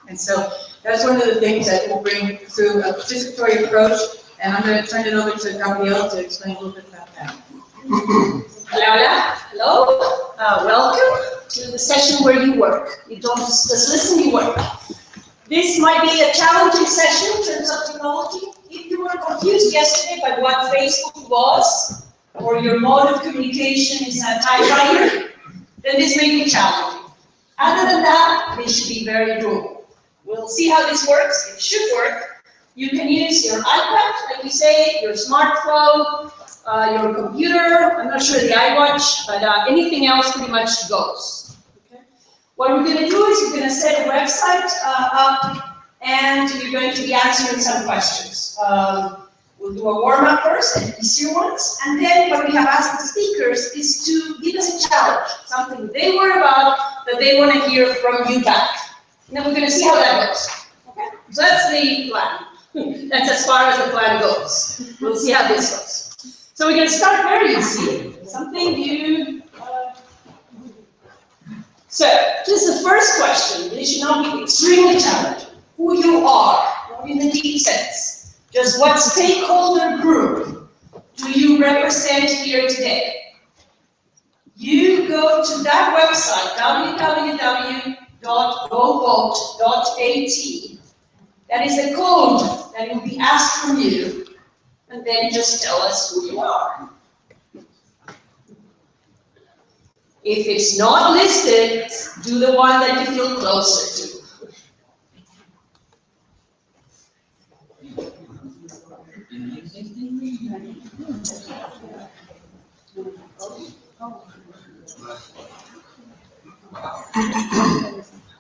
And so that's one of the things that we'll bring through a participatory approach, and I'm going to turn it over to Gabrielle to explain a little bit about that. Hola, hello, welcome to the session where you work. You don't just listen, you work. This might be a challenging session in terms of technology. If you were confused yesterday by what Facebook was, or your mode of communication is a typewriter, then this may be challenging. Other than that, this should be very doable. We'll see how this works. It should work. You can use your iPad, like we say, your smartphone, your computer. I'm not sure the iWatch, but anything else pretty much goes. Okay. What we're going to do is we're going to set a website up, and you're going to be answering some questions. We'll do a warm-up first, and easier ones, and then what we have asked the speakers is to give us a challenge, something they were about that they want to hear from you back. And then we're going to see how that goes. Okay? So that's the plan. That's as far as the plan goes. We'll see how this goes. So we're going to start very easy. Something you. So, just the first question. This should not be extremely challenging. Who you are, not in the deep sense. Just what stakeholder group do you represent here today? You go to that website, www.govote.at. That is the code that will be asked from you, and then just tell us who you are. If it's not listed, do the one that you feel closer to.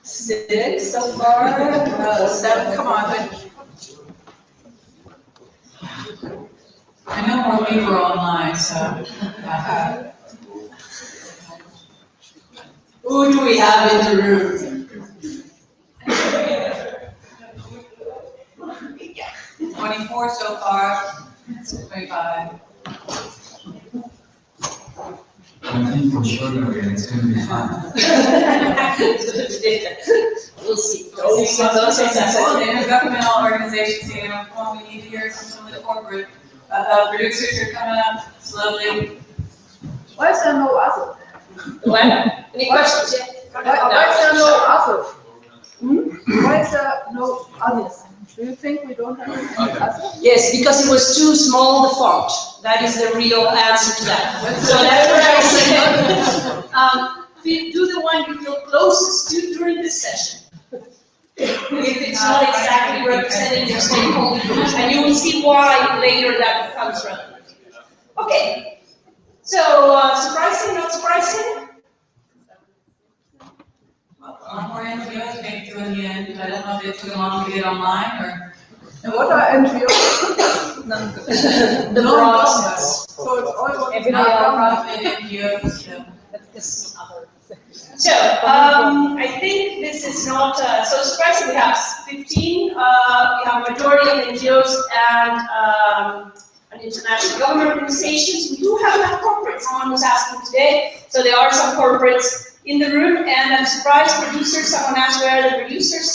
Six so far. Seven. Come on. I know more people are online, so. Who do we have in the room? 24 so far. 25. I think for sure it's going to be fun. We'll see. Well, the intergovernmental organizations, you know, well, we need to hear from some of the corporate producers are coming up slowly. Why is there no other? What? Any questions? Why is there no other? Why is there no others? Do you think we don't have any other? Yes, because it was too small, the font. That is the real answer to that. So that's what I said. Do the one you feel closest to during this session. If it's not exactly representing your stakeholder groups, and you will see why later that becomes relevant. Okay. So, surprising, not surprising? One more NGOs came through in the end. I don't know if it took them long to get online or. And what are NGOs? The process. So it's all Nonprofit NGOs. So, I think this is not so surprising. We have 15. We have a majority of NGOs and international government organizations. We do have enough corporates. Someone was asking today. So there are some corporates in the room, and I'm surprised producers. Someone asked where are the producers.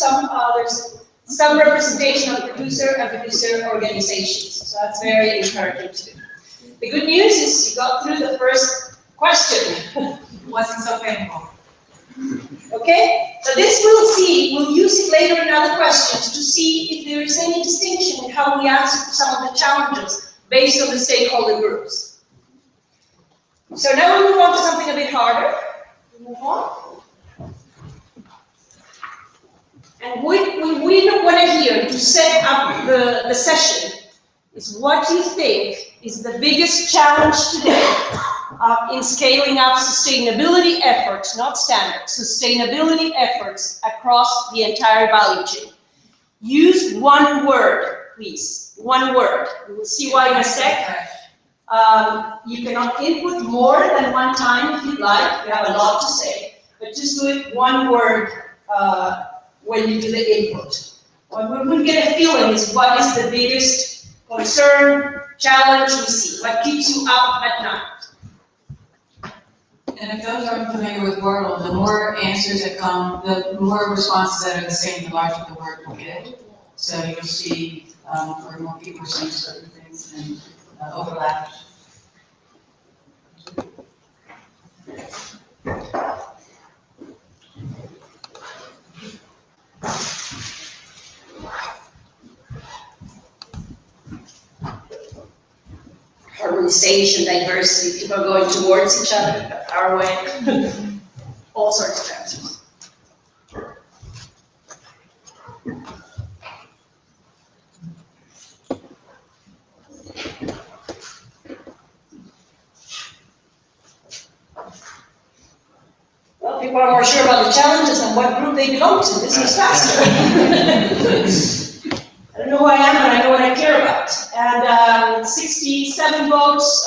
There's some representation of producer and producer organizations. So that's very encouraging too. The good news is you got through the first question. It wasn't so painful. Okay, so this we'll use it later in other questions to see if there is any distinction in how we answer some of the challenges based on the stakeholder groups. So now we move on to something a bit harder. Move on. And what we want to hear to set up the session is what you think is the biggest challenge today in scaling up sustainability efforts, not standards, sustainability efforts across the entire value chain. Use one word, please. One word. We will see why in a sec. You cannot input more than one time if you'd like. We have a lot to say. But just do it one word when you do the input. What we get a feeling is what is the biggest concern, challenge we see. What keeps you up at night? And if those aren't familiar with Wordle, the more answers that come, the more responses that are the same, the larger the word will get. So you'll see where more people are saying certain things and overlap. Harmonization, diversity, people are going towards each other, our way, all sorts of answers. Well, people are more sure about the challenges and what group they belong to. This is faster. I don't know who I am, but I know what I care about. And 67 votes,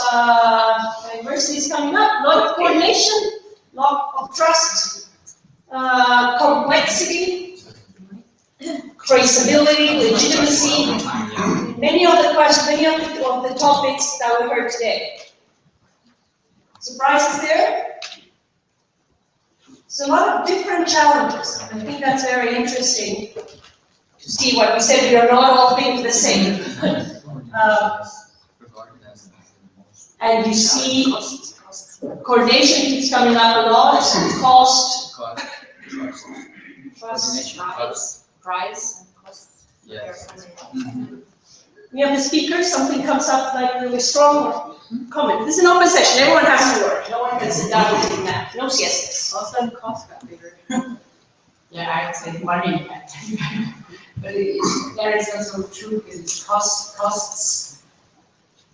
diversity is coming up, a lot of coordination, a lot of trust, complexity, traceability, legitimacy, many of the questions, many of the topics that we heard today. Surprises there? So a lot of different challenges. I think that's very interesting to see what we said. We are not all being the same. And you see coordination keeps coming up a lot. Cost, Price and costs. Yes. we have the speakers, something comes up like really strong comment. This is an open session, everyone has to work. No one can sit down and do that. No siestas. All of a sudden costs got bigger. Yeah, I'd say money. But there is also true because costs.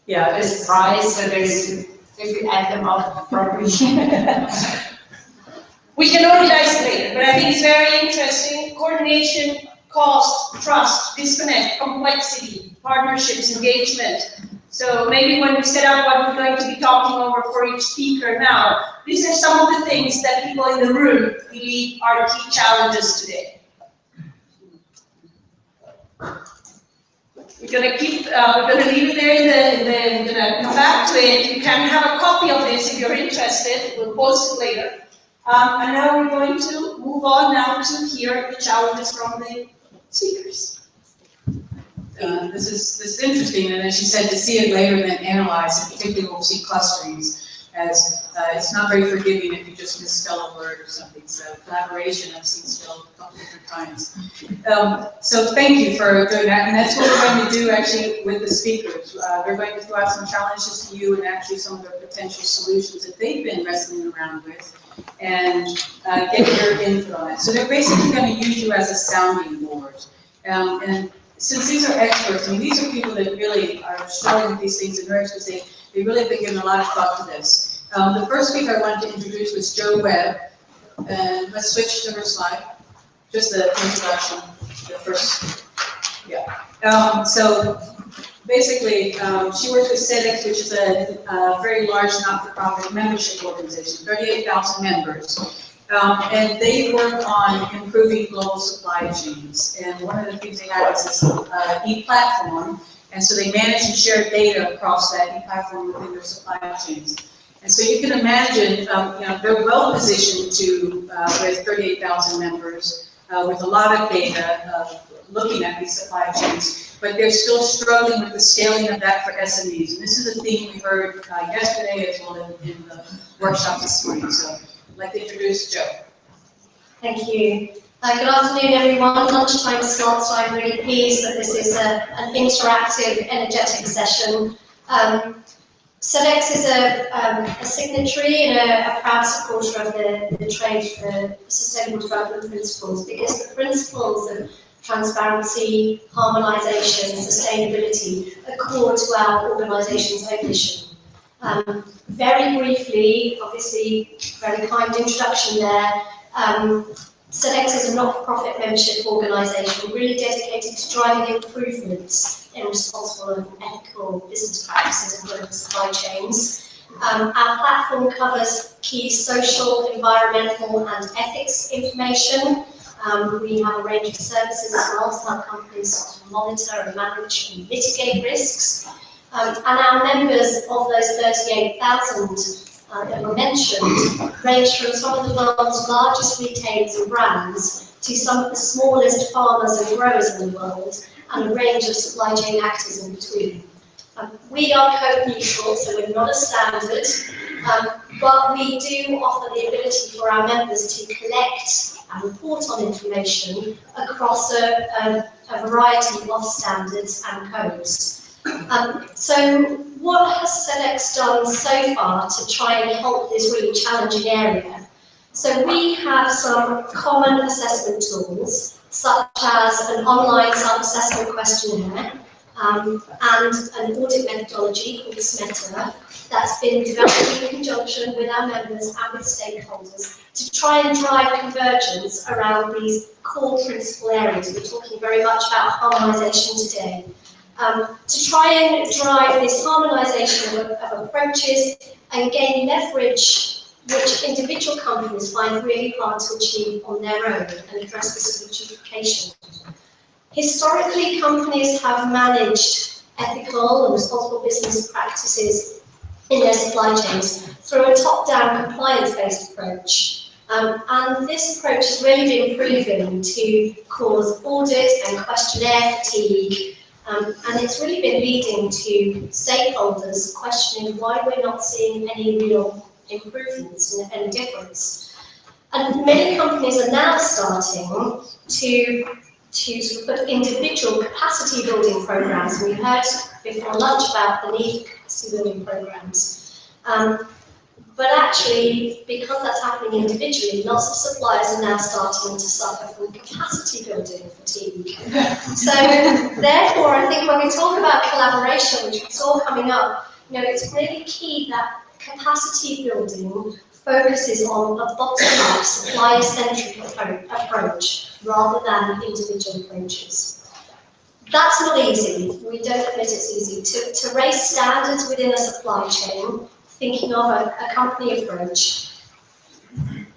Yeah, There's price, so there's, if you add them up properly. we can organize it later, but I think it's very interesting. Coordination, cost, trust, disconnect, complexity, partnerships, engagement. So maybe when we set up what we're going to be talking over for each speaker now, these are some of the things that people in the room believe are the key challenges today. We're going to keep, we're going to leave it there we're going to come back to it. You can have a copy of this if you're interested. We'll post it later. And now we're going to move on now to hear the challenges from the speakers. This is interesting, and as she said, to see it later and then analyze it, particularly we'll see clusterings, as it's not very forgiving if you just misspell a word or something. So collaboration, I've seen spelled a couple different times. So thank you for doing that, and that's what we're going to do actually with the speakers. We're going to throw out some challenges to you and actually some of their potential solutions that they've been wrestling around with, and get your input on it. So they're basically going to use you as a sounding board. And since these are experts, I mean, these are people that really are struggling with these things, and they're experts, they really have been giving a lot of thought to this. The first speaker I wanted to introduce was Jo Webb, and let's switch to her slide. Just the introduction, the first, yeah. So basically, she works with CEDEX, which is a very large not-for-profit membership organization, 38,000 members. And they work on improving global supply chains. And one of the things they have is this e-platform. And so they manage and share data across that e-platform within their supply chains. And so you can imagine, you know, they're well positioned to, with 38,000 members, with a lot of data, looking at these supply chains. But they're still struggling with the scaling of that for SMEs. And this is a theme we heard yesterday as well in the workshop this morning. So I'd like to introduce Jo. Thank you. Good afternoon, everyone. Lunchtime starts, so I'm really pleased that this is an interactive, energetic session. CEDEX is a signatory and a proud supporter of the Trade for Sustainable Development Principles, because the principles of transparency, harmonisation, sustainability are core to our organisation's own mission. Very briefly, obviously, very kind introduction there. CEDEX is a not-for-profit membership organisation really dedicated to driving improvements in responsible and ethical business practices and global supply chains. Our platform covers key social, environmental and ethics information. We have a range of services as well to help companies to monitor and manage and mitigate risks. And our members, of those 38,000, that were mentioned range from some of the world's largest retailers and brands to some of the smallest farmers and growers in the world, and a range of supply chain actors in between. We are code neutral, so we're not a standard, but we do offer the ability for our members to collect and report on information across a variety of standards and codes. So what has SEDEX done so far to try and help this really challenging area? So we have some common assessment tools, such as an online self-assessment questionnaire, and an audit methodology called SMETA that's been developed in conjunction with our members and with stakeholders to try and drive convergence around these core principal areas. We're talking very much about harmonisation today. To try and drive this harmonisation of approaches and gain leverage which individual companies find really hard to achieve on their own and address this sort of duplication. Historically, companies have managed ethical and responsible business practices in their supply chains through a top-down compliance-based approach. And this approach has really been proven to cause audit and questionnaire fatigue, and it's really been leading to stakeholders questioning why we're not seeing any real improvements and any difference. And many companies are now starting to sort of put individual capacity building programs. We heard before lunch about the need for capacity building programs. But actually, because that's happening individually, lots of suppliers are now starting to suffer from capacity building fatigue. So therefore, I think when we talk about collaboration, which we saw coming up, it's really key that capacity building focuses on a bottom-up, supplier-centric approach rather than individual approaches. That's not easy. We don't admit it's easy. To raise standards within a supply chain, thinking of a company approach,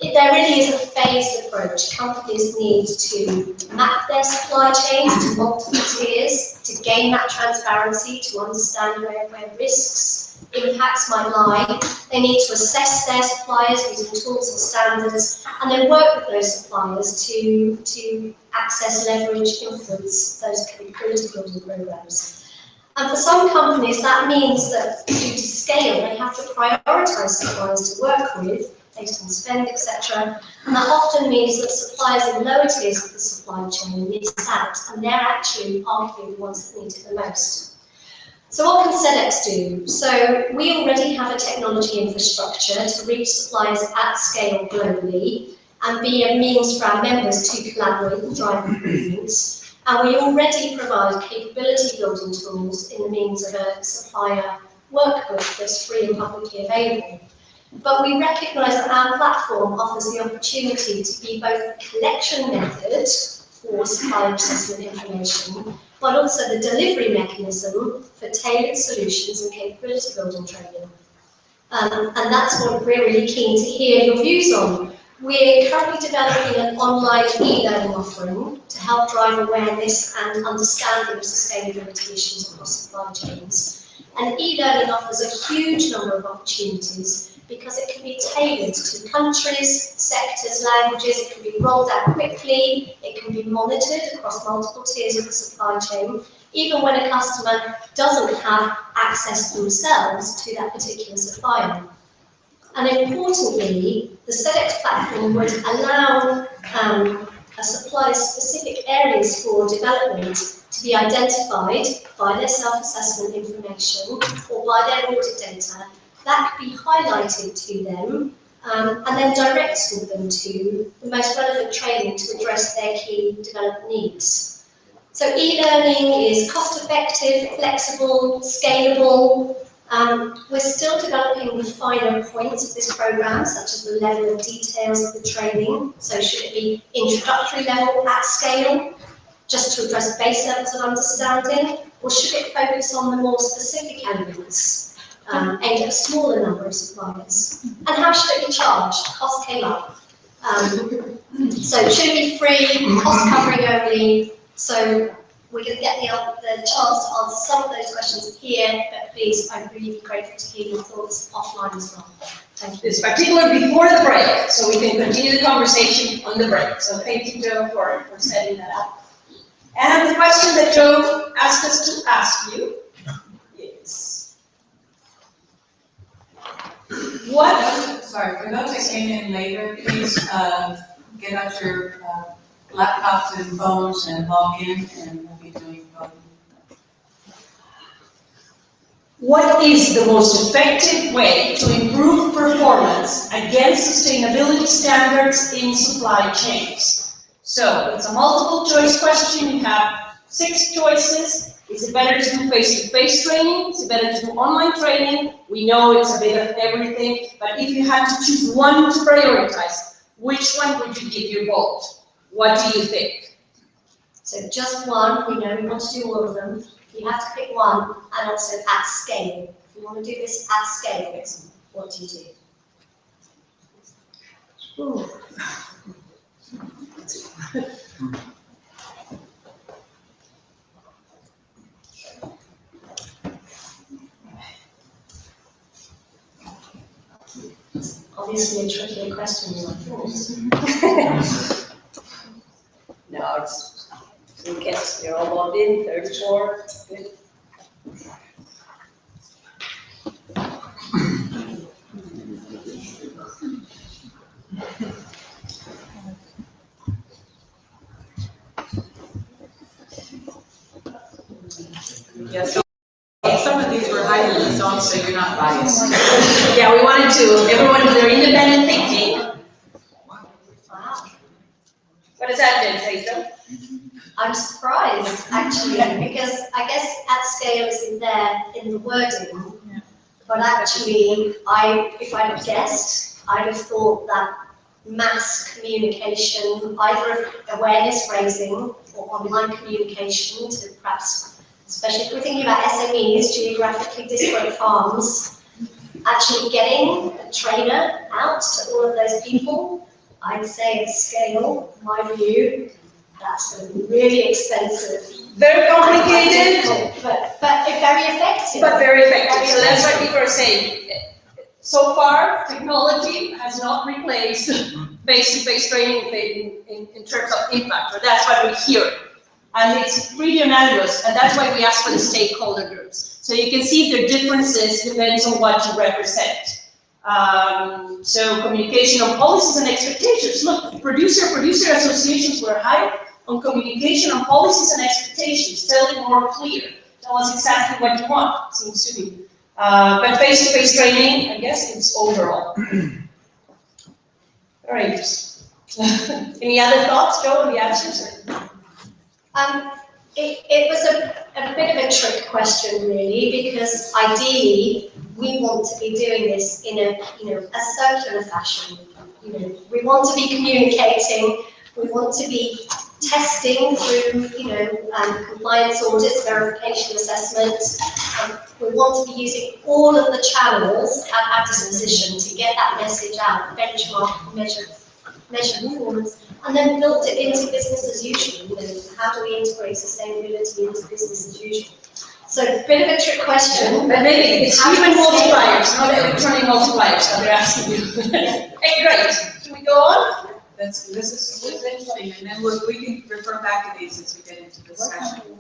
there really is a phased approach. Companies need to map their supply chains to multiple tiers, to gain that transparency, to understand where risks, impacts might lie. They need to assess their suppliers using tools and standards, and then work with those suppliers to access, leverage, influence those capability building programs. And for some companies, that means that due to scale, they have to prioritise suppliers to work with based on spend, etc. And that often means that suppliers in lower tiers of the supply chain miss out, and they're actually arguably the ones that need it the most. So what can SEDEX do? So we already have a technology infrastructure to reach suppliers at scale globally and be a means for our members to collaborate and drive improvements. And we already provide capability building tools in the means of a supplier workbook that's free and publicly available. But we recognise that our platform offers the opportunity to be both a collection method for supplier assessment information, but also the delivery mechanism for tailored solutions and capability building training. And that's what we're really keen to hear your views on. We're currently developing an online e-learning offering to help drive awareness and understanding of sustainability issues across supply chains. And e-learning offers a huge number of opportunities because it can be tailored to countries, sectors, languages, it can be rolled out quickly, it can be monitored across multiple tiers of the supply chain, even when a customer doesn't have access themselves to that particular supplier. And importantly, the SEDEX platform would allow a supplier's specific areas for development to be identified by their self-assessment information or by their audit data. That could be highlighted to them and then directed them to the most relevant training to address their key development needs. So e-learning is cost-effective, flexible, scalable. We're still developing the finer points of this program, such as the level of details of the training. So should it be introductory level at scale, just to address base levels of understanding, or should it focus on the more specific elements, aimed at a smaller number of suppliers? And how should it be charged? Cost came up. So should it be free, cost covering only? So we're going to get the chance to answer some of those questions here, but please, I'd really be grateful to hear your thoughts offline as well. It's particularly before the break, so we can continue the conversation on the break. So thank you, Joe, for setting that up. And the question that Joe asked us to ask you is, Sorry, for those that came in later, please get out your laptops and phones and log in, and we'll be doing voting. what is the most effective way to improve performance against sustainability standards in supply chains? So it's a multiple choice question. You have 6 choices. Is it better to do face-to-face training? Is it better to do online training? We know it's a bit of everything, but if you had to choose one to prioritize, which one would you give your vote? What do you think? So just one, we know we want to do all of them. You have to pick one, and also at scale. If you want to do this at scale, what do you do? Ooh. Obviously a trickier question than I thought. No, it's, so we guess you're all logged in, 34, good. Yes, so some of these were highly resolved, so you're not biased. Yeah, we wanted to, everyone do their independent thinking. Wow. What does that mean, Hazel? I'm surprised, actually, because I guess at scale isn't there in the wording. But actually, if I'd guessed, I'd have thought that mass communication, either awareness raising or online communication to perhaps, especially if we're thinking about SMEs, geographically disparate farms, actually getting a trainer out to all of those people, I'd say at scale, my view, that's going to be really expensive. Very complicated, But very effective. but very effective. So that's what people are saying. So far, technology has not replaced face-to-face training in terms of impact, or that's what we hear. And it's pretty unanimous, and that's why we ask for the stakeholder groups. So you can see their differences depends on what you represent. So communication on policies and expectations. Look, producer associations were high on communication on policies and expectations. Tell them more clear. Tell us exactly what you want, seems to be. But face-to-face training, I guess it's overall. All right. Any other thoughts, Joe, on the answers? It was a bit of a trick question, really, because ideally we want to be doing this in a circular fashion. We want to be communicating. We want to be testing through compliance audits, verification assessments. We want to be using all of the channels at our disposition to get that message out, benchmark, measure performance, and then build it into business as usual. How do we integrate sustainability into business as usual? So a bit of a trick question. But maybe it's human multipliers, not electronic multipliers that they're asking you. Hey, great. Can we go on? This is interesting, and then we can refer back to these as we get into the discussion.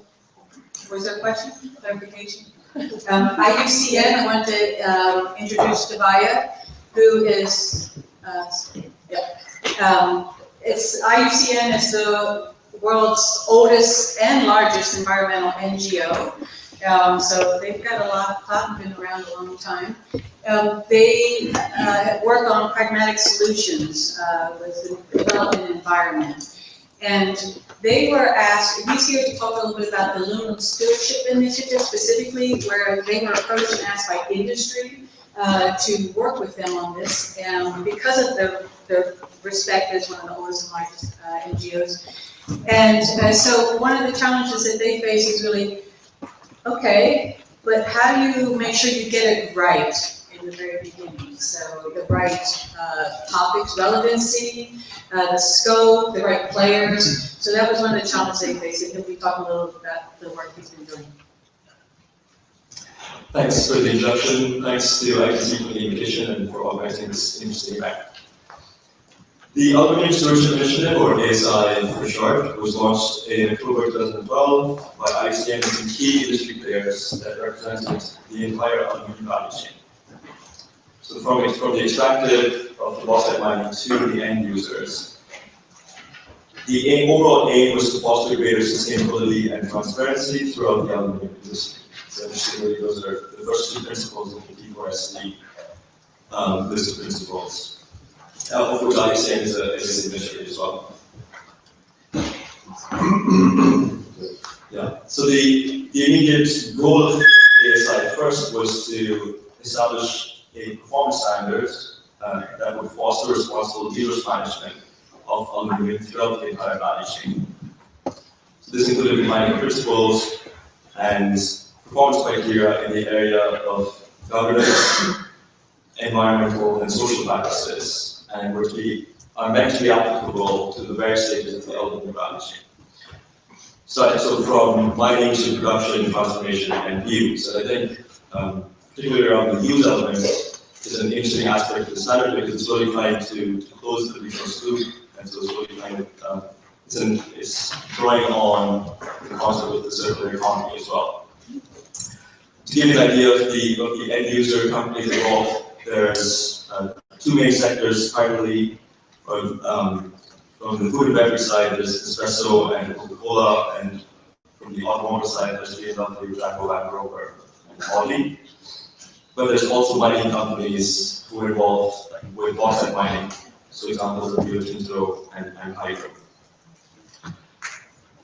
Was there a question, clarification? IUCN, I want to introduce Devaya, who is, IUCN is the world's oldest and largest environmental NGO. So they've got a lot of thought, been around a long time. They work on pragmatic solutions with the development environment. And they were asked, he's here to talk a little bit about the Lunar Stewardship Initiative specifically, where they were approached and asked by industry to work with them on this. And because of their respect as one of the oldest and largest NGOs. And so one of the challenges that they face is really, okay, but how do you make sure you get it right in the very beginning? So the right topics, relevancy, the scope, the right players. So that was one of the challenges they faced, and he'll be talking a little about the work he's been doing. Thanks for the introduction. Thanks to ITC for the invitation and for organizing this interesting event. The Aluminium Stewardship Initiative, or ASI for short, was launched in October 2012 by ICM and some key industry players that represented the entire aluminium value chain. So from the extractive of the bauxite mining to the end users, the overall aim was to foster greater sustainability and transparency throughout the aluminium industry. So interestingly, those are the first two principles of the T4SD list of principles. Of which ICM is a signatory as well. Yeah. So the immediate goal of ASI first was to establish a performance standard that would foster responsible resource management of aluminium throughout the entire value chain. So this included mining principles and performance criteria in the area of governance, environmental, and social practices, and which are meant to be applicable to the various stages of the aluminium value chain. So from mining to production, transformation, and use. And I think, particularly around the use element, is an interesting aspect of the standard because it's really trying to close the resource loop, and so it's really trying to, it's drawing on the concept of the circular economy as well. To give you an idea of the end user companies involved, there's two main sectors primarily. From the food and beverage side, there's Nespresso and Coca-Cola, and from the automotive side, there's BMW, Jaguar, Land Rover, and Audi. But there's also mining companies who are involved with bauxite mining, so examples of Rio Tinto and Hydro.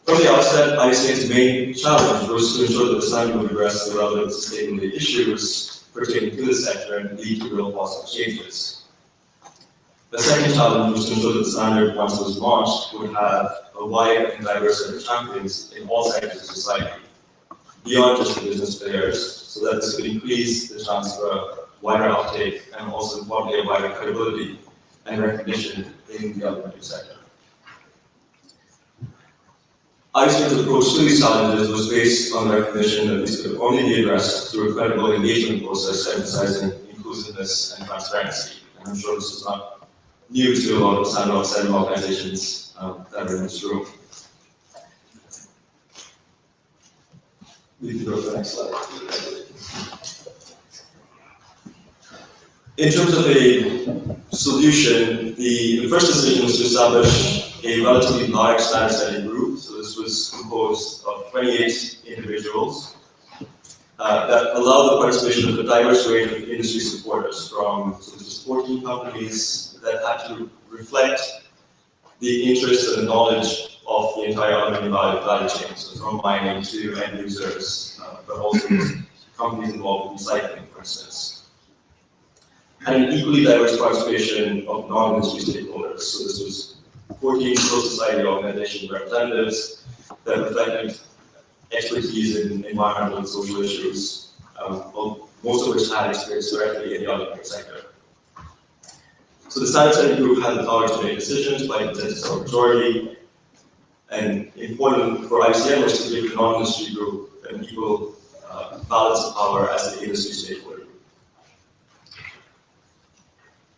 From the outset, ICM's main challenge was to ensure that the standard would address the relevant sustainability issues pertaining to the sector and lead to real positive changes. The second challenge was to ensure that the standard, once it was launched, would have a wide and diverse set of champions in all sectors of society, beyond just the business players, so that this could increase the chance for a wider uptake and also importantly a wider credibility and recognition in the aluminium sector. ICM's approach to these challenges was based on the recognition that these could only be addressed through a credible engagement process emphasizing inclusiveness and transparency. And I'm sure this is not new to a lot of standard organizations that are in this room. We can go to the next slide. In terms of a solution, the first decision was to establish a relatively large standard setting group. So this was composed of 28 individuals that allowed the participation of a diverse range of industry supporters from just 14 companies that had to reflect the interests and the knowledge of the entire aluminium value chain, so from mining to end users, but also companies involved in recycling, for instance. And an equally diverse participation of non-industry stakeholders. So this was 14 civil society organization representatives that reflected expertise in environmental and social issues, most of which had experience directly in the aluminium sector. So the standard setting group had the power to make decisions by consensus or majority, and important for ICM was to give the non-industry group an equal balance of power as the industry stakeholder group.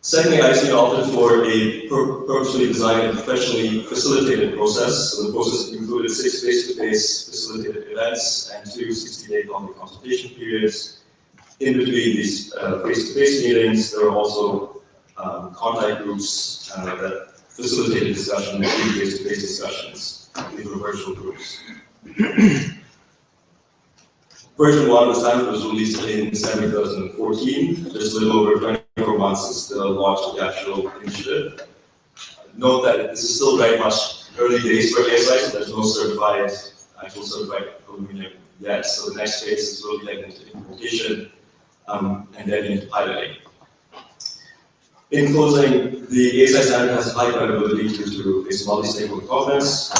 Secondly, ICM opted for a purposely designed and professionally facilitated process. So the process included 6 face-to-face facilitated events and 2 60-day public consultation periods. In between these face-to-face meetings, there were also contact groups that facilitated discussion between face-to-face discussions. These were virtual groups. Version 1 of the standard was released in December 2014, just a little over 24 months since the launch of the actual initiative. Note that this is still very much early days for ASI, so there's no actual certified aluminium yet. So the next phase is really getting into implementation and then into piloting. In closing, the ASI standard has high credibility due to its multi-stakeholder governance.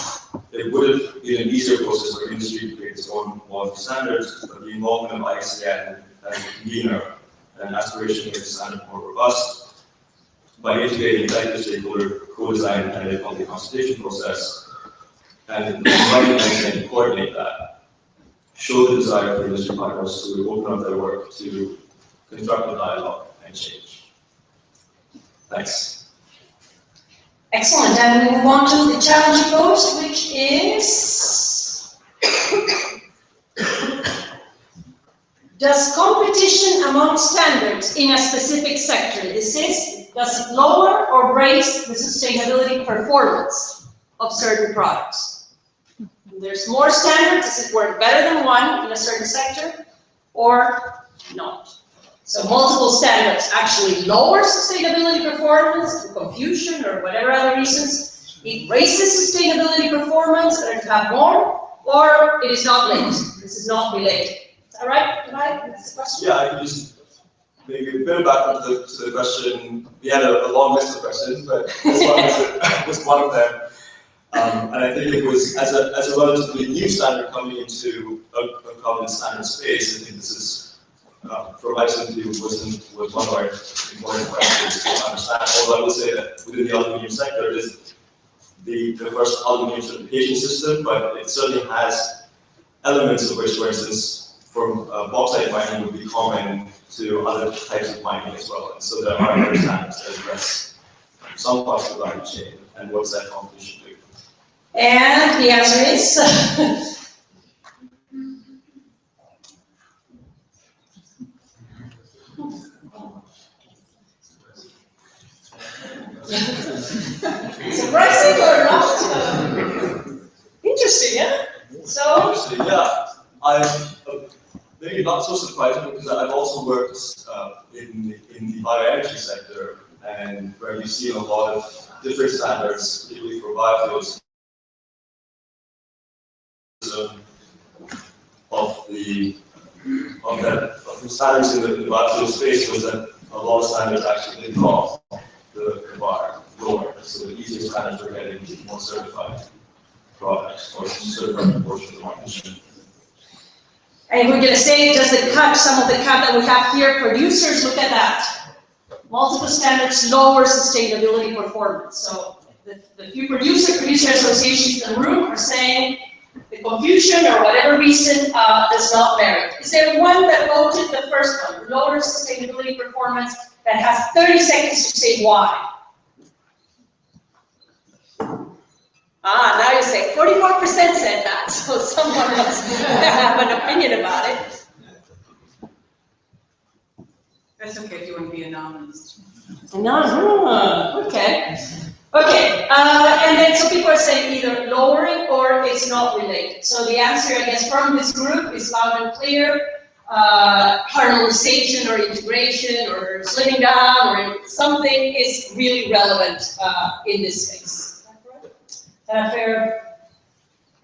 It would have been an easier process for industry to create its own quality standards, but the involvement of ICM as a convener and aspiration to make the standard more robust by integrating executive stakeholder co-design and a public consultation process, and inviting ICM to coordinate that. show the desire for industry partners to open up their work to constructive dialogue and change. Thanks. Excellent, and we move on to the challenge posed, which is does competition among standards in a specific sector, does it lower or raise the sustainability performance of certain products? There's more standards, does it work better than one in a certain sector or not? So multiple standards actually lower sustainability performance through confusion or whatever other reasons. It raises sustainability performance and to have more, or it is not linked. This is not related. Is that right? That's the question? Yeah, I can just maybe a bit back to the question. We had a long list of questions, but this was one of them. And I think it was, as a relatively new standard coming into a common standard space, I think this is, from my point of view, was one of our important questions to understand. Although I will say that within the aluminium sector, it is the first aluminium certification system, but it certainly has elements of which, for instance, from bauxite mining would be common to other types of mining as well. And so there are other standards that address some parts of the value chain, and what does that competition do? And the answer is surprising or not? Interesting, yeah? So Interesting, yeah. Maybe not so surprising because I've also worked in the bioenergy sector, and where you see a lot of different standards, particularly for biofuels. Of the standards in the biofuel space was that a lot of standards actually did draw the bar lower, so the easier standards were getting more certified products or certified portions of the market. and we're going to say, does it cut some of the cut that we have here? Producers, look at that. Multiple standards lower sustainability performance. So the few producer associations in the room are saying the confusion or whatever reason does not merit. Is there one that voted the first one, lower sustainability performance, that has 30 seconds to say why? Now you say 44% said that, so someone must have an opinion about it. That's okay if you want to be anonymous. No, okay. Okay, and then so people are saying either lowering or it's not related. So the answer, I guess, from this group is loud and clear. Harmonization or integration or slimming down or something is really relevant in this space. Is that a fair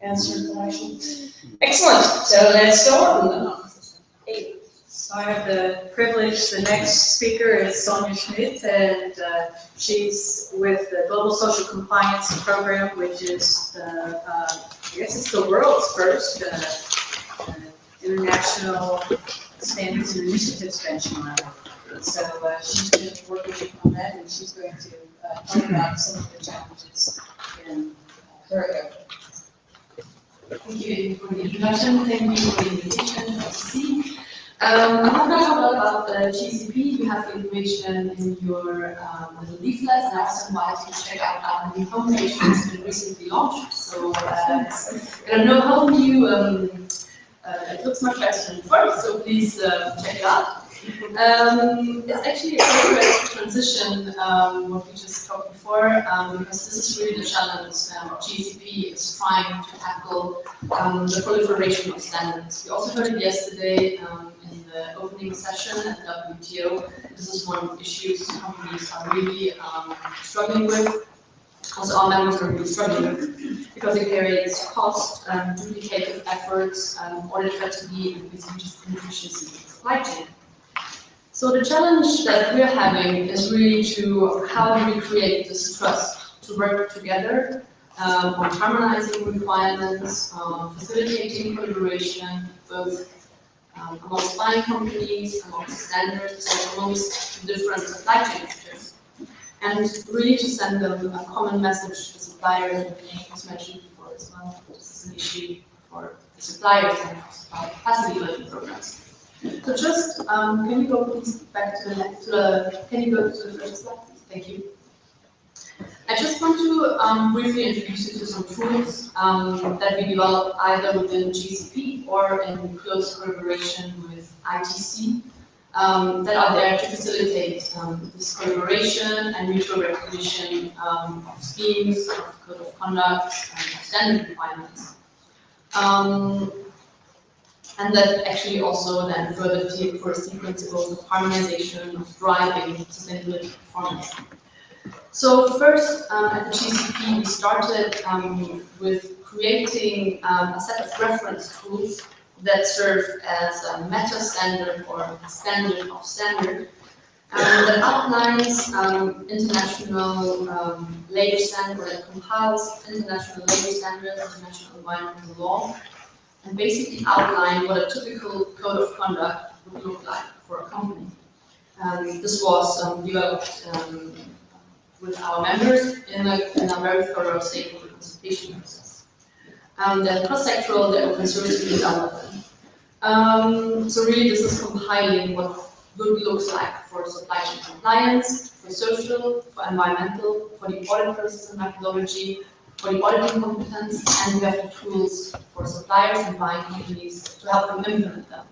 answer to the question? Excellent. So let's go on. Hey. So I have the privilege, the next speaker is Sonia Schmidt, and she's with the Global Social Compliance Program, which is, I guess it's the world's first international standards and initiatives benchmark. So she's been working on that, and she's going to talk about some of the challenges in her area. Thank you for the introduction. Thank you for the invitation. Nice to see. I'm not going to talk a lot about the GCP. You have the information in your little leaflet, and I also invite you to check out our new homepage, which has been recently launched. So it's going to help you. It looks much better than before, so please check it out. It's actually a great transition, what we just talked before, because this is really the challenge GCP is trying to tackle the proliferation of standards. We also heard it yesterday in the opening session at WTO. This is one of the issues companies are really struggling with. Also, our members are really struggling with because it carries cost, duplicative efforts, audit fatigue, and just inefficiency in the supply chain. So the challenge that we're having is really to how do we create this trust to work together on harmonizing requirements, facilitating collaboration, both amongst buying companies, amongst standards, and amongst different supply chain actors. And really to send them a common message to suppliers, and was mentioned before as well. This is an issue for suppliers and supply capacity building programs. So just, can you go please back to can you go to the first slide? Thank you. I just want to briefly introduce you to some tools that we developed either within GCP or in close collaboration with ITC that are there to facilitate this collaboration and mutual recognition of schemes, of code of conduct, and standard requirements. And that actually also then further T4SD principles of harmonization, of driving sustainability performance. So first, at the GCP, we started with creating a set of reference tools that serve as a meta standard or a standard of standard that outlines international labor standard, that compiles international labor standards, international environmental law, and basically outline what a typical code of conduct would look like for a company. This was developed with our members in a very thorough stakeholder consultation process. Then cross-sectoral, the open source development. So really this is compiling what good looks like for supply chain compliance, for social, for environmental, for the audit process and methodology, for the auditing competence, and we have the tools for suppliers and buying companies to help them implement them.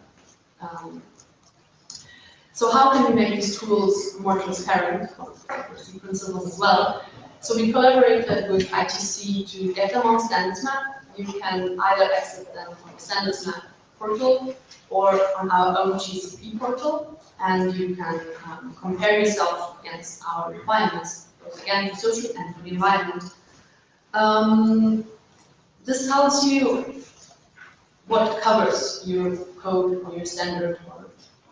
So how can we make these tools more transparent, T4SD principles as well? So we collaborated with ITC to get them on Standards Map. You can either access them on the Standards Map portal or on our own GCP portal, and you can compare yourself against our requirements, both again for social and for the environment. This tells you what covers your code or your standard or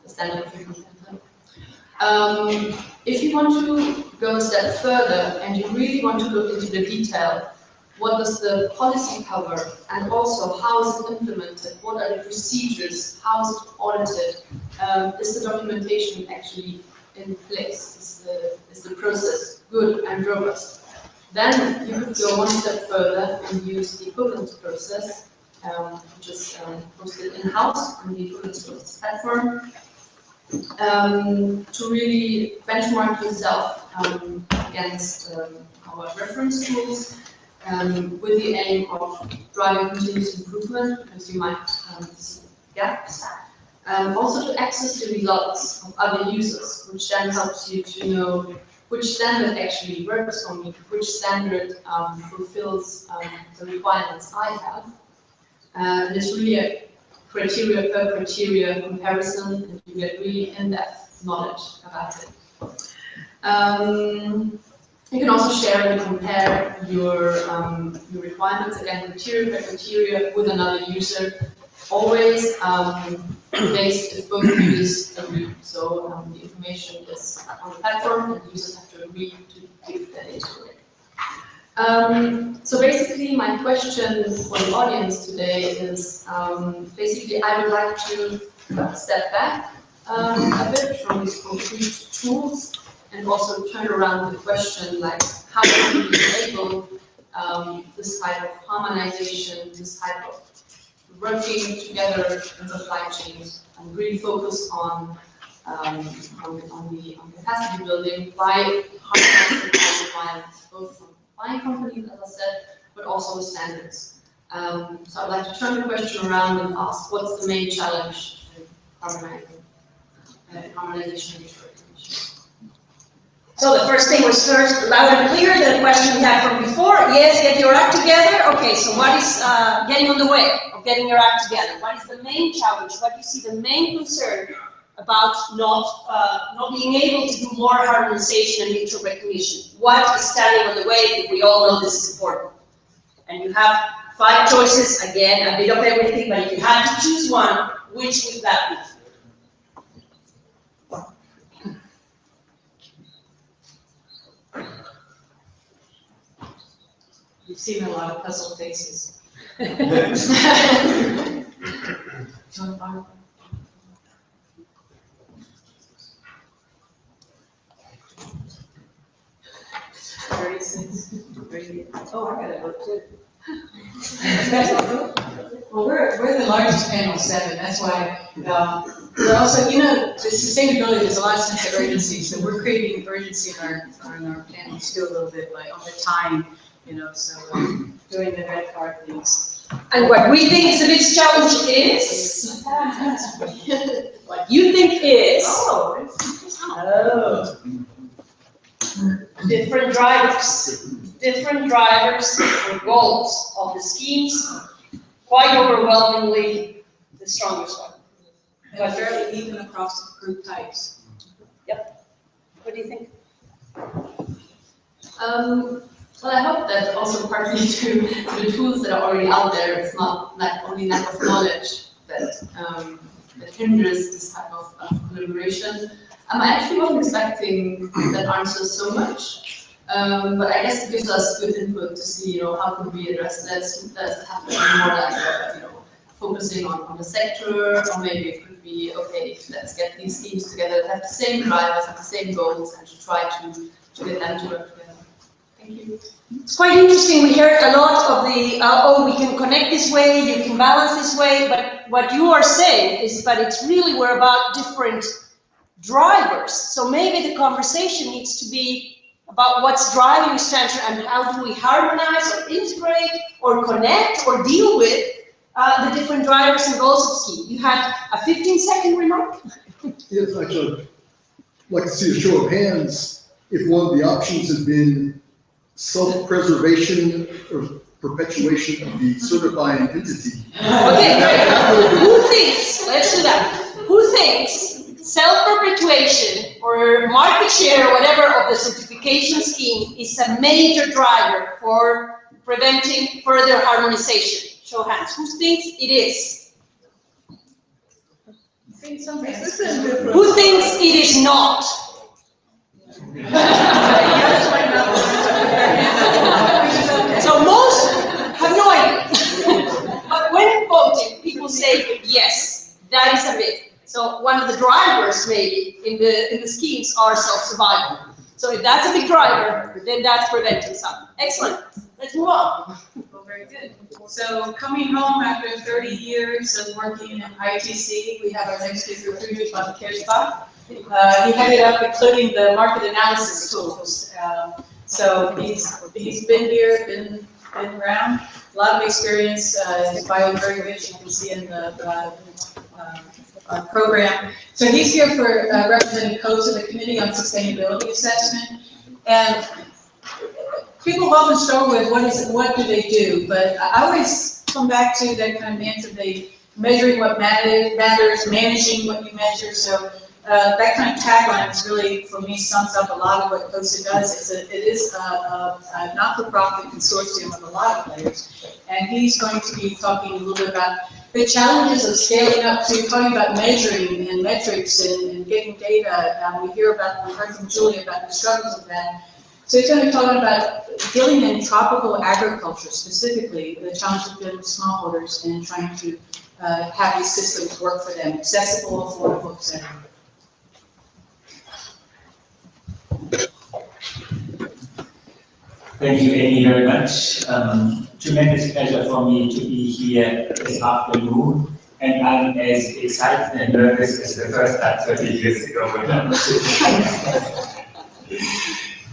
the standard of your content. If you want to go a step further and you really want to look into the detail, what does the policy cover, and also how is it implemented, what are the procedures, how is it audited, is the documentation actually in place, is the process good and robust? Then you could go one step further and use the equivalence process, which is hosted in-house on the equivalence process platform, to really benchmark yourself against our reference tools with the aim of driving continuous improvement, because you might see gaps. Also to access the results of other users, which then helps you to know which standard actually works for me, which standard fulfills the requirements I have. And it's really a criteria per criteria comparison, and you get really in-depth knowledge about it. You can also share and compare your requirements, again, criteria per criteria with another user, always based if both users agree. So the information is on the platform and users have to agree to give that into it. So basically my question for the audience today is, basically I would like to step back a bit from these concrete tools and also turn around the question like, how do we enable this type of harmonization, this type of working together in supply chains, and really focus on the capacity building by harmonizing requirements, both from buying companies, as I said, but also standards. So I'd like to turn the question around and ask, what's the main challenge in harmonization and recognition? So the first thing was first, loud and clear, the question we had from before, yes, get your act together. Okay, so what is getting on the way of getting your act together? What is the main challenge? What do you see the main concern about not being able to do more harmonization and mutual recognition? What is standing on the way if we all know this is important? And you have 5 choices, again, a bit of everything, but if you had to choose one, which would that be? You've seen a lot of puzzled faces. Oh, I gotta go too. Well, we're the largest panel, 7, that's why, we're also, you know, the sustainability, there's a lot of sense of urgency, so we're creating urgency in our panels too a little bit, like on the time, you know, so doing the red card things. And what we think is the biggest challenge is, what you think is, different drivers, different goals of the schemes, quite overwhelmingly the strongest one. And fairly even across the group types. What do you think? Well, I hope that also partly to the tools that are already out there, it's not like only lack of knowledge that hinders this type of collaboration. I actually wasn't expecting that answer so much, but I guess it gives us good input to see, you know, how can we address this? Does it have to be more like, you know, focusing on the sector, or maybe it could be, okay, let's get these teams together that have the same drivers, have the same goals, and to try to get them to work together. Thank you. It's quite interesting. We heard a lot of the, we can connect this way, you can balance this way, but what you are saying is that it's really, we're about different drivers. So maybe the conversation needs to be about what's driving the standard and how do we harmonize or integrate or connect or deal with the different drivers and goals of scheme. You had a 15-second remark? Yes, actually, I'd like to see a show of hands if one of the options has been self-preservation or perpetuation of the certifying entity. Okay, great. Who thinks, let's do that, who thinks self-perpetuation or market share or whatever of the certification scheme is a major driver for preventing further harmonization? Show of hands. Who thinks it is? Who thinks it is not? So most have no idea. But when voting, people say yes, that is a myth. So one of the drivers maybe in the schemes are self-survival. So if that's a big driver, then that's preventing some. Excellent. Let's move on. Well, very good. So coming home after 30 years of working in ITC, we have our next speaker, Friedrich von Kirchbach. He headed up including the market analysis tools. So he's been here, been around, a lot of experience. His bio is very rich, you can see in the program. So he's here for representing COSA, the Committee on Sustainability Assessment. And people often struggle with what do they do, but I always come back to that kind of answer, measuring what matters, managing what you measure. So that kind of tagline is really, for me, sums up a lot of what COSA does. It is a not-for-profit consortium of a lot of players, and he's going to be talking a little bit about the challenges of scaling up to talking about measuring and metrics and getting data. We heard from Julie about the struggles of that. So he's going to be talking about dealing in tropical agriculture, specifically the challenge of dealing with smallholders and trying to have these systems work for them, accessible, affordable, etc. Thank you, Amy, very much. Tremendous pleasure for me to be here this afternoon, and I'm as excited and nervous as the first time 30 years ago when I was sitting.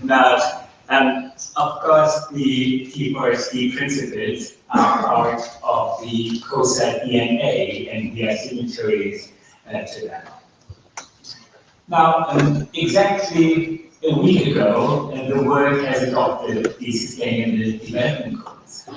Now, of course, the T4SD principles are part of the COSA DNA, and we are signatories to that. Now, exactly a week ago, the world has adopted the Sustainable Development Goals.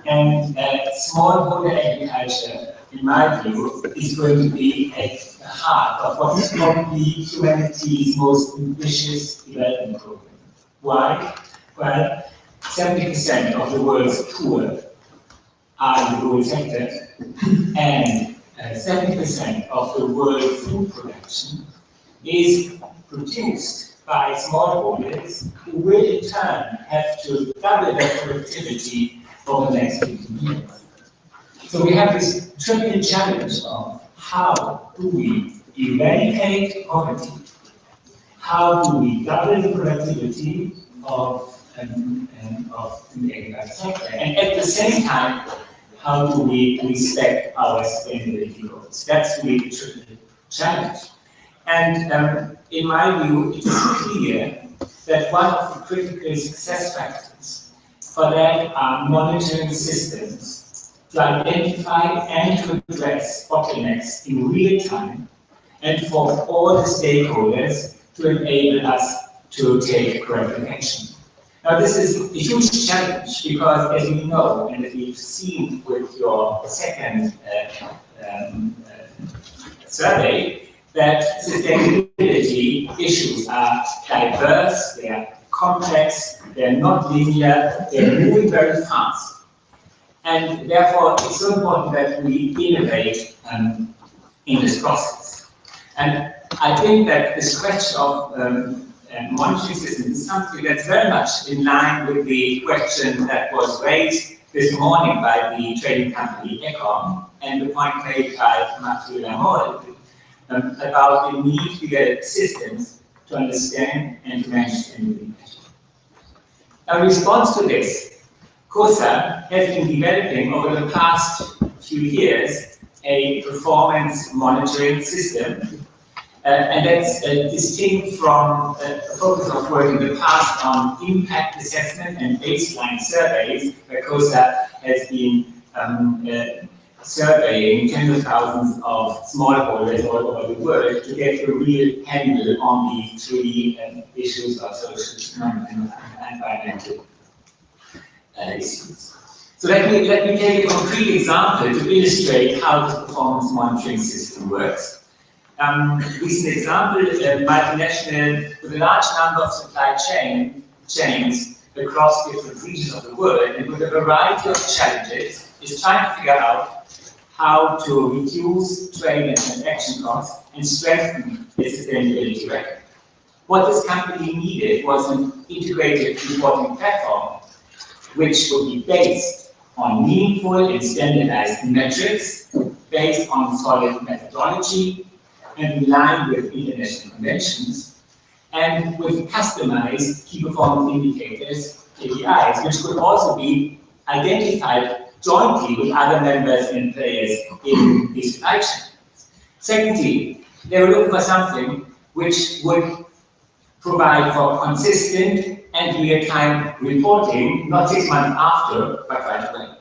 And smallholder agriculture, in my view, is going to be at the heart of what is probably humanity's most ambitious development program. Why? Well, 70% of the world's poor are in the rural sector, and 70% of the world's food production is produced by smallholders who will in turn have to double their productivity over the next 15 years. So we have this triple challenge of how do we eradicate poverty, how do we double the productivity of the agriculture sector, and at the same time, how do we respect our sustainability goals? That's really the tricky challenge. And in my view, it is clear that one of the critical success factors for that are monitoring systems to identify and to address bottlenecks in real time, and for all the stakeholders to enable us to take corrective action. Now, this is a huge challenge because, as you know, and as we've seen with your second survey, that sustainability issues are diverse, they are complex, they're not linear, they're moving very fast. And therefore, it's so important that we innovate in this process. And I think that this question of monitoring systems is something that's very much in line with the question that was raised this morning by the trading company Econ, and the point made by Mathieu Lamolle about the need to get systems to understand and to manage sustainability. Now, in response to this, COSA has been developing over the past few years a performance monitoring system, and that's distinct from a focus of work in the past on impact assessment and baseline surveys, where COSA has been surveying tens of thousands of smallholders all over the world to get a real handle on the three issues of social, economic, and environmental issues. So let me take a concrete example to illustrate how this performance monitoring system works. Recent example, multinational with a large number of supply chains across different regions of the world, and with a variety of challenges, is trying to figure out how to reduce trade and transaction costs and strengthen its sustainability record. What this company needed was an integrated reporting platform, which would be based on meaningful and standardized metrics, based on solid methodology, and in line with international conventions, and with customized key performance indicators, KPIs, which could also be identified jointly with other members and players in the supply chain. Secondly, they were looking for something which would provide for consistent and real-time reporting, not 6 months after, but right away.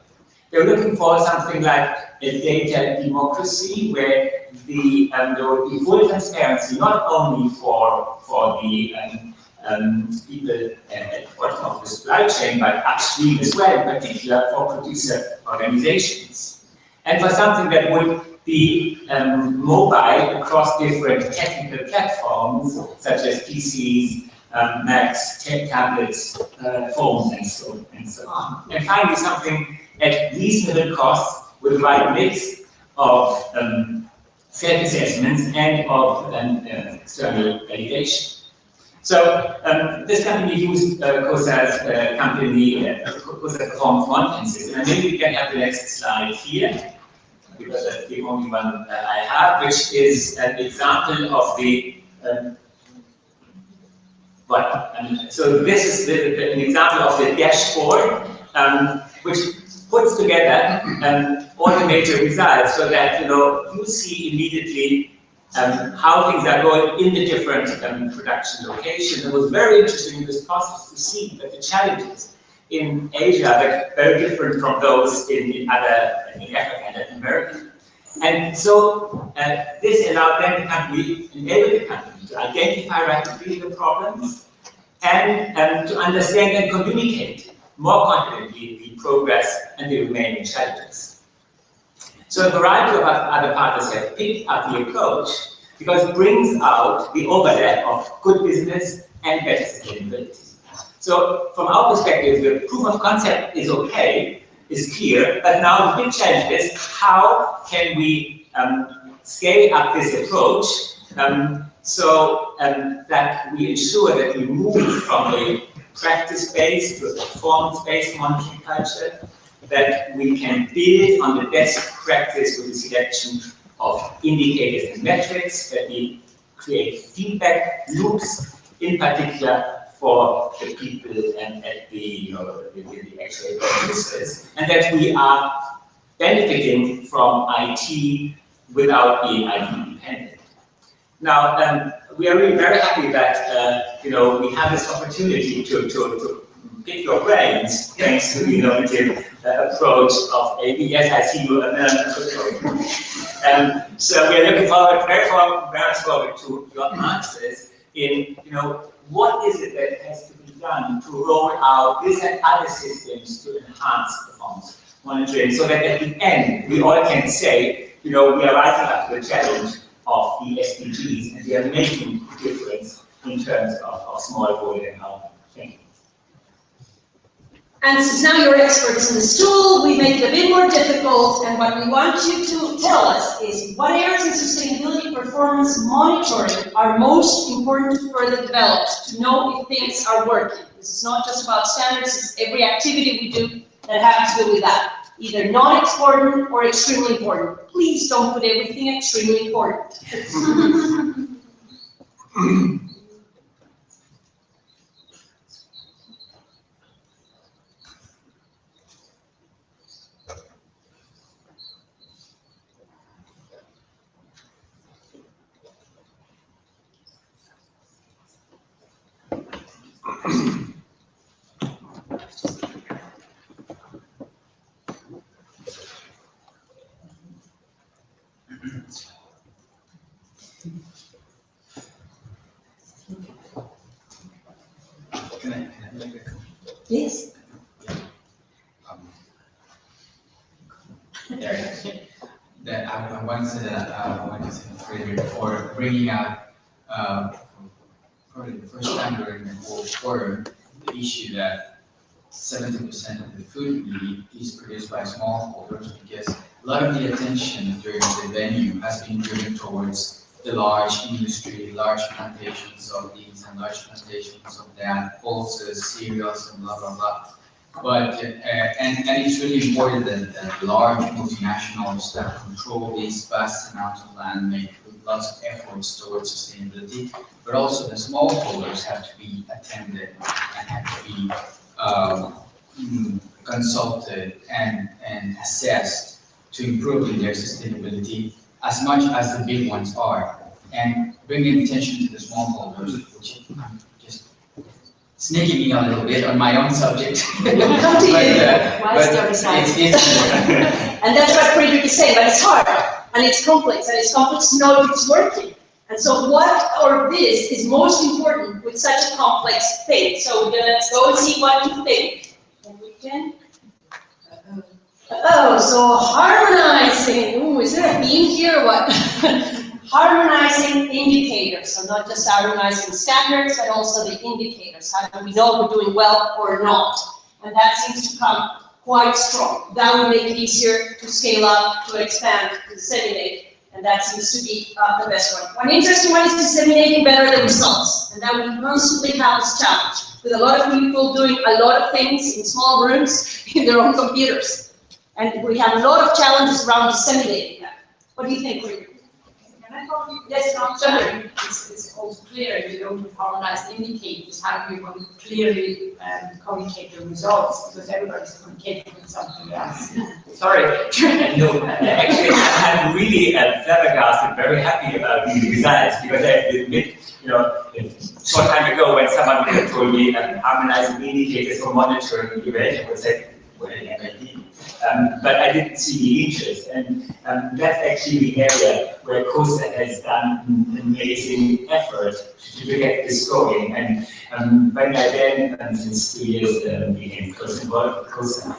They were looking for something like a data democracy, where there would be full transparency, not only for the people at the bottom of the supply chain, but upstream as well, in particular for producer organizations. And for something that would be mobile across different technical platforms, such as PCs, Macs, tablets, phones, and so on. And finally, something at reasonable cost with the right mix of self-assessments and of external validation. So this company used COSA's COSA performance monitoring system, and maybe we can have the next slide here, because that's the only one I have, which is an example of the so this is an example of the dashboard, which puts together all the major results, so that you see immediately how things are going in the different production locations. It was very interesting in this process to see that the challenges in Asia are very different from those in Africa and Latin America. And so this allowed them to enable the company to identify rapidly the problems and to understand and communicate more confidently the progress and the remaining challenges. So a variety of other partners have picked up the approach because it brings out the overlap of good business and better sustainability. So from our perspective, the proof of concept is okay, is clear, but now the big challenge is how can we scale up this approach so that we ensure that we move from a practice-based to a performance-based monitoring culture, that we can build on the best practice with the selection of indicators and metrics, that we create feedback loops, in particular for the people and at the actual producers, and that we are benefiting from IT without being IT dependent. Now, we are really very happy that we have this opportunity to pick your brains thanks to the innovative approach of AB. Yes, I see you. So we are looking forward, very much forward to your answers in, what is it that has to be done to roll out this and other systems to enhance performance monitoring, so that at the end we all can say, we are rising up to the challenge of the SDGs, and we are making a difference in terms of small golden hour. Thank you. And since now you're experts in the stool, we make it a bit more difficult, and what we want you to tell us is what areas in sustainability performance monitoring are most important to further develop, to know if things are working. This is not just about standards, it's every activity we do that has to do with that. Either not important or extremely important. Please don't put everything extremely important. Can I make a comment? Yes. That I want to say Frederick for bringing out probably the first time during the whole forum the issue that 70% of the food we eat is produced by smallholders, because a lot of the attention during the venue has been driven towards the large industry, large plantations of these and large plantations of that, pulses, cereals, and blah blah blah. But and it's really important that large multinationals that control these vast amounts of land make lots of efforts towards sustainability, but also the smallholders have to be attended and have to be consulted and assessed to improve their sustainability as much as the big ones are. And bringing attention to the smallholders, which just sneaking me a little bit on my own subject. Come to you. And that's what Friedrich is saying, but it's hard, and it's complex to know if it's working. And so what or this is most important with such a complex thing. So let's go and see what you think. And we can. Oh, so harmonizing. Ooh, is there a theme here or what? Harmonizing indicators. So not just harmonizing standards, but also the indicators. How do we know we're doing well or not? And that seems to come quite strong. That would make it easier to scale up, to expand, to disseminate. And that seems to be the best one. One interesting one is disseminating better the results. And that we constantly have this challenge with a lot of people doing a lot of things in small rooms in their own computers. And we have a lot of challenges around disseminating that. What do you think, Rick? Yes, sorry. It's also clear if you don't harmonize the indicators, how do you want to clearly communicate the results? Because everybody's communicating with something else. Sorry. No, actually, I'm really flabbergasted, very happy about these results, because I admit, a short time ago when someone would have told me harmonizing indicators for monitoring the event, I would say, well, maybe. But I didn't see the interest, and that's actually the area where COSA has done an amazing effort to get this going. And when I then, since 2 years, became close involved with COSA,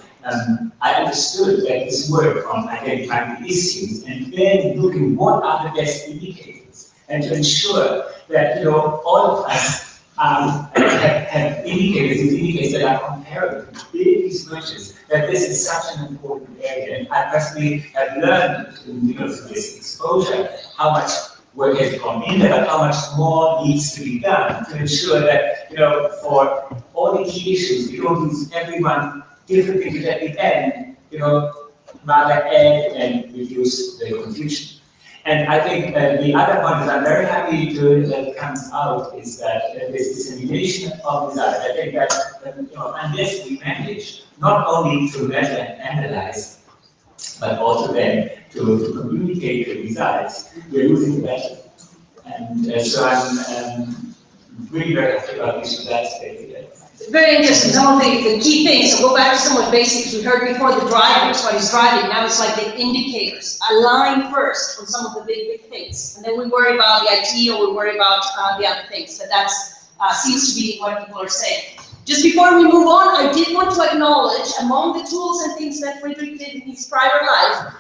I understood that this work on identifying the issues and then looking what are the best indicators, and to ensure that all of us have indicators that are comparable to these measures, that this is such an important area. And I personally have learned through this exposure how much work has gone in there, and how much more needs to be done to ensure that, for all the key issues, we don't use everyone differently, because at the end, rather add and reduce the confusion. And I think the other point that I'm very happy that comes out is that this dissemination of results. I think that unless we manage not only to measure and analyze but also then to communicate the results, we're using the method. And so I'm really very happy about this results today. Very interesting. Some of the key things, so go back to some of the basics we heard before, the drivers, what is driving. Now it's like the indicators. Align first on some of the big things. And then we worry about the IT or we worry about the other things. So that seems to be what people are saying. Just before we move on, I did want to acknowledge among the tools and things that Friedrich did in his prior life,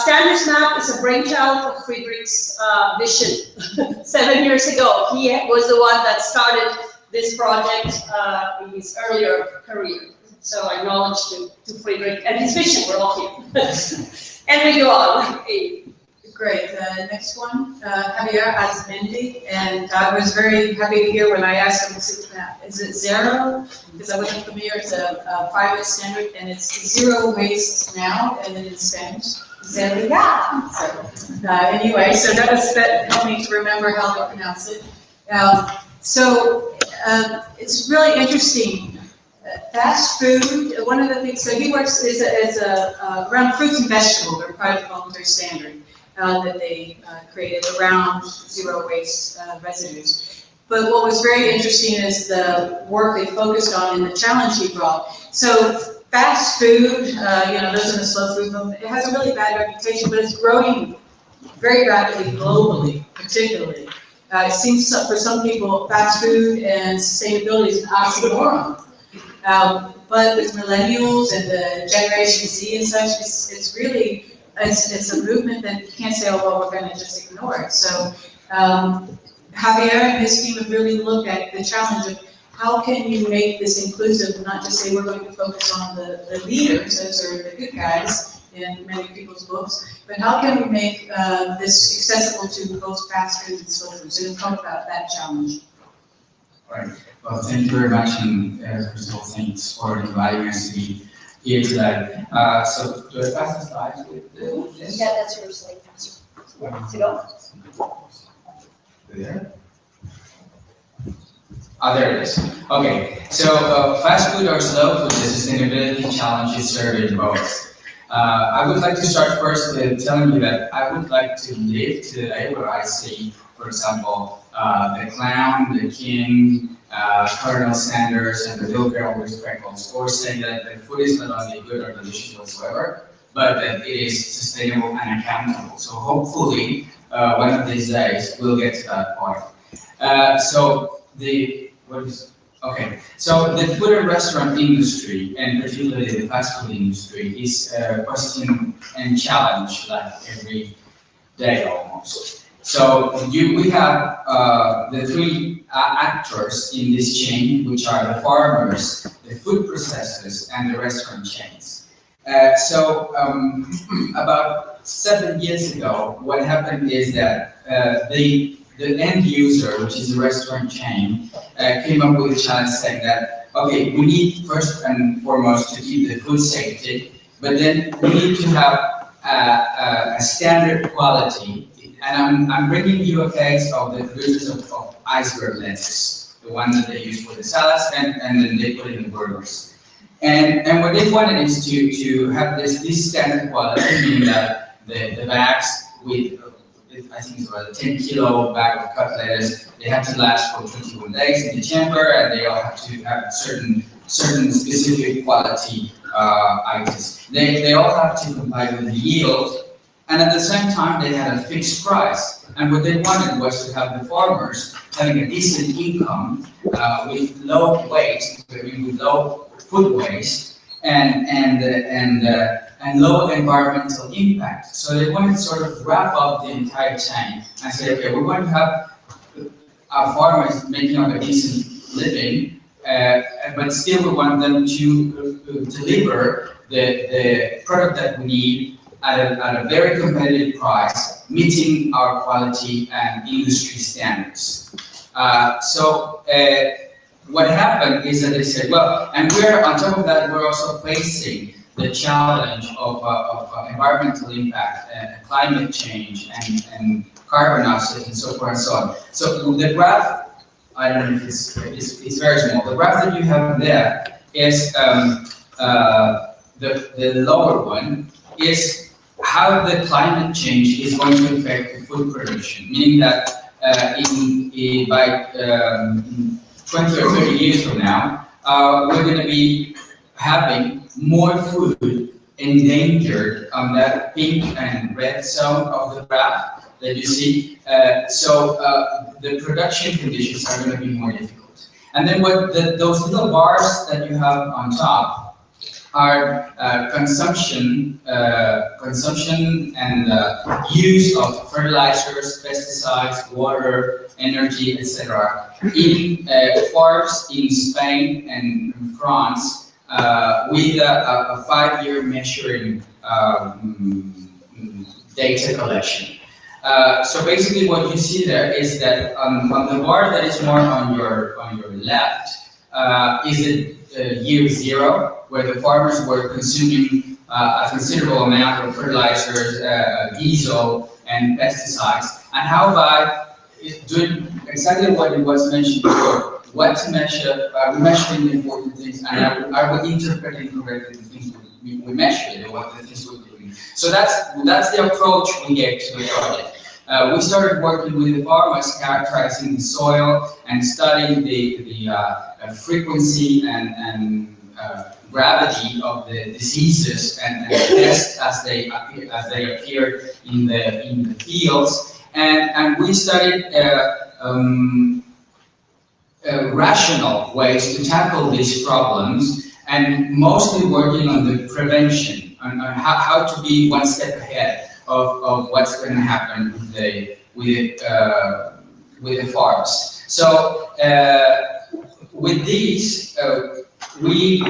Standards Map is a brainchild of Friedrich's vision 7 years ago. He was the one that started this project in his earlier career. So I acknowledge to Friedrich and his vision, we're all here. And we go on. Great, next one, Javier Azmendi, and I was very happy to hear when I asked him, is it zero? Because I wasn't familiar, it's a private standard, and it's zero waste now, and then in Spanish, zero. So, anyway, so that helped me to remember how to pronounce it. It's really interesting. Fast food, one of the things, so he works is around fruits and vegetables, or private voluntary standard that they created around zero waste residues. But what was very interesting is the work they focused on and the challenge he brought. So fast food, those in the slow food movement, it has a really bad reputation, but it's growing very rapidly globally, particularly. It seems for some people, fast food and sustainability is an oxymoron. But with millennials and the Generation Z and such, it's really, it's a movement that you can't say, oh, well, we're going to just ignore it. So Javier and his team have really looked at the challenge of how can you make this inclusive, not just say we're going to focus on the leaders, those are the good guys in many people's books, but how can we make this accessible to both fast food and slow food? So talk about that challenge. Right. Well, thank you very much, and first of all, thanks for inviting us to be here today. So, do I pass the slides with this? Yeah, that's your slide. To go? There? There it is. Okay, so fast food or slow food, the sustainability challenges survey both. I would like to start first with telling you that I would like to live today where I see, for example, the clown, the king, Colonel Sanders, and the little girl with freckles, or saying that the food is not only good or delicious whatsoever, but that it is sustainable and accountable. So hopefully, one of these days, we'll get to that point. So the food and restaurant industry, and particularly the fast food industry, is questioned and challenged like every day almost. So we have the three actors in this chain, which are the farmers, the food processors, and the restaurant chains. About 7 years ago, what happened is that the end user, which is the restaurant chain, came up with a challenge saying that, okay, we need first and foremost to keep the food safety, but then we need to have a standard quality. And I'm bringing you a case of the producers of iceberg lettuce, the one that they use for the salads, and then they put in the burgers. And what they wanted is to have this standard quality, meaning that the bags with, I think it's about a 10-kilo bag of cut lettuce, they have to last for 21 days in the chamber, and they all have to have certain specific quality items. They all have to comply with the yield. And at the same time, they had a fixed price. And what they wanted was to have the farmers having a decent income with low waste, with low food waste, and low environmental impact. So they wanted to sort of wrap up the entire chain and say, okay, we want to have our farmers making up a decent living, but still we want them to deliver the product that we need at a very competitive price, meeting our quality and industry standards. What happened is that they said, well, and on top of that, we're also facing the challenge of environmental impact, climate change, and carbon offset, and so forth and so on. So the graph, I don't know if it's very small. The graph that you have there is the lower one. is how the climate change is going to affect the food production, meaning that by 20 or 30 years from now, we're going to be having more food endangered on that pink and red zone of the graph that you see. So the production conditions are going to be more difficult. And then those little bars that you have on top are consumption and use of fertilizers, pesticides, water, energy, etc. in farms in Spain and in France with a 5-year measuring data collection. So basically, what you see there is that on the bar that is more on your left is it year 0, where the farmers were consuming a considerable amount of fertilizers, diesel, and pesticides, and how by doing exactly what it was mentioned before, what to measure, measuring the important things, and I would interpret incorrectly the things we measured and what the things we're doing. So that's the approach we gave to the project. We started working with the farmers, characterizing the soil and studying the frequency and gravity of the diseases and pests as they appear in the fields, and we studied rational ways to tackle these problems, and mostly working on the prevention, on how to be one step ahead of what's going to happen with the farms. So with these, we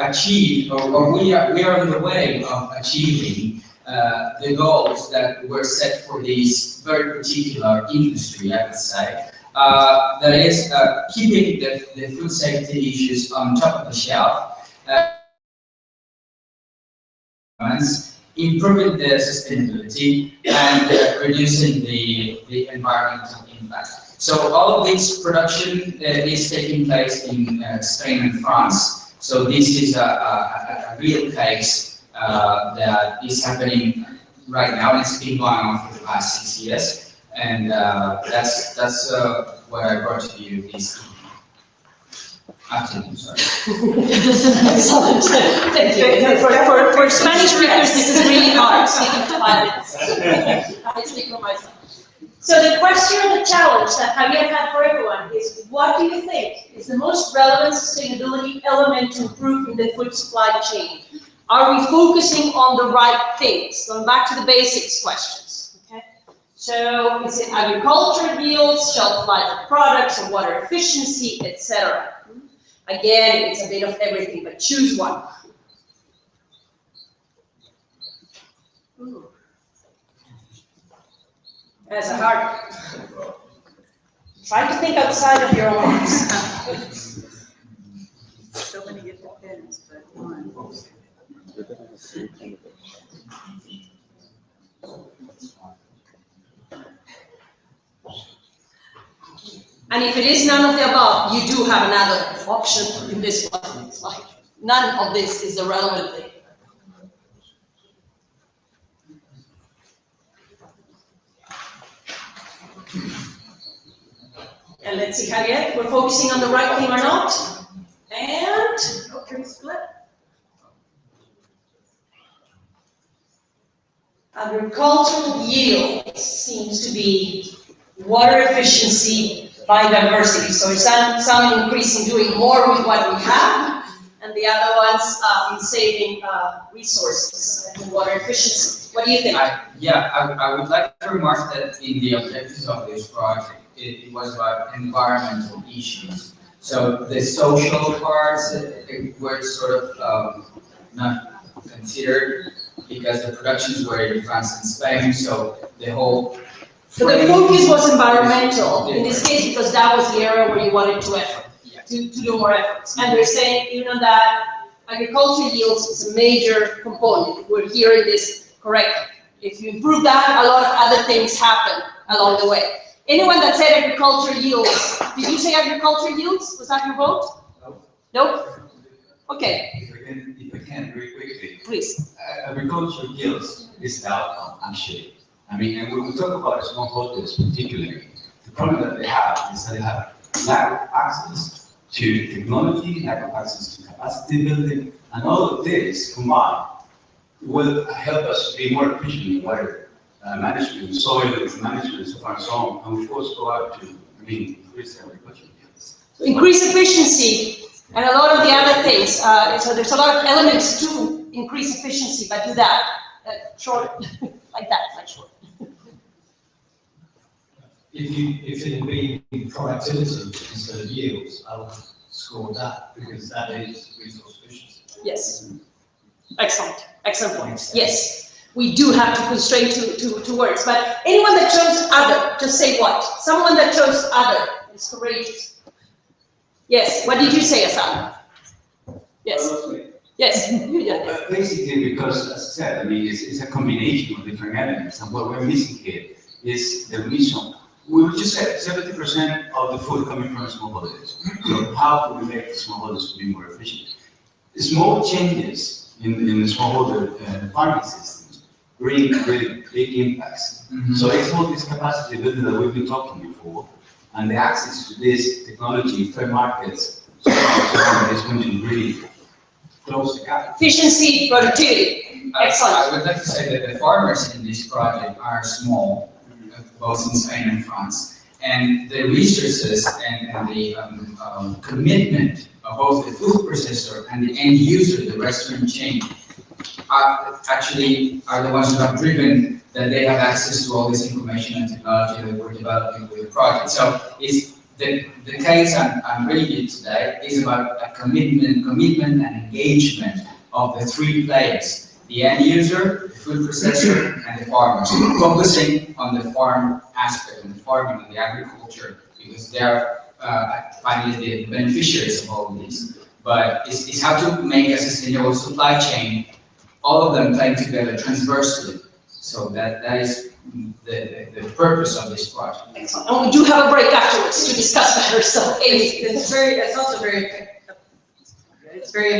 achieved, or we are on the way of achieving the goals that were set for this very particular industry, I would say. That is keeping the food safety issues on top of the shelf, improving the sustainability, and reducing the environmental impact. So all of this production is taking place in Spain and France. So this is a real case that is happening right now. It's been going on for the past 6 years, and that's what I brought to you this afternoon. Sorry. Excellent. Thank you. For Spanish speakers, this is really hard. Speaking to 5 minutes. I speak for myself. So the question or the challenge that Javier had for everyone is, what do you think is the most relevant sustainability element to improve in the food supply chain? Are we focusing on the right things? Going back to the basics questions. Okay. So is it agriculture yields, shelf life of products, or water efficiency, etc.? Again, it's a bit of everything, but choose one. Ooh. That's a hard one. Try to think outside of your own box. So many different things, but one. And if it is none of the above, you do have another option in this one. It's like none of this is the relevant thing. And let's see, Javier, we're focusing on the right thing or not? And okay, split. Agricultural yield seems to be water efficiency, biodiversity. So it's some increase in doing more with what we have, and the other ones in saving resources and water efficiency. What do you think? I would like to remark that in the objectives of this project, it was about environmental issues. So the social parts were sort of not considered because the productions were in France and Spain, so the whole... So the focus was environmental, in this case, because that was the area where you wanted to do more efforts. And they're saying, you know, that agriculture yields is a major component. We're hearing this correctly. If you improve that, a lot of other things happen along the way. Anyone that said agriculture yields, did you say agriculture yields? Was that your vote? No. Nope? Okay. If I can very quickly, please. Agriculture yields is the outcome, actually. I mean, and when we talk about smallholders particularly, the problem that they have is that they have lack of access to technology, lack of access to capacity building, and all of this combined will help us be more efficient in water management, soil management, so far and so on, and of course go out to, increase agriculture yields. Increase efficiency and a lot of the other things. So there's a lot of elements to increase efficiency, but do that short, like that, like short. If it had been productivity instead of yields, I would score that because that is resource efficiency. Yes. Excellent. Excellent point. Yes. We do have to constrain to words, but anyone that chose other, just say what? Someone that chose other is courageous. Yes. What did you say, Asana? Yes. Yes. Basically, because as I said, it's a combination of different elements, and what we're missing here is the reason. We just said 70% of the food coming from smallholders. So how can we make the smallholders to be more efficient? Small changes in the smallholder farming systems bring really big impacts. So it's all this capacity building that we've been talking before, and the access to this technology, fair markets, so is going to really close the gap. Efficiency, productivity. Excellent. I would like to say that the farmers in this project are small, both in Spain and France, and the resources and the commitment of both the food processor and the end user, the restaurant chain, are the ones who have driven that they have access to all this information and technology that we're developing with the project. So it's the case I'm reading today is about a commitment and engagement of the three players: the end user, the food processor, and the farmer, focusing on the farm aspect, on the farming, on the agriculture, because they're finally the beneficiaries of all of this. But it's how to make a sustainable supply chain, all of them playing together transversely. So that is the purpose of this project. Excellent. And we do have a break afterwards to discuss better. So It's also very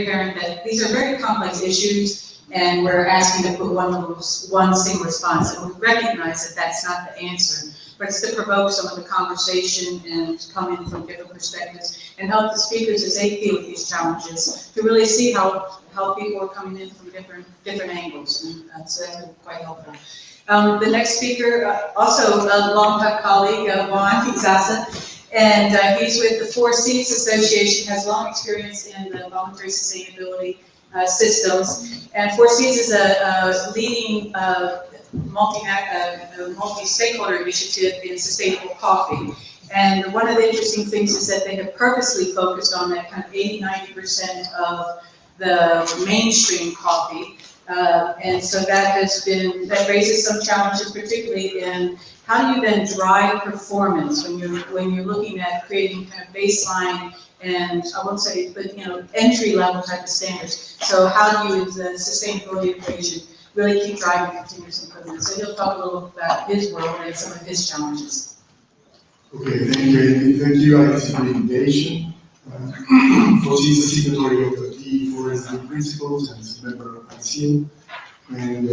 apparent that these are very complex issues, and we're asking to put one single response. And we recognize that that's not the answer, but it's to provoke some of the conversation and come in from different perspectives and help the speakers as they deal with these challenges to really see how people are coming in from different angles. And so that's quite helpful. The next speaker, also a longtime colleague, Juan Zaza, and he's with the 4Cs Association, has long experience in the voluntary sustainability systems. And 4Cs is a leading multi-stakeholder initiative in sustainable coffee. And one of the interesting things is that they have purposely focused on that kind of 80–90% of the mainstream coffee. And so that raises some challenges, particularly in how do you then drive performance when you're looking at creating kind of baseline and I won't say, but entry level type of standards. So how do you, in the sustainability equation, really keep driving continuous improvement? So he'll talk a little about his world and some of his challenges. Okay, thank you, ITC, for the invitation. 4C is a signatory of the T4SD principles and is a member of ICM. And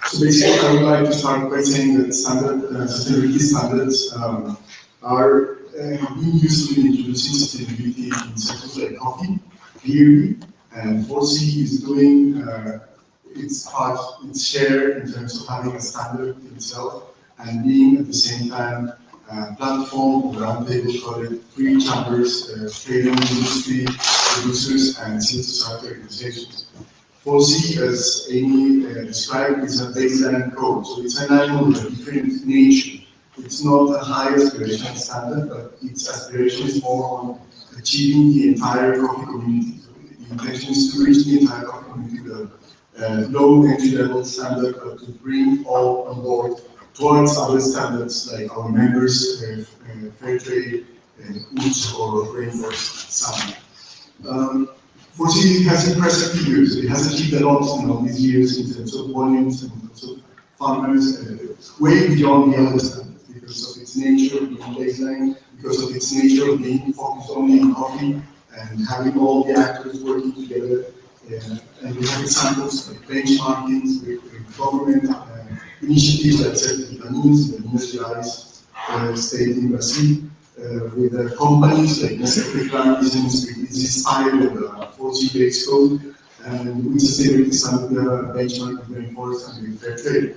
so basically, I would like to start by saying that sustainability standards are being used to introduce sustainability in sectors like coffee, clearly, and 4C is doing its share in terms of having a standard itself and being at the same time platform or roundtable called it three chambers, trading industry, producers, and civil society organizations. 4C, as Amy described, is a baseline code, so it's an animal with a different nature. It's not a high aspirational standard, but its aspiration is more on achieving the entire coffee community. So the intention is to reach the entire coffee community with a low entry-level standard, but to bring all on board towards other standards like our members, fair trade, UTS, or rainforest salmon. 4C has impressive figures. It has achieved a lot in all these years in terms of volumes and in terms of farmers, way beyond the other standards because of its nature of being baseline, because of its nature of being focused only on coffee and having all the actors working together and we have examples like benchmarkings with government initiatives like Certificanis, the Minas Gerais state in Brazil, with companies like Nestlé Client is inspired with the 4C base code, and with sustainability standard, we have a benchmark with rainforest and with fair trade.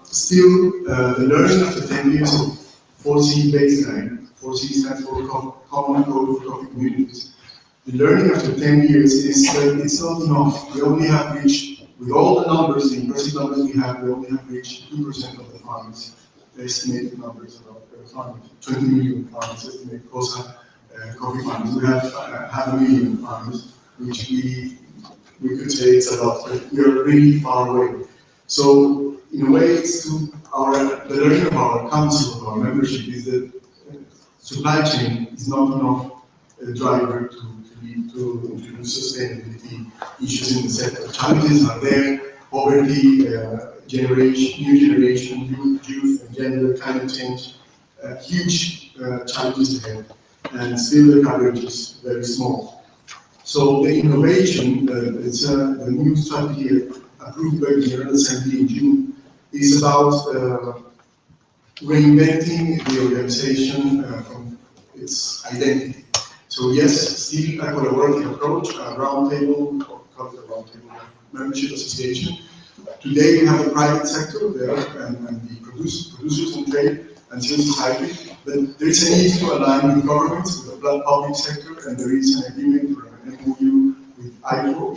Still, the learning after 10 years of 4C baseline, 4C stands for Common Code for Coffee Communities. The learning after 10 years is that it's not enough. We only have reached, with all the numbers, the impressive numbers we only have reached 2% of the farmers. The estimated numbers about farmers, 20 million farmers, estimated COSA coffee farmers. We have 500,000 farmers, which we could say it's a lot, but we are really far away. So, in a way, it's to the learning of our council, of our membership, is that supply chain is not enough driver to introduce sustainability issues in the sector. Challenges are there: poverty, new generation, youth and gender, climate change, huge challenges ahead, and still the coverage is very small. So the innovation, it's the new strategy approved by the General Assembly in June, is about reinventing the organization from its identity. So yes, still a collaborative approach, a roundtable, called the roundtable membership association. Today we have the private sector there and the producers and trade and civil society, but there is a need to align with governments, with the public sector, and there is an agreement or an MOU with ICO,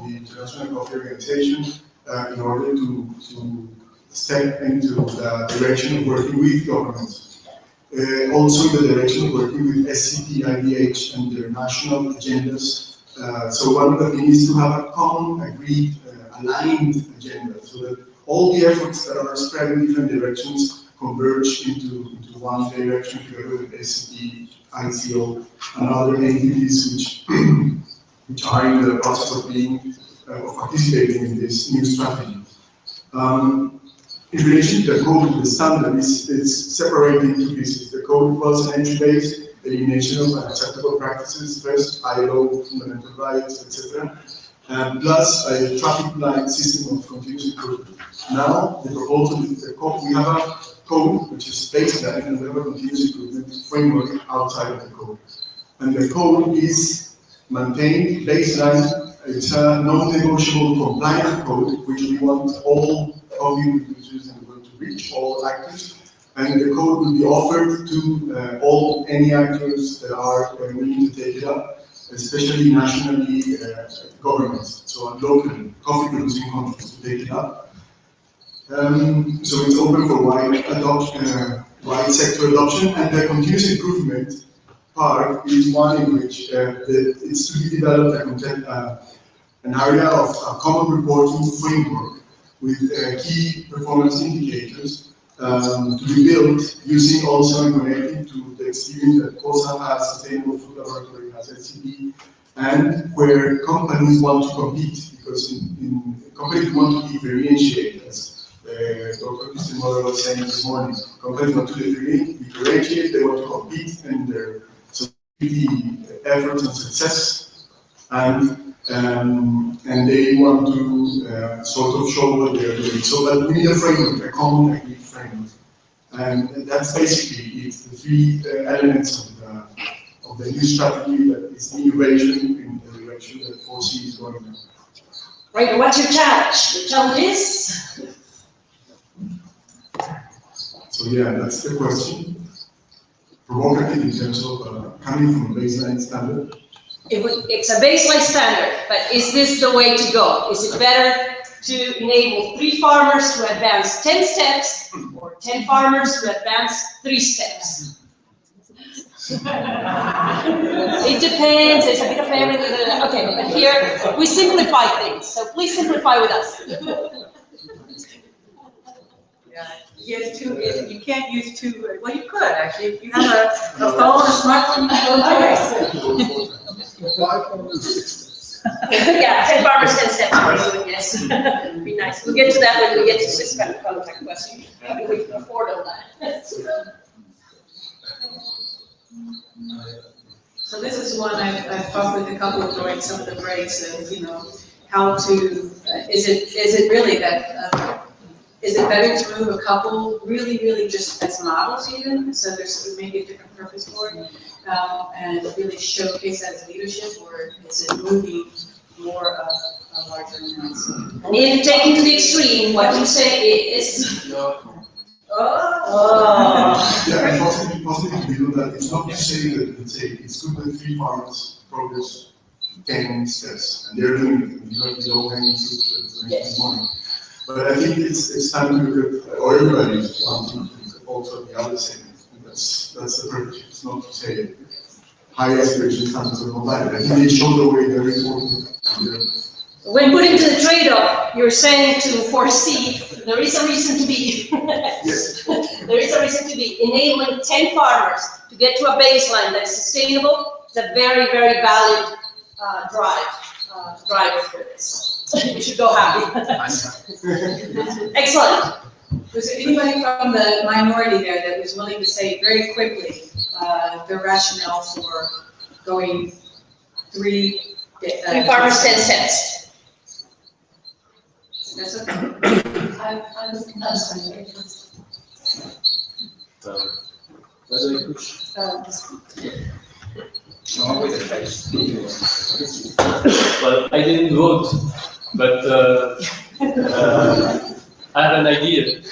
the International Coffee Organization, in order to step into the direction of working with governments. Also in the direction of working with SCP, IDH, and their national agendas. So one of the things is to have a common, agreed, aligned agenda, so that all the efforts that are spread in different directions converge into one direction together with SCP, ICO, and other entities which are in the process of participating in this new strategy. In relation to the code, the standard is separated into pieces. The code was an entry-based elimination of unacceptable practices, first ILO, fundamental rights, etc., plus a traffic light system of continuous improvement. Now, the proposal is the code. We have a code which is baseline, and we have a continuous improvement framework outside of the code. And the code is maintained baseline. It's a non-negotiable compliant code, which we want all coffee producers in the world to reach, all actors. And the code will be offered to any actors that are willing to take it up, especially nationally governments, so locally, coffee producing countries to take it up. So it's open for wide sector adoption, and the continuous improvement part is one in which it's to be developed an area of a common reporting framework with key performance indicators to be built using also and connecting to the experience that COSA has, Sustainable Food Laboratory has, LCD, and where companies want to compete, because companies want to differentiate, as Dr. Christian Moller was saying this morning. Companies want to differentiate, they want to compete in their sustainability efforts and success, and they want to sort of show what they're doing. So that we need a framework, a common agreed framework. And that's basically it, the three elements of the new strategy, that is the innovation in the direction that 4C is going now. Right, and what's your challenge? Your challenge is? So yeah, that's the question. Provocative in terms of coming from a baseline standard. It's a baseline standard, but is this the way to go? Is it better to enable 3 farmers to advance 10 steps, or 10 farmers to advance 3 steps? It depends, there's a bit of everything. Okay, but here we simplify things, so please simplify with us. Yeah, you can't use two, well, you could actually, if you have a phone, a smartphone, you can go Yeah, 10 farmers, 10 steps, yes. Be nice. We'll get to that when we get to this kind of contact question. Maybe we can afford all that. So this is one I've talked with a couple of some of the breaks, and how to, is it really that, is it better to move a couple really just as models even, so there's maybe a different purpose for it, and really showcase that as leadership, or is it moving more of a larger amount? And if taken to the extreme, what you say is. Yeah, and possibly we do that. It's not to say that, let's say, it's good that 3 farmers progress 10 steps, and they're doing it, and you have the low-hanging fruit the next morning. But I think it's time to look at, or everybody's also the other segment. That's the purpose. It's not to say high aspiration standards are not valid. I think they show the way very important. When put into the trade-off, you're saying to foresee, there is a reason to be. Yes. There is a reason to be. Enabling 10 farmers to get to a baseline that's sustainable, it's a very valid driver for this. You should go happy. Excellent. Was there anybody from the minority there that was willing to say very quickly the rationale for going 3 farmers, 10 steps? That's okay. I'm sorry. Well, I didn't vote, but I have an idea.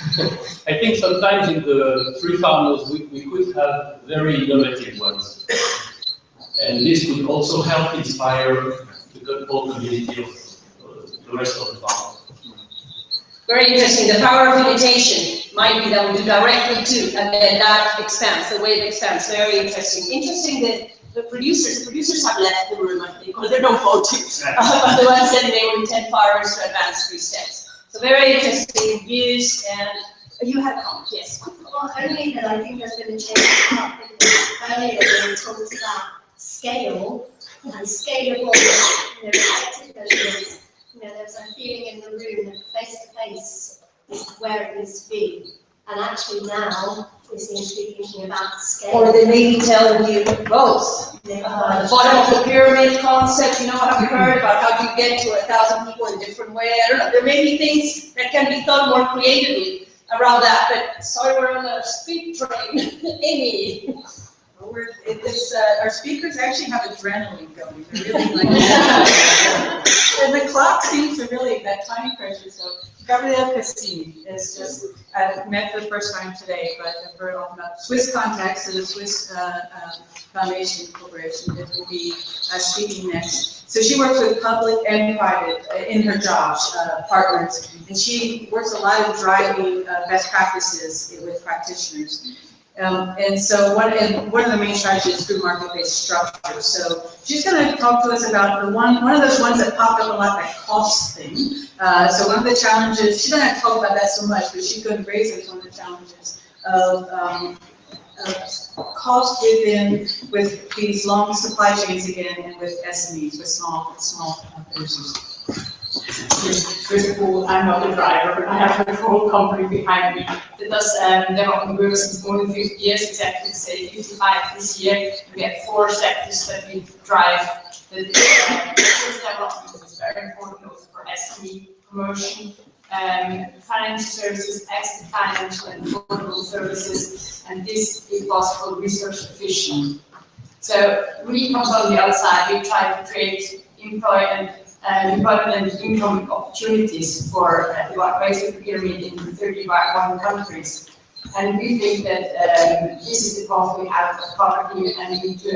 I think sometimes in the 3 farmers, we could have very innovative ones. And this would also help inspire the whole community of the rest of the farmers. Very interesting. The power of imitation might be that we do directly to, and then that expands, the wave expands. Very interesting. Interesting that the producers have left the room, I think, because they're not voting. But the ones that they were 10 farmers to advance 3 steps. So very interesting views, and you had a comment, yes. Well, only that I think there's been a change up because earlier we talked about scale and scalable, effective measures. There's a feeling in the room that face-to-face is where it needs to be. And actually now, we seem to be thinking about scale. Or they may be telling you both. The bottom of the pyramid concept, have you heard about how do you get to 1,000 people in a different way? I don't know. There may be things that can be thought more creatively around that, but sorry, we're on a speed train. Amy. Our speakers actually have adrenaline going. They're really like, and the clock seems to really, that time pressure. So Gabrielle Cassini is just, I met for the first time today, but I've heard all about Swiss Contacts, so the Swiss Foundation Corporation that will be speaking next. So she works with public and private in her job, partners, and she works a lot of driving best practices with practitioners. And so one of the main strategies is through market-based structure. So she's going to talk to us about the one of those ones that popped up a lot, that cost thing. So one of the challenges, she doesn't have to talk about that so much, but she could raise it as one of the challenges of cost with these long supply chains again, and with SMEs, with small producers. First of all, I'm not a driver, but I have a whole company behind me that does development work since more than 50 years, exactly say 55 this year. We have 4 sectors that we drive. The development is very important also for SME, commercial, financial services, exit financial and affordable services, and this is possible research efficient. So we come on the other side, we try to create employment and income opportunities for the race of the pyramid in 31 countries. And we think that this is the path we have for poverty and into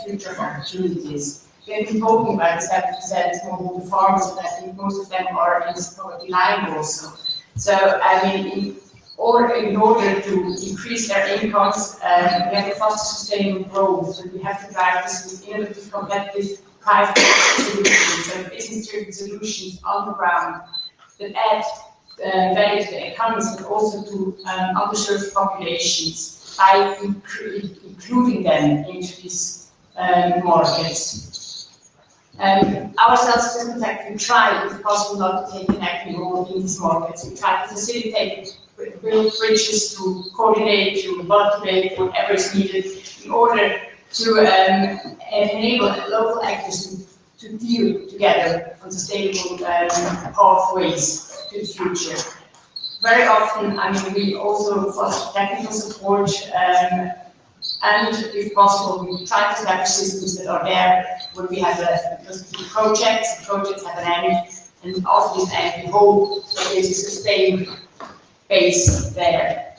future opportunities. We have been talking about the 7% smallholder farmers, and I think most of them are in this poverty line also. So, I mean, in order to increase their incomes, we have to foster sustainable growth, and we have to drive this with innovative, competitive private solutions and business-driven solutions on the ground that add value to the economies, but also to underserved populations by including them into these markets. Ourselves as a tech, we try, if possible, not to take an active role in these markets. We try to facilitate, build bridges to coordinate, to motivate whatever is needed in order to enable local actors to to deal together on sustainable pathways to the future. Very often, I mean, we also foster technical support, and if possible, we try to establish systems that are there when we have because the projects have an end, and after this end, we hope that there's a sustained base there.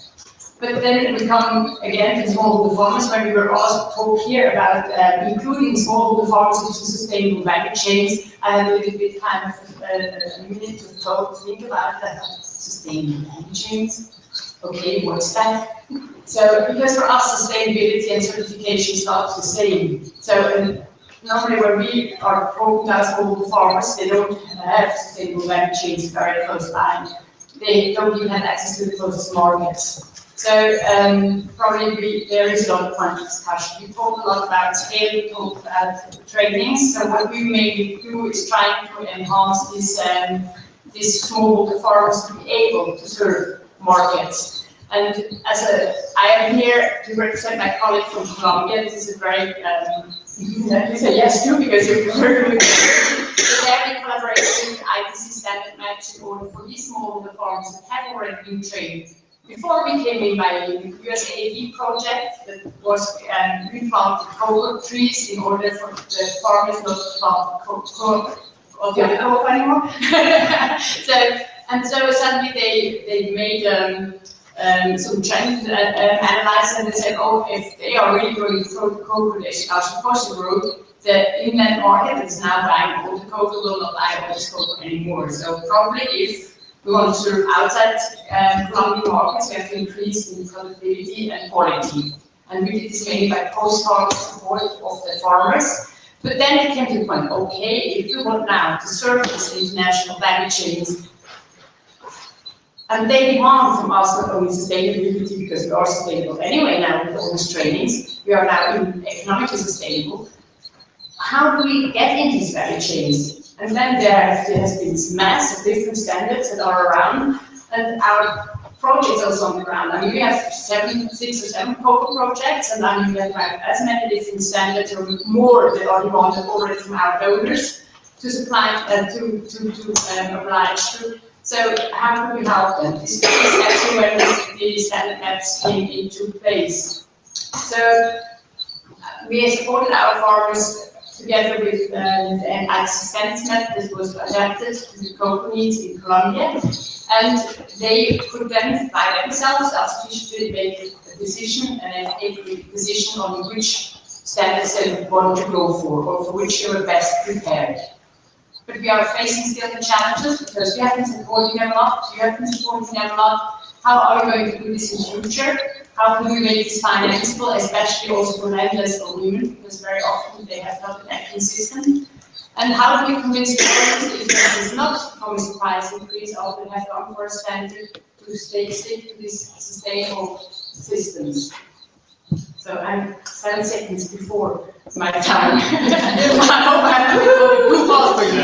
But then we come again to smallholder farmers, when we were asked to talk here about including smallholder farmers into sustainable value chains. I had a little bit kind of a minute to talk, to think about that. Sustainable value chains. Okay, what's that? So, because for us, sustainability and certification starts the same. So, normally when we are talking about smallholder farmers, they don't have sustainable value chains very close by. They don't even have access to the closest markets. So probably there is a lot of point of discussion. We talk a lot about scale, we talk about trainings. So what we mainly do is trying to enhance these smallholder farmers to be able to serve markets. And I am here to represent my colleague from Colombia. This is a very, you say yes to because you're working with there we collaborate with ITC standard match in order for these smallholder farmers that have already been trained. Before we came in by USAID project that was replanted cocoa trees in order for the farmers not to plant cocoa anymore. so suddenly they made some trend analysis, and they said, oh, if they are really growing cocoa across the road, the inland market is now buying all the cocoa, will not buy all this cocoa anymore. So probably if we want to serve outside Colombian markets, we have to increase in productivity and quality. And we did this mainly by post-harvest support of the farmers. But then it came to the point, okay, if we want now to serve these international value chains, and they demand from us not only sustainability, because we are sustainable anyway now with all these trainings, we are now economically sustainable. How do we get in these value chains? And then there has been this mass of different standards that are around, and our projects also on the ground. I mean, we have 6 or 7 cocoa projects, and I mean, we have as many different standards or more that are demanded already from our donors to supply, to oblige to. So how can we help them? This is actually when the standard maps came into place. So we supported our farmers together with the assistance map that was adapted to the cocoa needs in Colombia, and they could then by themselves artificially make a decision and take a decision on which standards they want to go for, or for which they were best prepared. But we are facing still the challenges because we have been supporting them a lot, you have been supporting them a lot. How are we going to do this in the future? How can we make this financeable, especially also for landless or women, because very often they have not an acting system. And how do we convince governments if there is not always a price increase, often have gone for a standard to stick to these sustainable systems? So I'm 7 seconds before my time. I hope I have a good pause for you.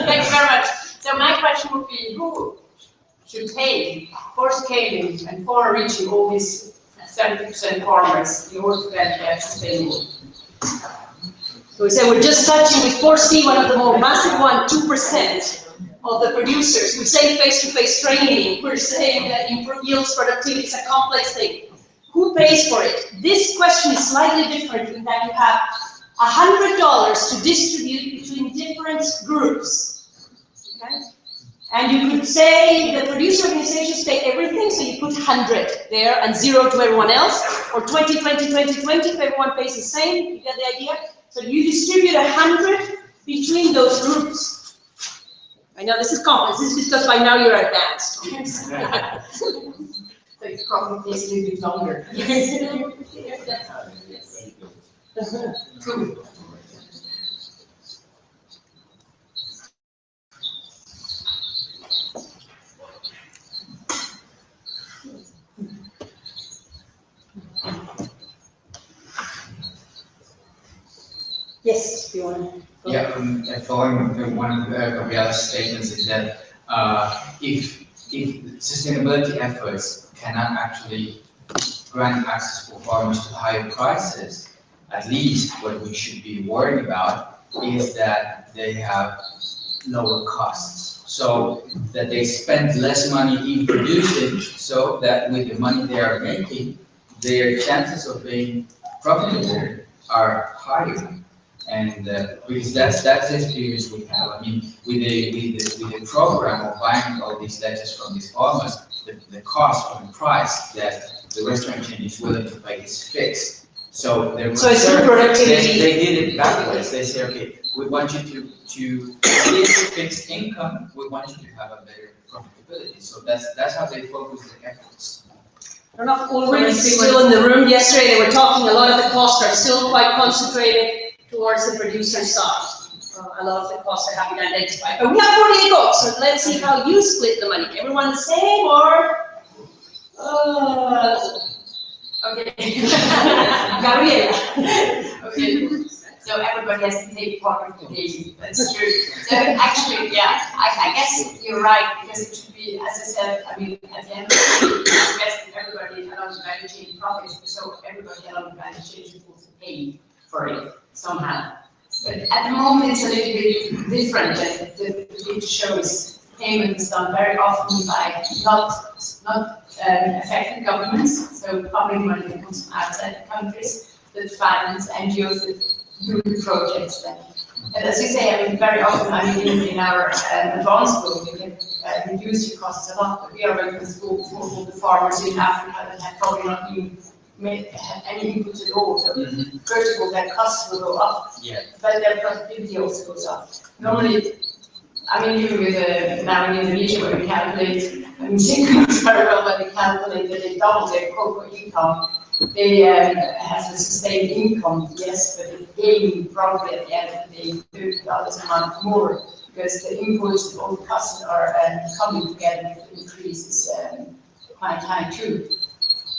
Thank you very much. So my question would be, who should pay for scaling and for reaching all these 70% farmers in order to get that sustainable? So we say we're just touching with 4C, one of the more massive one, 2% of the producers. We're saying face-to-face training. We're saying that improve yields, productivity is a complex thing. Who pays for it? This question is slightly different in that you have $100 to distribute between different groups. Okay? And you could say the producer organizations pay everything, so you put 100 there and 0 to everyone else, or 20, 20, 20, 20, if everyone pays the same. You get the idea? So you distribute 100 between those groups. I know this is complex. This is because by now you're advanced. So it probably takes a little bit longer. True. Yes, you want to. Yeah, following one of Gabriela's statements is that if sustainability efforts cannot actually grant access for farmers to higher prices, at least what we should be worried about is that they have lower costs. So that they spend less money in producing, so that with the money they are making, their chances of being profitable are higher. And because that's the experience we have. I mean, with the program of buying all these lettuce from these farmers, the cost or the price that the restaurant chain is willing to pay is fixed. So they're So it's good productivity. they did it backwards. They say, okay, we want you to this fixed income. We want you to have a better profitability. So that's how they focus their efforts. I don't know if Ulrich is still in the room. Yesterday they were talking, a lot of the costs are still quite concentrated towards the producer side. A lot of the costs are having identified. But we have 48 votes, so let's see how you split the money. Everyone the same or? Okay. Gabriela. Okay. So everybody has to take part of the game. That's true. So actually, yeah, I guess you're right, because it should be, as I said, I mean, at the end of the day, I guess everybody along the value chain profits, so everybody along the value chain should also pay for it somehow. But at the moment, it's a little bit different. The big show is payment is done very often by not affected governments, so public money that comes from outside the countries that finance NGOs that do the projects. And as you say, I mean, very often, I mean, in our advanced group, we can reduce your costs a lot, but we are working with the farmers in Africa that have probably not even have any inputs at all. So first of all, their costs will go up, but their productivity also goes up. Normally, I mean, even with now in Indonesia, where we calculate, I mean, Singapore very well, when they calculate that they double their cocoa income, they have a sustained income, yes, but they gain probably at the end of the day $30 a month more, because the inputs of all the costs are coming together with increases quite high too.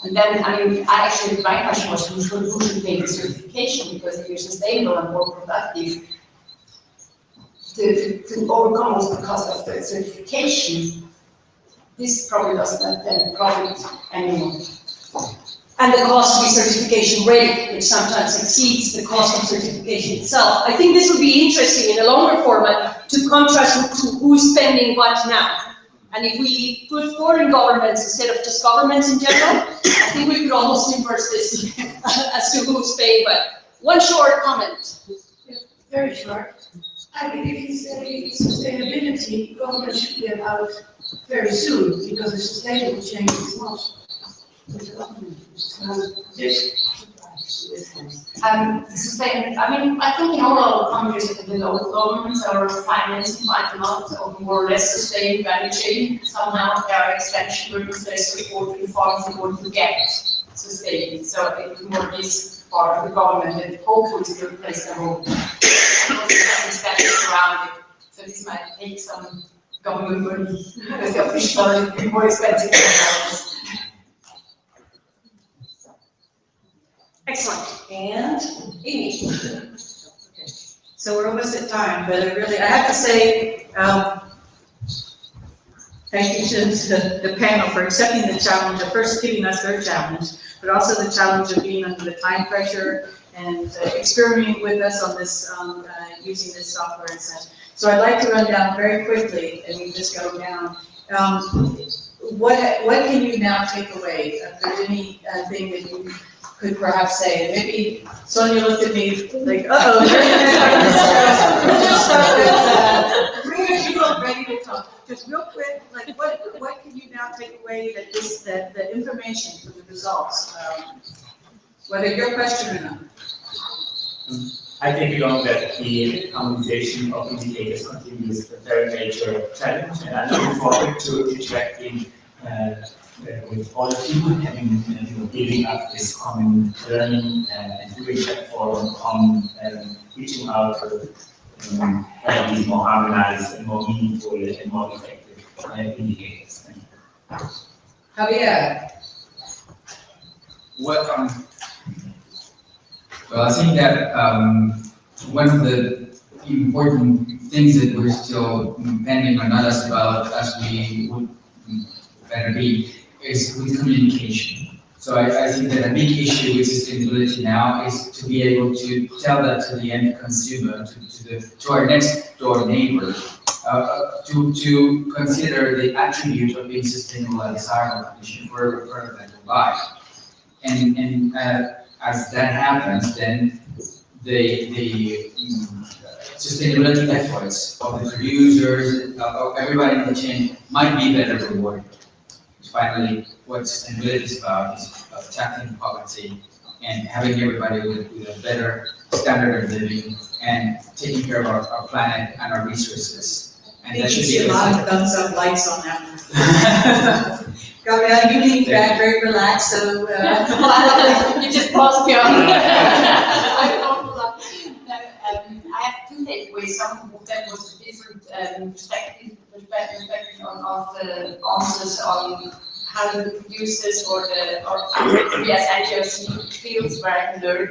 And then, I mean, my question was who should pay the certification, because if you're sustainable and more productive, to overcome also the cost of the certification, this probably doesn't then profit anymore. And the cost to be certification ready, which sometimes exceeds the cost of certification itself. I think this would be interesting in a longer format to contrast to who's spending what now. And if we put foreign governments instead of just governments in general, I think we could almost inverse this as to who's paying what. One short comment. Very short. I believe if you say sustainability, government should get out very soon, because the sustainable change is not with the government. I mean, I think in all our countries, the local governments are financing quite a lot of more or less sustained value chain. Somehow there are extension groups that support the farms in order to get sustained. So it's more this part of the government that hopefully still plays a role. Around it. So this might take some government money, because the official will be more expensive than ours. Excellent. And Amy. Okay. So we're almost at time, but I have to say, thank you to the panel for accepting the challenge of first giving us their challenge, but also the challenge of being under the time pressure and experimenting with us on this, using this software and such. So I'd like to run down very quickly, and we just go down. What can you now take away? If there's anything that you could perhaps say, maybe Sonia looked at me like, uh-oh. People ready to talk. Just real quick, like what can you now take away that the information from the results, whether your question or not? I think we know that the harmonization of indicators continues a very major challenge, and I'm looking forward to interacting with all of you, having building up this common learning and doing that forum on reaching out to have these more harmonized and more meaningful and more effective indicators. Javier. Well, I think that one of the important things that we're still pending on us about, as we would better be, is with communication. So I think that a big issue with sustainability now is to be able to tell that to the end consumer, to our next door neighbor, to consider the attribute of being sustainable and desirable condition for them to buy. And as that happens, then the sustainability efforts of the producers, of everybody in the chain might be better rewarded. Finally, what sustainability is about is of tackling poverty and having everybody with a better standard of living and taking care of our planet and our resources. And that should be a lot of thumbs up lights on that one. Gabrielle, you lean back very relaxed, so. You just paused me on. I have two takeaways. Some of them was a different perspective of the answers on how the producers or yes, NGOs fields where I can learn.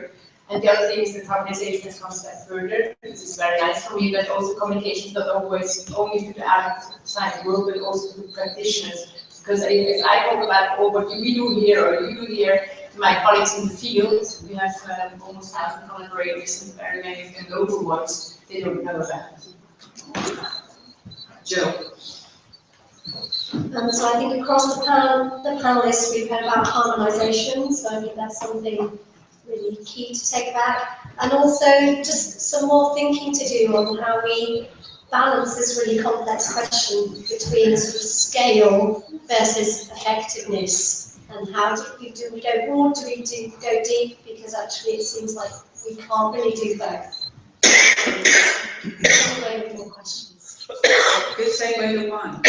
And the other thing is that harmonization has come a step further. This is very nice for me, but also communication is not always only to the outside world, but also to practitioners. Because if I talk about what we do here or you do here, to my colleagues in the field, we have almost 1,000 collaborators and very many of them local ones, they don't know about it. Joe. So I think across the panelists we've heard about harmonisation, so I think that's something really key to take back. And also just some more thinking to do on how we balance this really complex question between sort of scale versus effectiveness, and how do we go broad, do we go deep, because actually it seems like we can't really do both. Anyway, with more questions. Good segue to one.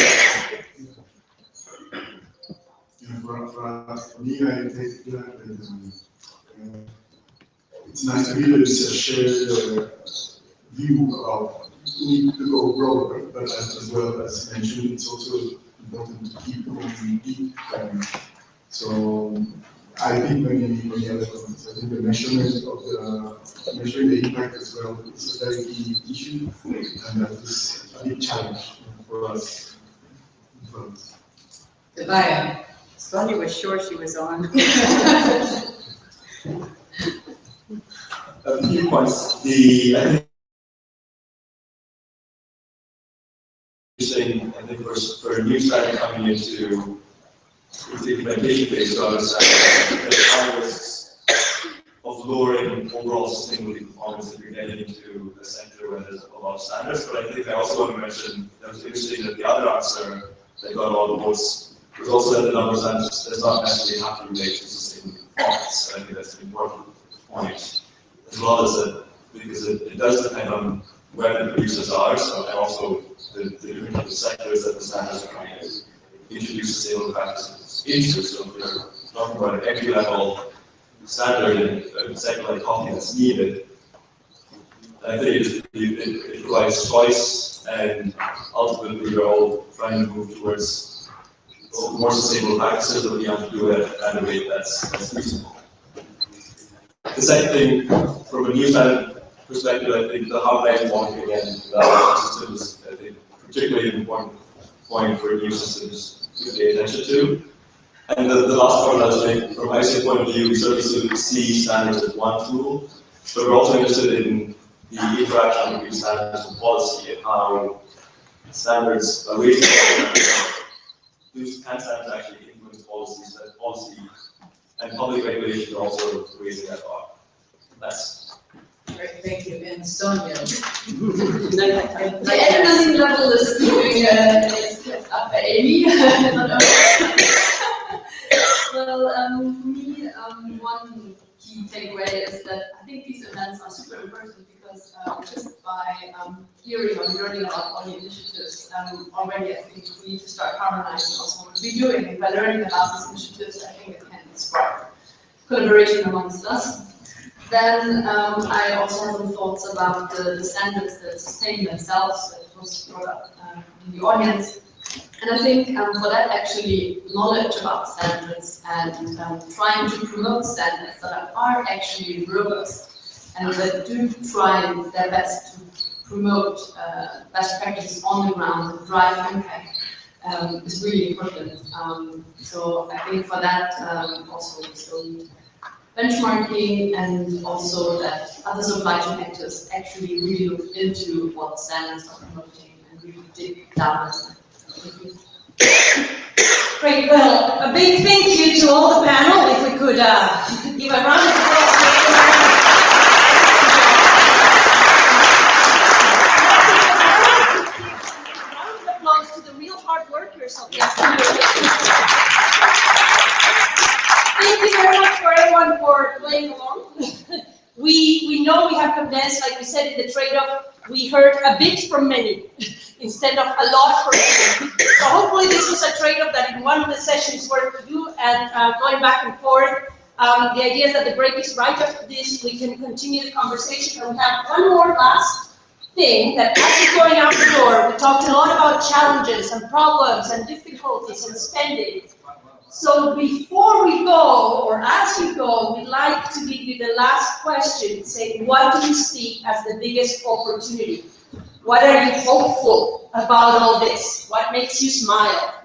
For me, I take that it's nice to hear this shared view about we need to go broader, but as well as mentioned, it's also important to keep going deep. So I think many other comments. I think the measurement of measuring the impact as well is a very key issue, and that is a big challenge for us. Tobias. Sonia was sure she was on. A few points. I think for a new strategy coming into the implementation phase to understand the high risks of lowering overall sustainability performance if you're getting into a sector where there's a lot of standards. But I think I also want to mention that it was interesting that the other answer that got all the votes was also that the numbers does not necessarily have to relate to sustainability performance. I think that's an important point, as well as that, because it does depend on where the producers are, so, and also the different sectors that the standards are trying to introduce sustainable practices into. So if we're talking about an entry-level standard in a sector like coffee that's needed, I think it provides choice, and ultimately we're all trying to move towards more sustainable practices, but we have to do it at a rate that's reasonable. The second thing, from a new standard perspective, I think the harmonized monitoring again systems, I think, particularly an important point for new systems to pay attention to. And the last point I was making, from ICA point of view, we certainly see standards as one tool, but we're also interested in the interaction between standards and policy and how standards are raised. Can standards actually influence policies, that policy and public regulation are also raising that bar. That's Great, thank you. And Sonia. The adrenaline level is doing up by Amy. Well, for me, one key takeaway is that I think these events are super important because just by hearing or learning about all the initiatives already, I think we need to start harmonizing also what we're doing. And by learning about these initiatives, I think it can spark collaboration amongst us. Then I also have some thoughts about the standards that sustain themselves, that was brought up in the audience. And I think for that, actually, knowledge about standards and trying to promote standards that are actually robust and that do try their best to promote best practices on the ground and drive impact. is really important. So I think for that, also we still need benchmarking, and also that other supply chain actors actually really look into what standards are promoting and really dig down. Thank you. Great, well, a big thank you to all the panel. If we could give a round of applause. Round of applause to the real hard workers of the afternoon. Thank you very much for everyone for playing along. We know we have condensed, like we said in the trade-off, we heard a bit from many instead of a lot from many. So hopefully this was a trade-off that in one of the sessions worth to do, and going back and forth. The idea is that the break is right after this. We can continue the conversation, and we have one more last thing that as we're going out the door, we talked a lot about challenges and problems and difficulties and spending. So before we go, or as we go, we'd like to give you the last question, say, what do you see as the biggest opportunity? What are you hopeful about all this? What makes you smile?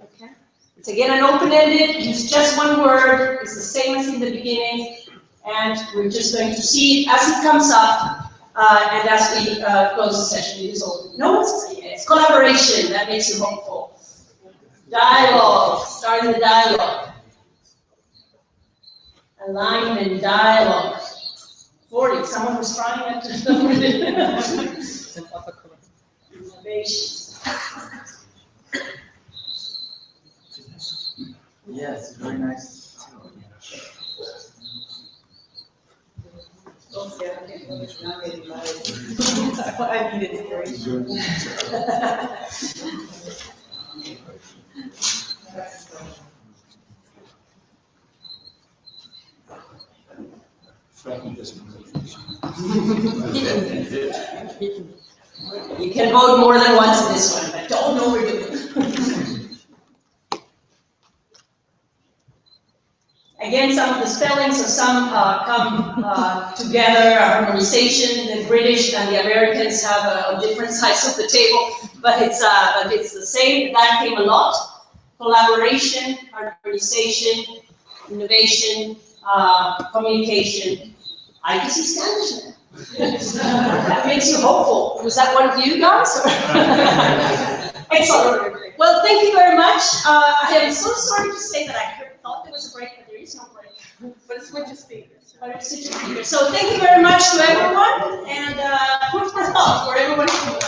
Okay. It's again an open-ended, use just one word, it's the same as in the beginning, and we're just going to see it as it comes up, and as we close the session. It is all, no one's saying it, it's collaboration that makes you hopeful. Dialogue, starting the dialogue. Alignment, dialogue. 40, someone was trying it. Innovation. Yes, very nice. I need inspiration. You can vote more than once in this one, but don't overdo it. Again, some of the spellings of some come together, harmonization. The British and the Americans have on different sides of the table, but it's the same. That came a lot. Collaboration, harmonization, innovation, communication. I can see Spanish now. That makes you hopeful. Was that one of you guys? Excellent. Well, thank you very much. I am so sorry to say that I thought there was a break, but there is no break. But it's switch of speakers. So thank you very much to everyone, and food for thought for everyone who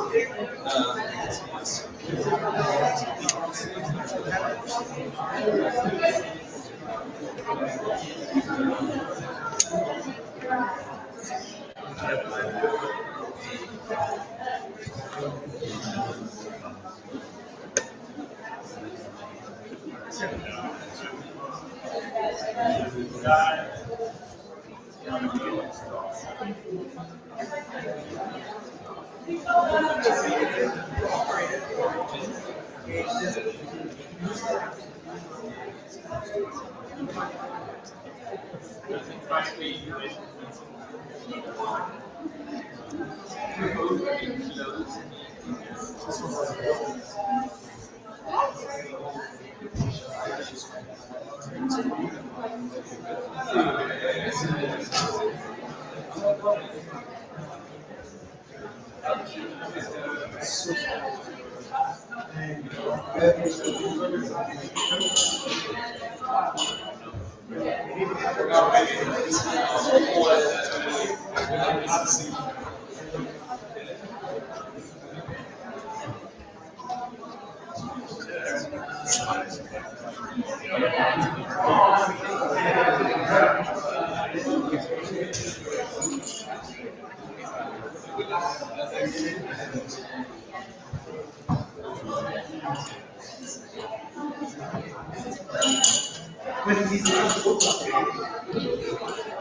Thank you.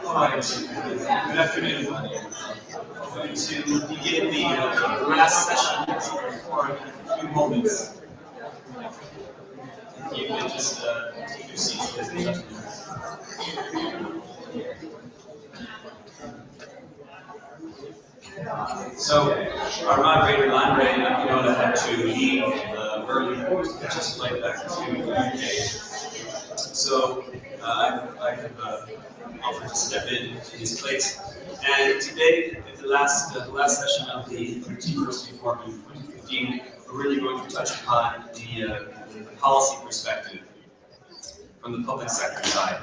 Alright, good afternoon. I'm going to begin the last session for a few moments. If you can just take your seats, ladies and gentlemen. So, our moderator, Andre, you know, that had to leave early to participate back to the UK. So, I have offered to step in his place. And today, at the last session of the T4SD Forum in 2015, we're really going to touch upon the policy perspective from the public sector side.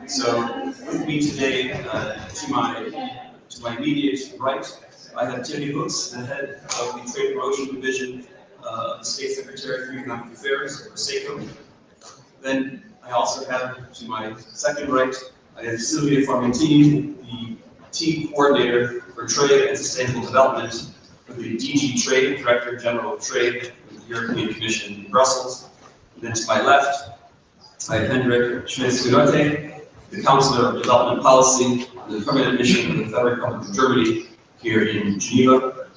So, with me today, to my immediate right, I have Timmy Hooks, the head of the Trade Promotion Division of the State Secretary for Economic Affairs, or SECO. Then I also have, to my second right, I have Sylvia Formentini, the team coordinator for Trade and Sustainable Development for the DG Trade, Director General of Trade with the European Commission in Brussels. And then to my left, I have Hendrik Schmidt-Scudote, the Counselor of Development Policy, the Permanent Mission of the Federal Republic of Germany here in Geneva.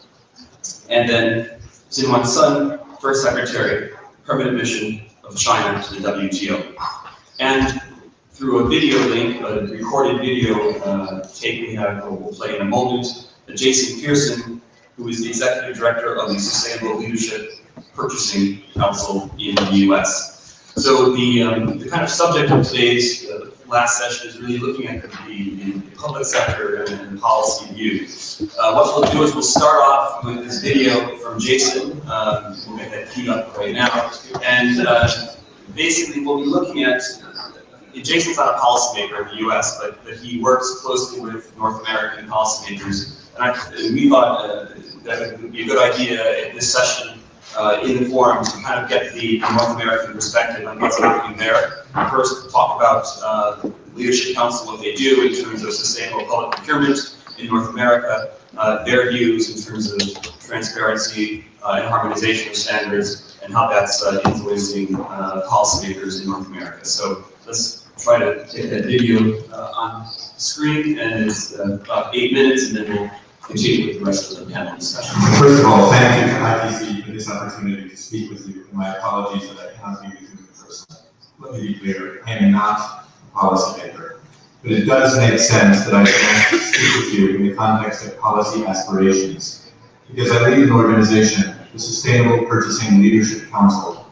And then Xinhuan Sun, First Secretary, Permanent Mission of China to the WTO. And through a video link, a recorded video tape we'll play in a moment, Jason Pearson, who is the Executive Director of the Sustainable Leadership Purchasing Council in the US. So the kind of subject of today's last session is really looking at the public sector and policy view. What we'll do is we'll start off with this video from Jason. We'll get that queued up right now. And basically we'll be looking at, Jason's not a policymaker in the US, but he works closely with North American policymakers. And we thought that it would be a good idea in this session in the forum to kind of get the North American perspective on what's happening there. First, we'll talk about the Leadership Council, what they do in terms of sustainable public procurement in North America, their views in terms of transparency and harmonization of standards, and how that's influencing policymakers in North America. So let's try to get that video on the screen, and it's about 8 minutes, and then we'll continue with the rest of the panel discussion. First of all, thank you to ITC for this opportunity to speak with you, and my apologies that I cannot be with you in person. Let me be clear, I am not a policymaker, but it does make sense that I can speak with you in the context of policy aspirations, because I lead an organization, the Sustainable Purchasing Leadership Council,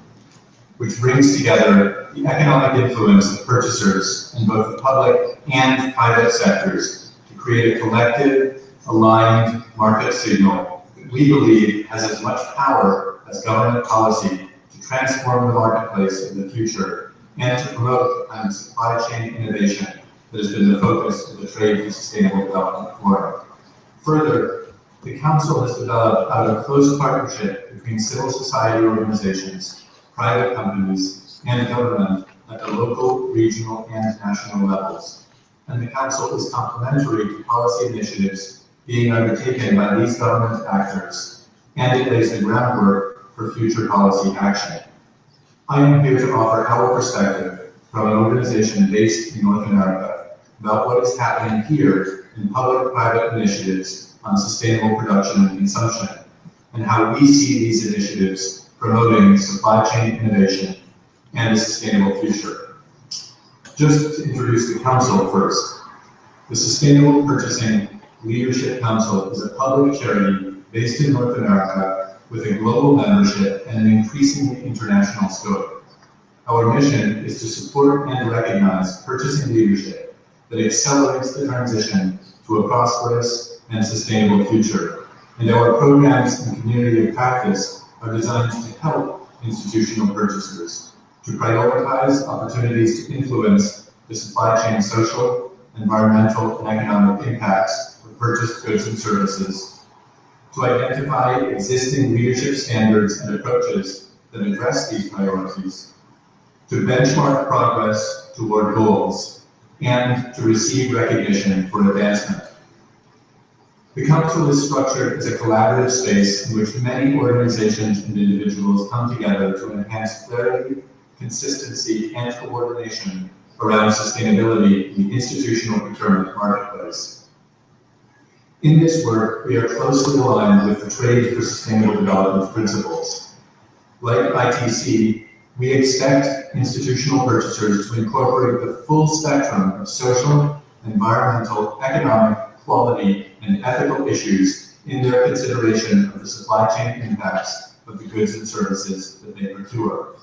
which brings together the economic influence of purchasers in both the public and private sectors to create a collective, aligned market signal that we believe has as much power as government policy to transform the marketplace in the future and to promote the supply chain innovation that has been the focus of the Trade and Sustainable Development Forum. Further, the Council has developed out of close partnership between civil society organizations, private companies, and government at the local, regional, and national levels. And the Council is complementary to policy initiatives being undertaken by these government actors, and it lays the groundwork for future policy action. I am here to offer our perspective from an organization based in North America about what is happening here in public-private initiatives on sustainable production and consumption, and how we see these initiatives promoting supply chain innovation and a sustainable future. Just to introduce the Council first. The Sustainable Purchasing Leadership Council is a public charity based in North America with a global membership and an increasingly international scope. Our mission is to support and recognize purchasing leadership that accelerates the transition to a prosperous and sustainable future. And our programs and community of practice are designed to help institutional purchasers to prioritize opportunities to influence the supply chain social, environmental, and economic impacts of purchased goods and services, to identify existing leadership standards and approaches that address these priorities, to benchmark progress toward goals, and to receive recognition for advancement. The Council is structured as a collaborative space in which many organizations and individuals come together to enhance clarity, consistency, and coordination around sustainability in the institutional procurement marketplace. In this work, we are closely aligned with the Trade for Sustainable Development principles. Like ITC, we expect institutional purchasers to incorporate the full spectrum of social, environmental, economic, quality, and ethical issues in their consideration of the supply chain impacts of the goods and services that they procure.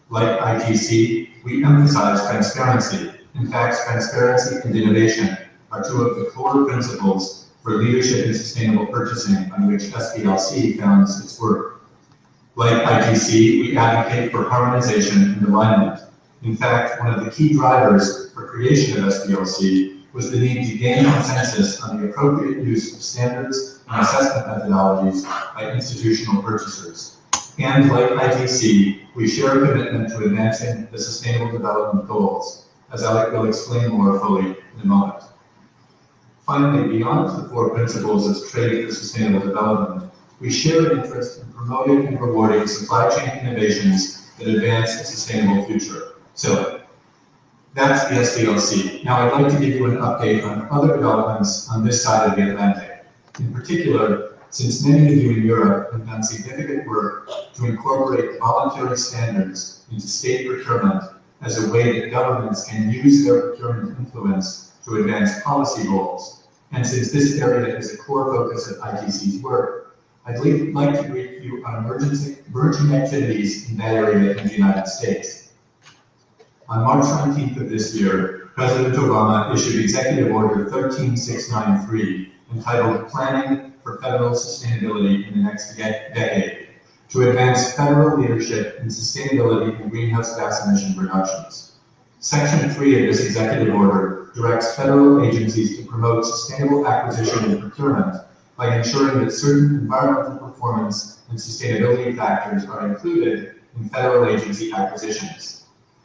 Like ITC, we emphasize transparency. In fact, transparency and innovation are two of the core principles for leadership in sustainable purchasing on which SPLC founds its work. Like ITC, we advocate for harmonization and alignment. In fact, one of the key drivers for creation of SPLC was the need to gain consensus on the appropriate use of standards and assessment methodologies by institutional purchasers. And like ITC, we share a commitment to advancing the Sustainable Development Goals, as Alec will explain more fully in a moment. Finally, beyond the four principles of trade for sustainable development, we share an interest in promoting and rewarding supply chain innovations that advance a sustainable future. So, that's the SDLC. Now I'd like to give you an update on other developments on this side of the Atlantic. In particular, since many of you in Europe have done significant work to incorporate voluntary standards into state procurement as a way that governments can use their procurement influence to advance policy goals, and since this area is a core focus of ITC's work, I'd like to brief you on emerging activities in that area in the United States. On March 19th of this year, President Obama issued Executive Order 13693, entitled Planning for Federal Sustainability in the Next Decade, to advance federal leadership in sustainability and greenhouse gas emission reductions. Section 3 of this executive order directs federal agencies to promote sustainable acquisition and procurement by ensuring that certain environmental performance and sustainability factors are included in federal agency acquisitions.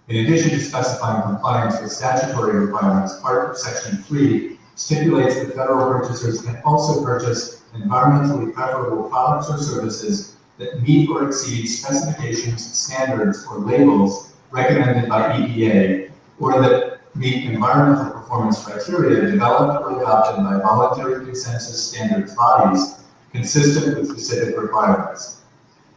In addition to specifying compliance with statutory requirements, part of Section 3 stipulates that federal purchasers can also purchase environmentally preferable products or services that meet or exceed specifications, standards, or labels recommended by EPA, or that meet environmental performance criteria developed or adopted by voluntary consensus standards bodies consistent with specific requirements.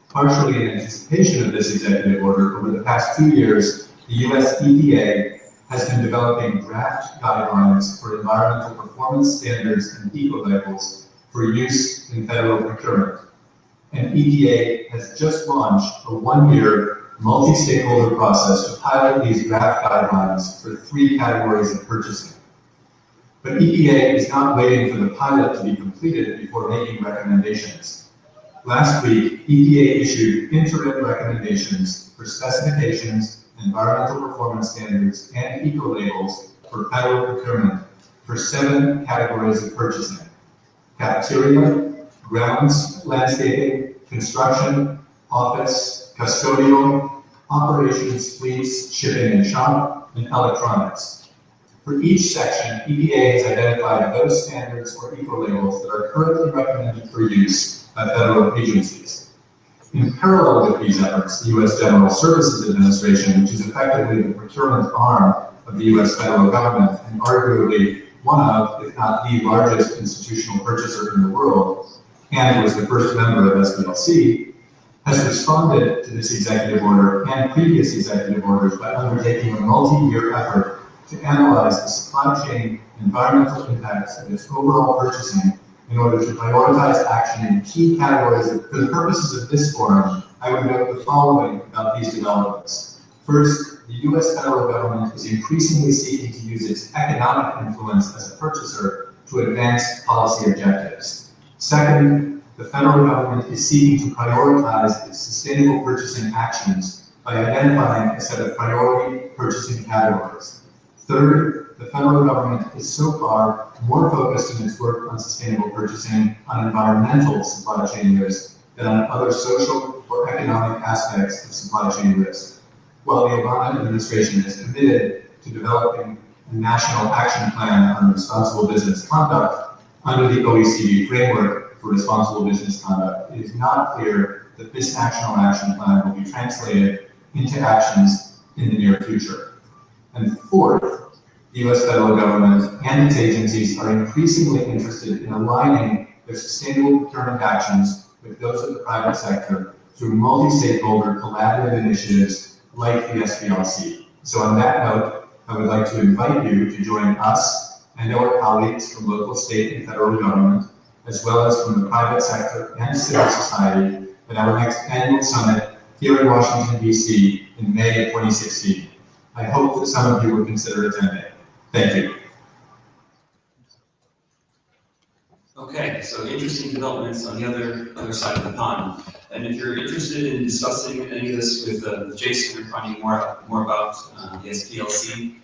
Partially in anticipation of this executive order, over the past 2 years, the US EPA has been developing draft guidelines for environmental performance standards and eco-labels for use in federal procurement. And EPA has just launched a 1-year multi-stakeholder process to pilot these draft guidelines for 3 categories of purchasing. But EPA is not waiting for the pilot to be completed before making recommendations. Last week, EPA issued interim recommendations for specifications, environmental performance standards, and eco-labels for federal procurement for 7 categories of purchasing: cafeteria, grounds, landscaping, construction, office, custodial, operations, fleets, shipping and shop, and electronics. For each section, EPA has identified those standards or eco-labels that are currently recommended for use by federal agencies. In parallel with these efforts, the U.S. General Services Administration, which is effectively the procurement arm of the U.S. federal government and arguably one of, if not the largest institutional purchaser in the world, and was the first member of SPLC, has responded to this executive order and previous executive orders by undertaking a multi-year effort to analyze the supply chain environmental impacts of its overall purchasing in order to prioritize action in key categories. For the purposes of this forum, I would note the following about these developments. First, the U.S. federal government is increasingly seeking to use its economic influence as a purchaser to advance policy objectives. Second, the federal government is seeking to prioritize its sustainable purchasing actions by identifying a set of priority purchasing categories. Third, the federal government is so far more focused in its work on sustainable purchasing on environmental supply chain risk than on other social or economic aspects of supply chain risk. While the Obama administration is committed to developing a national action plan on responsible business conduct under the OECD framework for responsible business conduct, it is not clear that this national action plan will be translated into actions in the near future. And fourth, the U.S. federal government and its agencies are increasingly interested in aligning their sustainable procurement actions with those of the private sector through multi-stakeholder collaborative initiatives like the SPLC. So on that note, I would like to invite you to join us and our colleagues from local, state, and federal government, as well as from the private sector and civil society at our next annual summit here in Washington, D.C. in May of 2016. I hope that some of you will consider attending. Thank you. Okay, so interesting developments on the other side of the pond. And if you're interested in discussing any of this with Jason or finding more about the SPLC,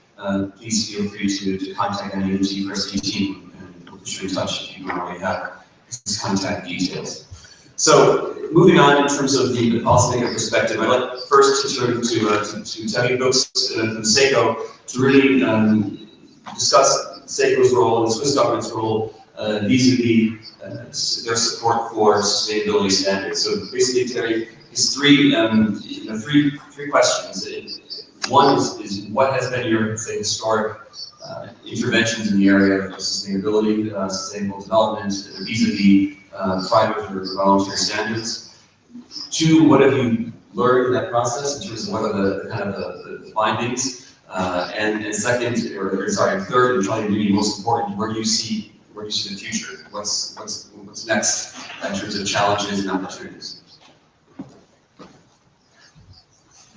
please feel free to contact any of the T4SD team, and we'll put you in touch if you already have his contact details. So moving on in terms of the policymaker perspective, I'd like first to turn to Tevye Brooks from SECO to really discuss SECO's role and the Swiss government's role vis-a-vis their support for sustainability standards. So basically, Terry, is three questions. One is what has been your, say, historic interventions in the area of sustainability, sustainable development, vis-a-vis private or volunteer standards? Two, what have you learned in that process in terms of what are the findings? And second, third, and probably maybe most important, where do you see the future? What's next in terms of challenges and opportunities?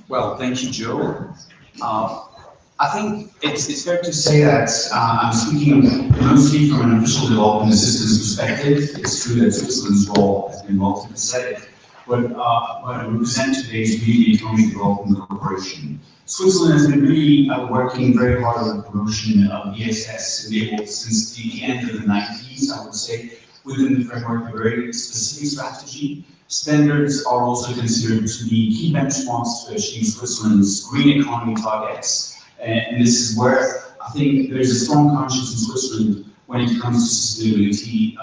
Well, thank you, Joe. I think it's fair to say that I'm speaking mostly from an official development assistance perspective. It's true that Switzerland's role has been multifaceted, but what I represent today is really the Economic Development Corporation. Switzerland has been really working very hard on the promotion of ESS labels since the end of the 90s, I would say, within the framework of a very specific strategy. Standards are also considered to be key benchmarks to achieve Switzerland's green economy targets. And this is where I think there's a strong conscience in Switzerland when it comes to sustainability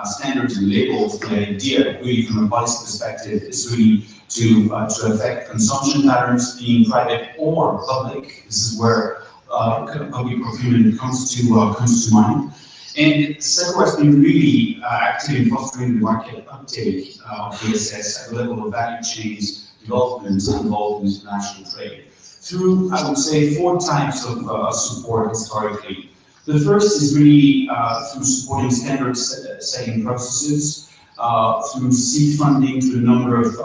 standards and labels. The idea, really from a policy perspective, is really to affect consumption patterns, being private or public. This is where public procurement comes to mind. And SECO has been really active in fostering the market uptake of ESS at the level of value chains development involved in international trade through, I would say, 4 types of support historically. The first is really through supporting standard setting processes, through seed funding to a number of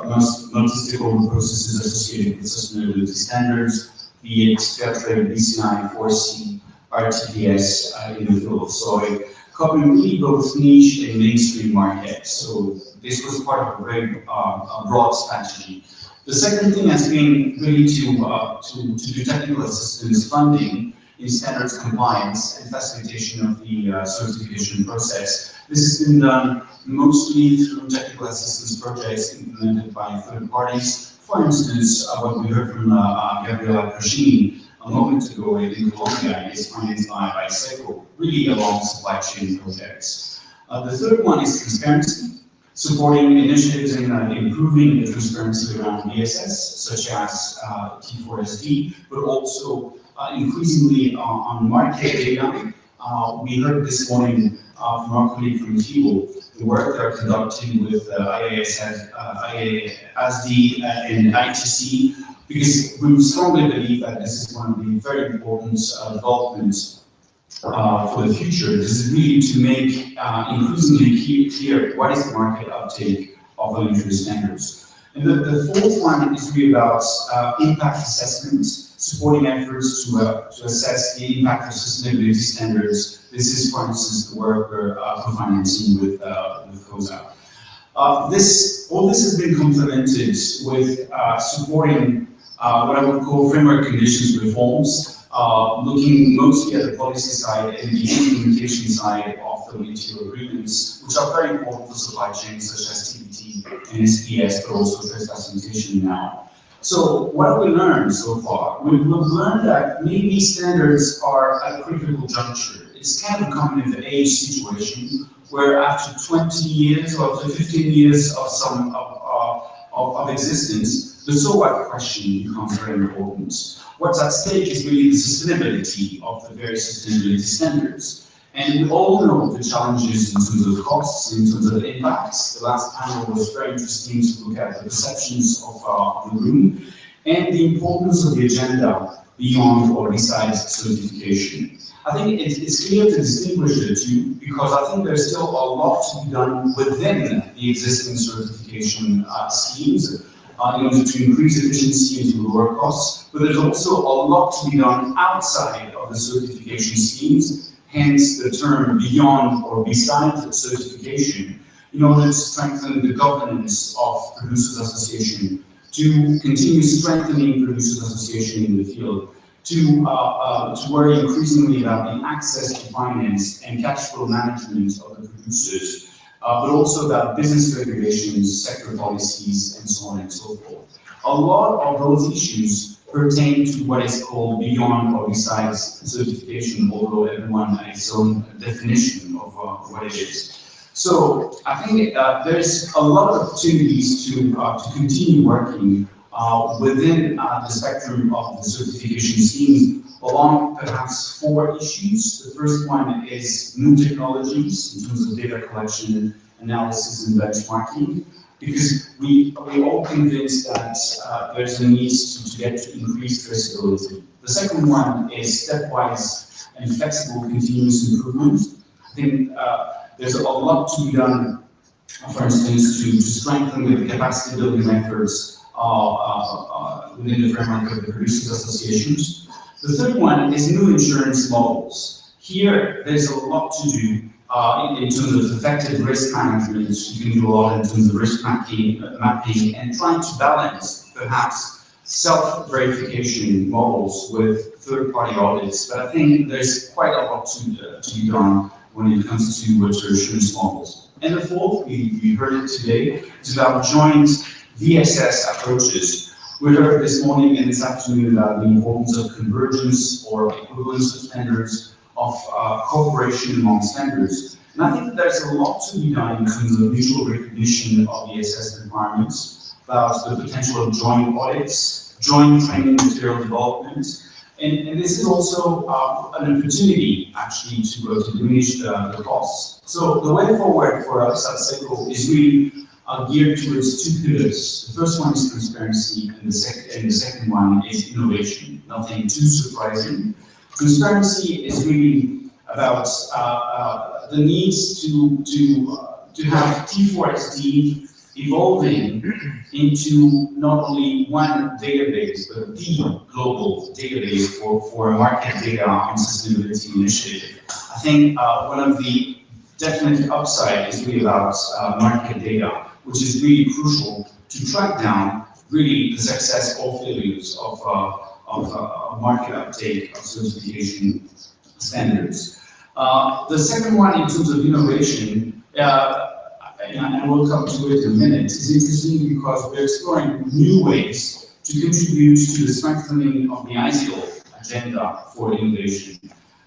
multi-stakeholder processes associated with sustainability standards, be it fair trade, BCI, 4C, RTPS in the field of soy, covering really both niche and mainstream markets. So this was part of a very broad strategy. The second thing has been really to do technical assistance funding in standards compliance and facilitation of the certification process. This has been done mostly through technical assistance projects implemented by third parties, For instance, what we heard from Gabriela Crashini a moment ago in Colombia is financed by SECO, really along supply chain projects. The third one is transparency, supporting initiatives in improving the transparency around VSS, such as T4SD, but also increasingly on market data. We heard this morning from our colleague from TIVO, the work they're conducting with IASD and ITC, because we strongly believe that this is one of the very important developments for the future. This is really to make increasingly clear what is the market uptake of voluntary standards. And the fourth one is really about impact assessment, supporting efforts to assess the impact of sustainability standards. This is, for instance, the work we're co-financing with COSA. All this has been complemented with supporting what I would call framework conditions reforms, looking mostly at the policy side and the implementation side of the WTO agreements, which are very important for supply chains such as TBT and SPS, but also first facilitation now. So what have we learned so far? We've learned that maybe standards are at a critical juncture. It's kind of a coming of age situation where after 20 years or after 15 years of of existence, the so what question becomes very important. What's at stake is really the sustainability of the various sustainability standards. And we all know the challenges in terms of costs, in terms of impacts. The last panel was very interesting to look at the perceptions of the room and the importance of the agenda beyond or besides certification. I think it's clear to distinguish the two because I think there's still a lot to be done within the existing certification schemes in order to increase efficiency and to lower costs, but there's also a lot to be done outside of the certification schemes, hence the term beyond or besides certification, in order to strengthen the governance of Producers Association, to continue strengthening Producers Association in the field, to worry increasingly about the access to finance and cash flow management of the producers, but also about business regulations, sector policies, and so on and so forth. A lot of those issues pertain to what is called beyond or besides certification, although everyone has its own definition of what it is. So I think there's a lot of opportunities to continue working within the spectrum of the certification schemes along perhaps 4 issues. The first one is new technologies in terms of data collection, analysis, and benchmarking, because we all convinced that there's a need to get to increased traceability. The second one is stepwise and flexible continuous improvement. I think there's a lot to be done, for instance, to strengthen the capacity building efforts within the framework of the Producers Associations. The third one is new insurance models. Here, there's a lot to do in terms of effective risk management. You can do a lot in terms of risk mapping and trying to balance perhaps self-verification models with third-party audits. But I think there's quite a lot to be done when it comes to insurance models. And the fourth, we heard it today, is about joint VSS approaches. We heard this morning and this afternoon about the importance of convergence or equivalence of standards, of cooperation among standards. And I think there's a lot to be done in terms of mutual recognition of VSS requirements, about the potential of joint audits, joint training material development. And this is also an opportunity, actually, to diminish the costs. So the way forward for us at SECO is really geared towards 2 pillars. The first one is transparency, and the second one is innovation. Nothing too surprising. Transparency is really about the needs to have T4SD evolving into not only one database, but the global database for a market data and sustainability initiative. I think one of the definite upside is really about market data, which is really crucial to track down really the success or failures of market uptake of certification standards. The second one, in terms of innovation, and we'll come to it in a minute, is interesting because we're exploring new ways to contribute to the strengthening of the ISIL agenda for innovation.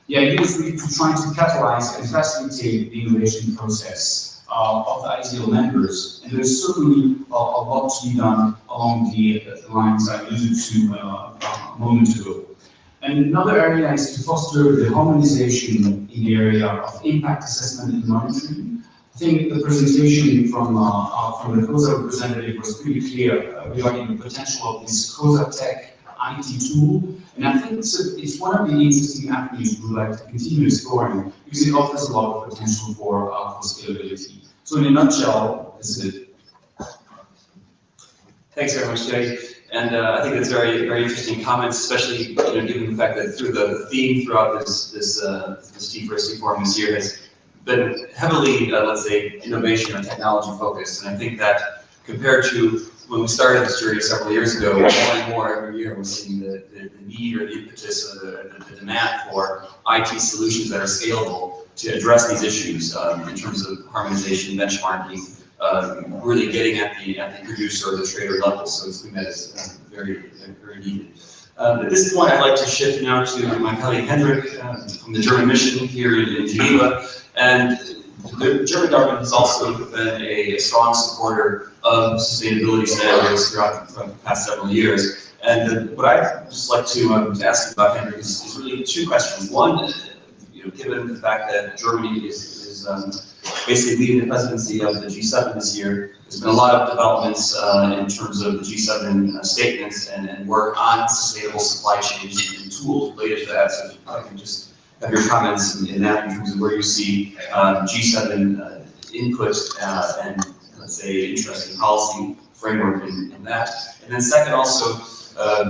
The idea is really to try to catalyze and facilitate the innovation process of the ISIL members. And there's certainly a lot to be done along the lines I alluded to a moment ago. And another area is to foster the harmonization in the area of impact assessment and monitoring. I think the presentation from the COSA representative was pretty clear regarding the potential of this COSA Tech IT tool. And I think it's one of the interesting avenues we would like to continue exploring because it offers a lot of potential for scalability. So in a nutshell, this is it. Thanks very much, Jay. And I think that's very, very interesting comments, especially given the fact that through the theme throughout this T4SD forum this year has been heavily, let's say, innovation or technology focused. And I think that compared to when we started this journey several years ago, more and more every year we're seeing the need or the impetus or the demand for IT solutions that are scalable to address these issues in terms of harmonization, benchmarking, really getting at the producer or the trader level. So it's something that is very, very needed. At this point, I'd like to shift now to my colleague Hendrik from the German mission here in Geneva. And the German government has also been a strong supporter of sustainability standards throughout the past several years. And what I'd just like to ask you about, Hendrik, is really two questions. One, given the fact that Germany is basically leading the presidency of the G7 this year, there's been a lot of developments in terms of the G7 statements and work on sustainable supply chains and tools related to that. So if I can just have your comments in that in terms of where you see G7 input and, let's say, interesting policy framework in that. And then second, also,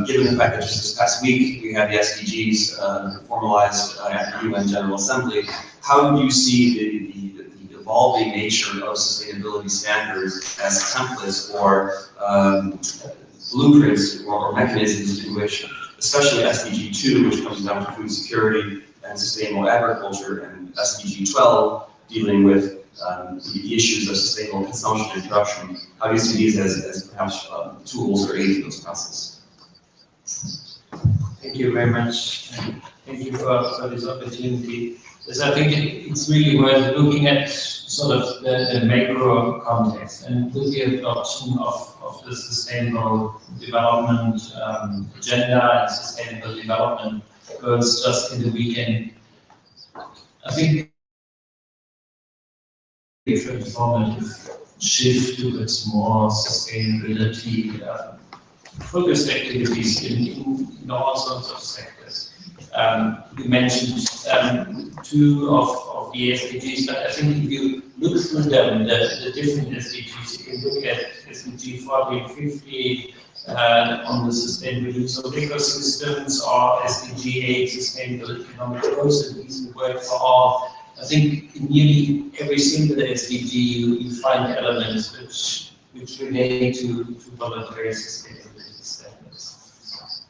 given the fact that just this past week we had the SDGs formalized at the UN General Assembly, how do you see the evolving nature of sustainability standards as templates or blueprints or mechanisms in which, especially SDG 2, which comes down to food security and sustainable agriculture, and SDG 12, dealing with the issues of sustainable consumption and production, how do you see these as perhaps tools or aids in those processes? Thank you very much. And thank you for this opportunity. Because I think it's really worth looking at sort of the macro context and with the adoption of the sustainable development agenda and sustainable development goals just in the weekend. I think a transformative shift towards more sustainability focused activities in all sorts of sectors. You mentioned two of the SDGs, but I think if you look through them, the different SDGs, you can look at SDG 40 and 50 on the sustainable use of ecosystems, or SDG 8, sustainable economic growth and decent work for all. I think in nearly every single SDG you find elements which relate to voluntary sustainability standards.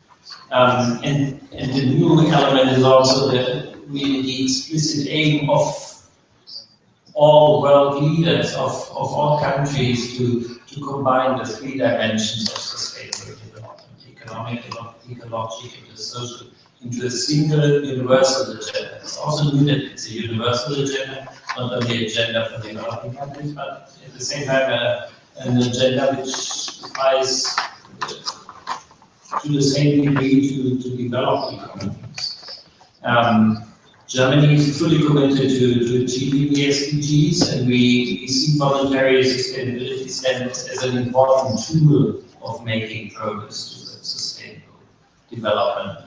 And the new element is also really the explicit aim of all world leaders of all countries to combine the three dimensions of sustainable development, economic, ecological, and social, into a single universal agenda. It's also new that it's a universal agenda, not only an agenda for developing countries, but at the same time an agenda which applies to the same degree to developing economies. Germany is fully committed to achieving the SDGs, and we see voluntary sustainability standards as an important tool of making progress towards sustainable development.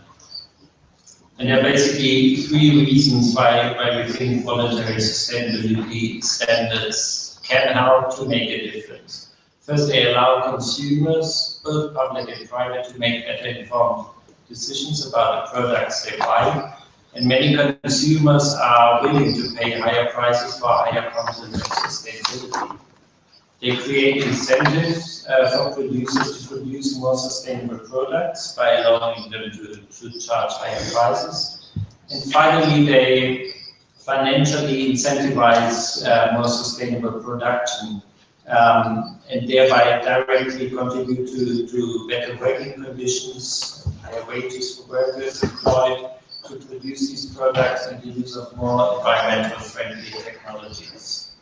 And there are basically three reasons why we think voluntary sustainability standards can help to make a difference. First, they allow consumers, both public and private, to make better informed decisions about the products they buy. And many consumers are willing to pay higher prices for higher content of sustainability. They create incentives for producers to produce more sustainable products by allowing them to charge higher prices. And finally, they financially incentivize more sustainable production, and thereby directly contribute to better working conditions, higher wages for workers employed to produce these products, and the use of more environmental friendly technologies.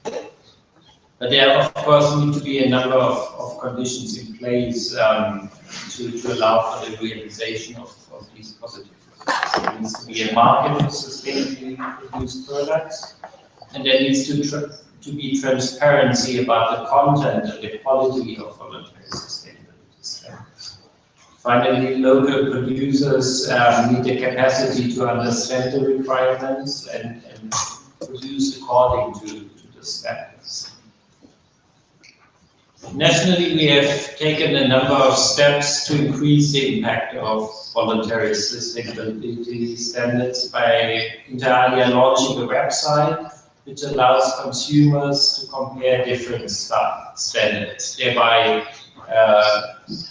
But there, of course, need to be a number of conditions in place to allow for the realization of these positive results. There needs to be a market for sustainably produced products, and there needs to be transparency about the content and the quality of voluntary sustainability standards. Finally, local producers need the capacity to understand the requirements and produce according to the standards. Nationally, we have taken a number of steps to increase the impact of voluntary sustainability standards by inter alia launching a website which allows consumers to compare different standards, thereby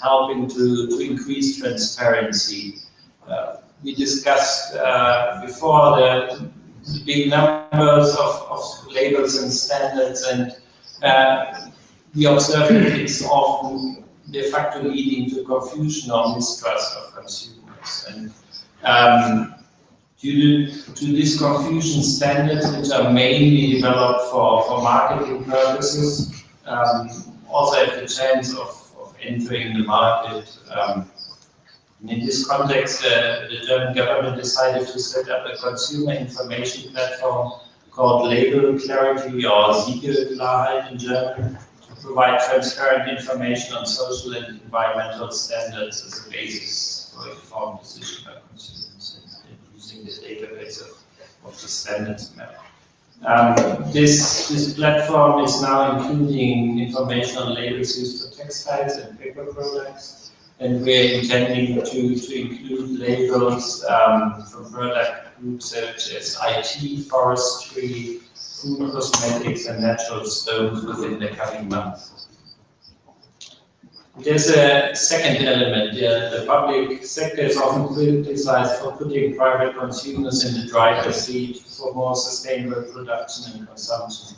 helping to increase transparency. We discussed before the big numbers of labels and standards, and we observe that it's often de facto leading to confusion or mistrust of consumers. And due to this confusion, standards which are mainly developed for marketing purposes also have the chance of entering the market. And in this context, the German government decided to set up a consumer information platform called Label Clarity, or Siegelklarheit in German, to provide transparent information on social and environmental standards as a basis for informed decision by consumers, and using the database of the standards map. This platform is now including information on labels used for textiles and paper products, and we're intending to include labels from product groups such as IT, forestry, food, cosmetics, and natural stones within the coming months. There's a second element. The public sector is often criticized for putting private consumers in the driver's seat for more sustainable production and consumption.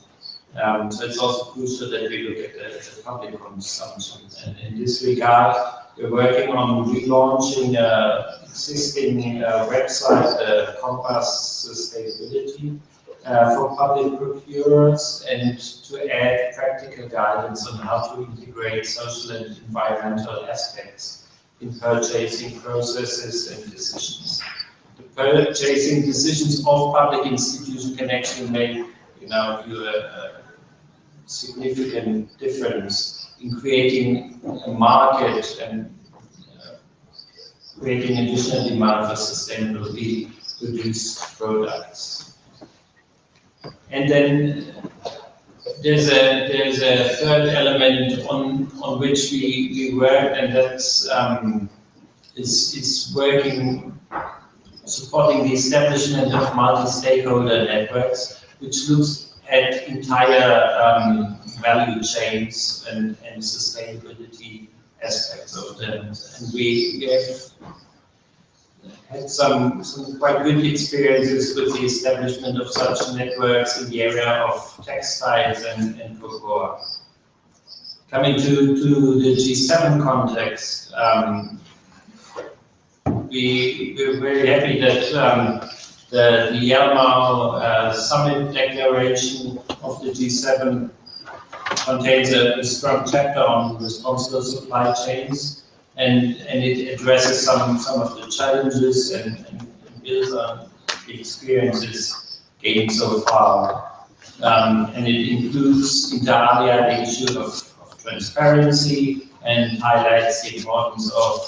So it's also crucial that we look at the public consumption. And in this regard, we're working on relaunching an existing website, Compass Sustainability, for public procurers, and to add practical guidance on how to integrate social and environmental aspects in purchasing processes and decisions. The purchasing decisions of public institutions can actually make, in our view, a significant difference in creating a market and creating additional demand for sustainably produced products. And then there's a third element on which we work, and that's is working, supporting the establishment of multi-stakeholder networks, which looks at entire value chains and sustainability aspects of them. And we have had some quite good experiences with the establishment of such networks in the area of textiles and cocoa. Coming to the G7 context, we're very happy that the Yalmao Summit Declaration of the G7 contains a strong chapter on responsible supply chains, and it addresses some of the challenges and builds on the experiences gained so far. And it includes inter alia the issue of transparency and highlights the importance of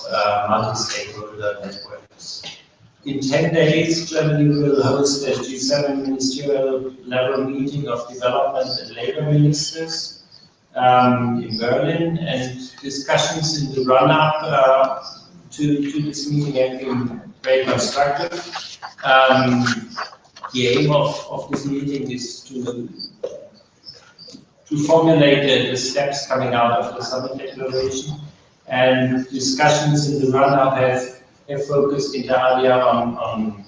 multi-stakeholder networks. In 10 days, Germany will host a G7 ministerial level meeting of development and labor ministers in Berlin, and discussions in the run-up to this meeting have been very constructive. The aim of this meeting is to formulate the steps coming out of the summit declaration, and discussions in the run-up have focused inter alia on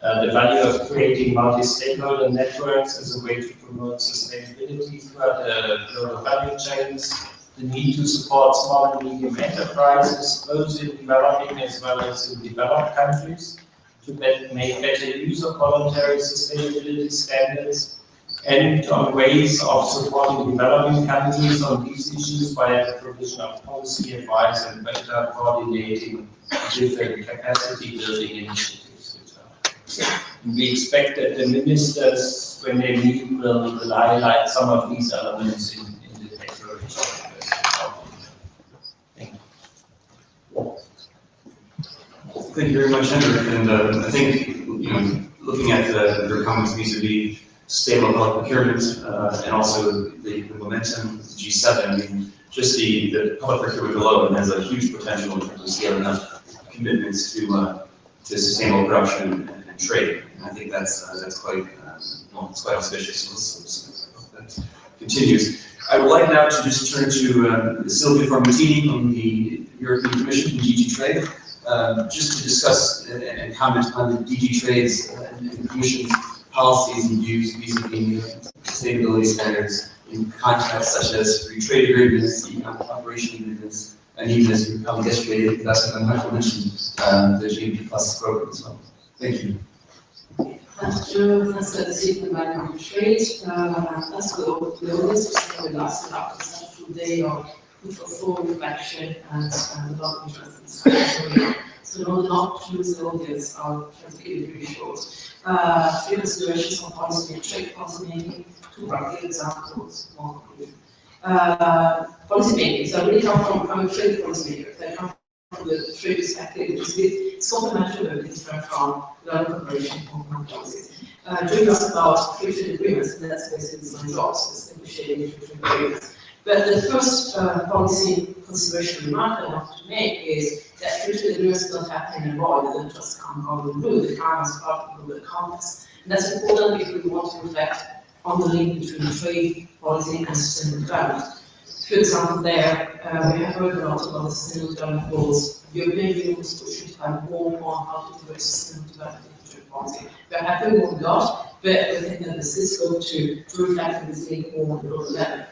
the value of creating multi-stakeholder networks as a way to promote sustainability throughout the global value chains, the need to support small and medium enterprises, both in developing as well as in developed countries, to make better use of voluntary sustainability standards, and on ways of supporting developing countries on these issues via the provision of policy advice and better coordinating different capacity building initiatives. We expect that the ministers, when they meet, will highlight some of these elements in the declaration. Thank you. Thank you very much, Hendrik. And I think, looking at the comments vis-a-vis sustainable health procurement and also the momentum of the G7, I mean, just the public procurement alone has a huge potential in terms of scaling up commitments to sustainable production and trade. And I think that's quite it's quite auspicious. So that continues. I would like now to just turn to Silvia Formentini from the European Commission, DG Trade, just to discuss and comment on the DG Trade's and the Commission's policies and views vis-a-vis sustainability standards in contexts such as free trade agreements, economic cooperation agreements, and even as you probably yesterday, Ambassador Michael mentioned, the GMP Plus program as well. Thank you. Thank you. That's the Secret Environment Trade. That's the longest sustainable last after today of full reflection and development trust. So not to lose the audience, I'll try to keep it really short. Three considerations on policy and trade policy making, two practical examples, one conclusion. Policy making, so I really come from a trade policy maker. I come from the trade perspective, which is it's complementary but different from development cooperation and policies. Doing us about free trade agreements, and that's basically my job, is negotiating free trade agreements. But the first policy consideration remark I want to make is that free trade agreements don't happen in a void, they don't just come out of the blue, they come as part of the context. And that's important if we want to reflect on the link between trade policy and sustainable development. For example, there, we have heard a lot about the sustainable development goals. The European Union was pushing to have more on how to integrate sustainable development into trade policy. We're happy with what we got, but I think that there's this scope to reflect on this link more on the global level.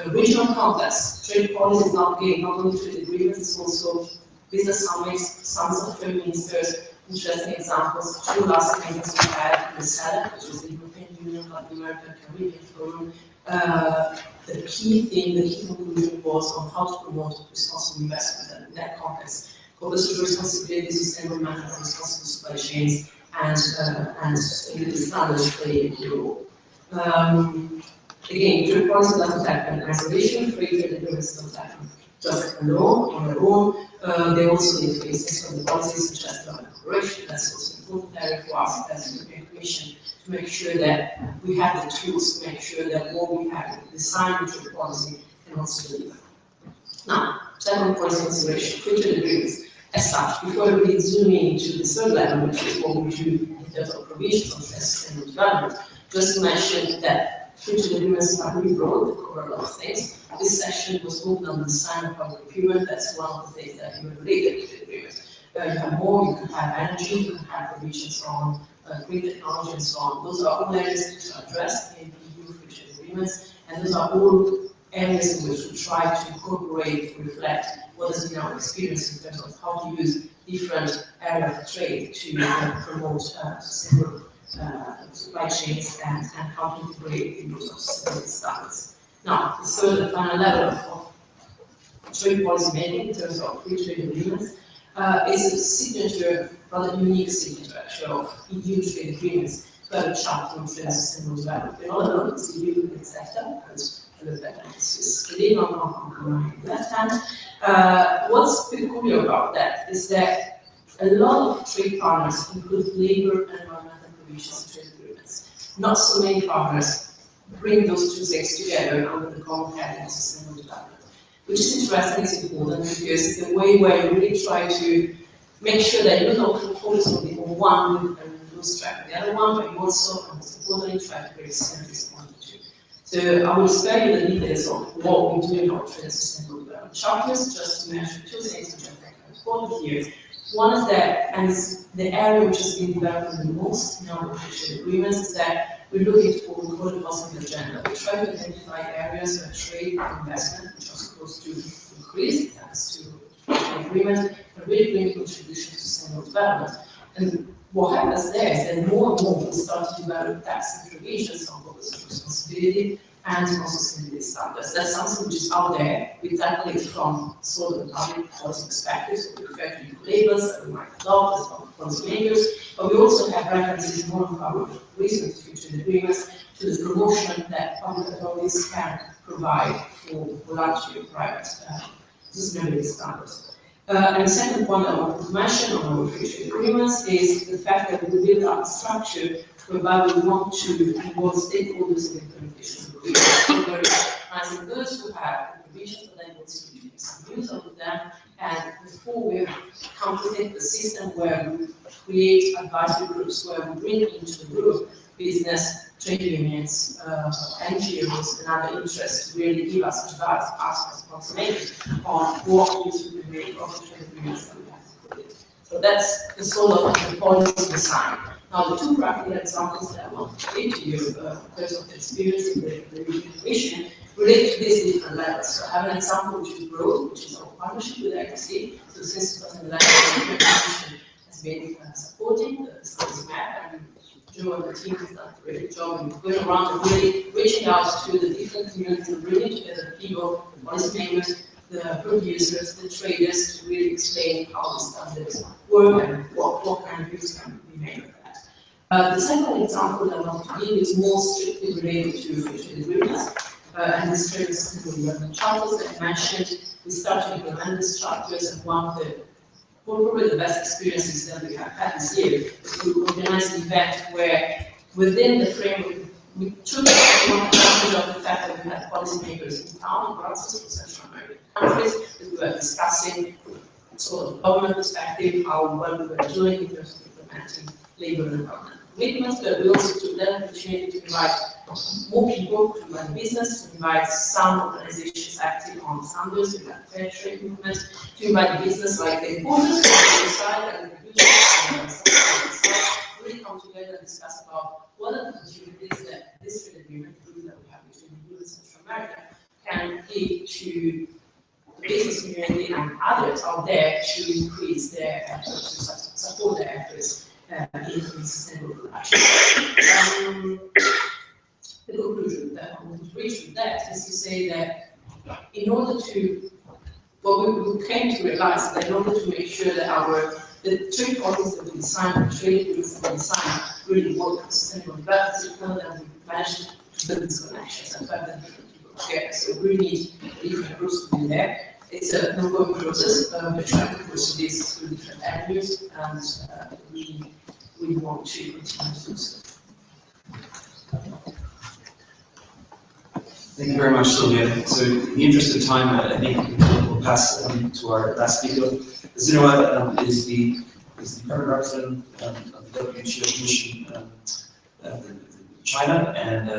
Regional context, trade policy is not only trade agreements, it's also business summits of trade ministers, interesting examples. Two last meetings we had in the SADC, which is the European Union, Latin American, Caribbean Forum. The key conclusion was on how to promote responsible investment, and in that context, corporate social responsibility, sustainable management, responsible supply chains, and sustainability standards play a key role. Again, trade policy doesn't happen in isolation, free trade agreements don't happen just alone, on their own. They also need basis for the policies such as development cooperation. That's also an important area for us as the European Commission to make sure that we have the tools to make sure that what we have designed the trade policy can also deliver. Now, second policy consideration, free trade agreements. As such, before we really zoom into the third level, which is what we do in terms of provisions of sustainable development, just to mention that free trade agreements are really broad, they cover a lot of things. This session was open on the design of public procurement. That's one of the things that you related to the agreement. You have more, you can have energy, you can have provisions on green technology and so on. Those are all areas which are addressed in the EU free trade agreements, and those are all areas in which we try to incorporate, reflect what has been our experience in terms of how to use different areas of trade to promote sustainable supply chains and how to integrate in those sustainability standards. Now, the third and final level of trade policy making in terms of free trade agreements is a signature, rather unique signature actually, of EU trade agreements that are chapter on trade and sustainable development. In other words, the EU and sector, because the is really on the left hand. What's peculiar about that is that a lot of trade partners include labor and environmental provisions in trade agreements. Not so many partners bring those two things together under the common heading of sustainable development, which is interesting, it's important, because the way where you really try to make sure that you don't focus on one and lose track of the other one, but you also, most importantly, try to create synergies on the two. So I will spare you the details of what we do in our trade and sustainable development chapters, just to mention two things which I think are important here. One is that, and it's the area which has been developed the most in our official agreements, is that we're looking for what we call the positive agenda. We try to identify areas where trade and investment, which are supposed to increase, thanks to the agreement, and really bring contribution to sustainable development. And what happens there is that more and more we start to develop tax and provisions on both responsibility and on sustainability standards. That's something which is out there. We tackle it from sort of public policy perspective, so we refer to labels that we might adopt as policymakers, but we also have references in one of our recent future agreements to the promotion that public authorities can provide for large private sustainability standards. And the second point I wanted to mention on our future agreements is the fact that we build up a structure whereby we want to involve stakeholders in the implementation of the agreement. As in those who have the provisions, but then also to make some use of them. And before we come to the system where we create advisory groups, where we bring into the group business, trade unions, NGOs, and other interests to really give us advice, ask us policymakers on what use we can make of the trade agreements that we have to put in. So that's the sort of the policy design. Now, the two practical examples that I want to give to you, because of the experience in the European Commission, relate to these different levels. So I have an example which is broad, which is our partnership with ITC. So since 2011, the European Commission has been supporting the studies map, and Joe and the team have done a great job in going around and really reaching out to the different communities and bringing together the people, the policymakers, the producers, the traders, to really explain how the standards work and what kind of use can be made of that. The second example that I want to give is more strictly related to trade agreements. And this trade sustainable development charters that I mentioned. We started to implement these charters, and one of the probably the best experiences that we have had this year is we organized an event where within the framework we took advantage of the fact that we had policymakers in town in Brussels from Central American countries that we were discussing sort of government perspective, how well we were doing in terms of implementing labor and environmental commitments, but we also took that opportunity to invite more people to run business, to invite some organizations active on standards, we had fair trade movements, to invite business like the importers on the side and the producers on the side, really come together and discuss about what are the opportunities that this trade agreement that we have between the EU and Central America can give to the business community and others out there to increase their efforts, to support their efforts in sustainable production. The conclusion that I want to reach with that is to say that in order to, what we came to realize that in order to make sure that the trade policies that we design, the trade agreements that we design, really work for sustainable development, and we managed to build these connections and find that different people together. So we need different groups to be there. It's an ongoing process. We're trying to push this through different avenues, and we want to continue to do so. Thank you very much, Sylvia. So in the interest of time, I think we'll pass to our last speaker. Zinoa is the current representative of the WTO Commission China, and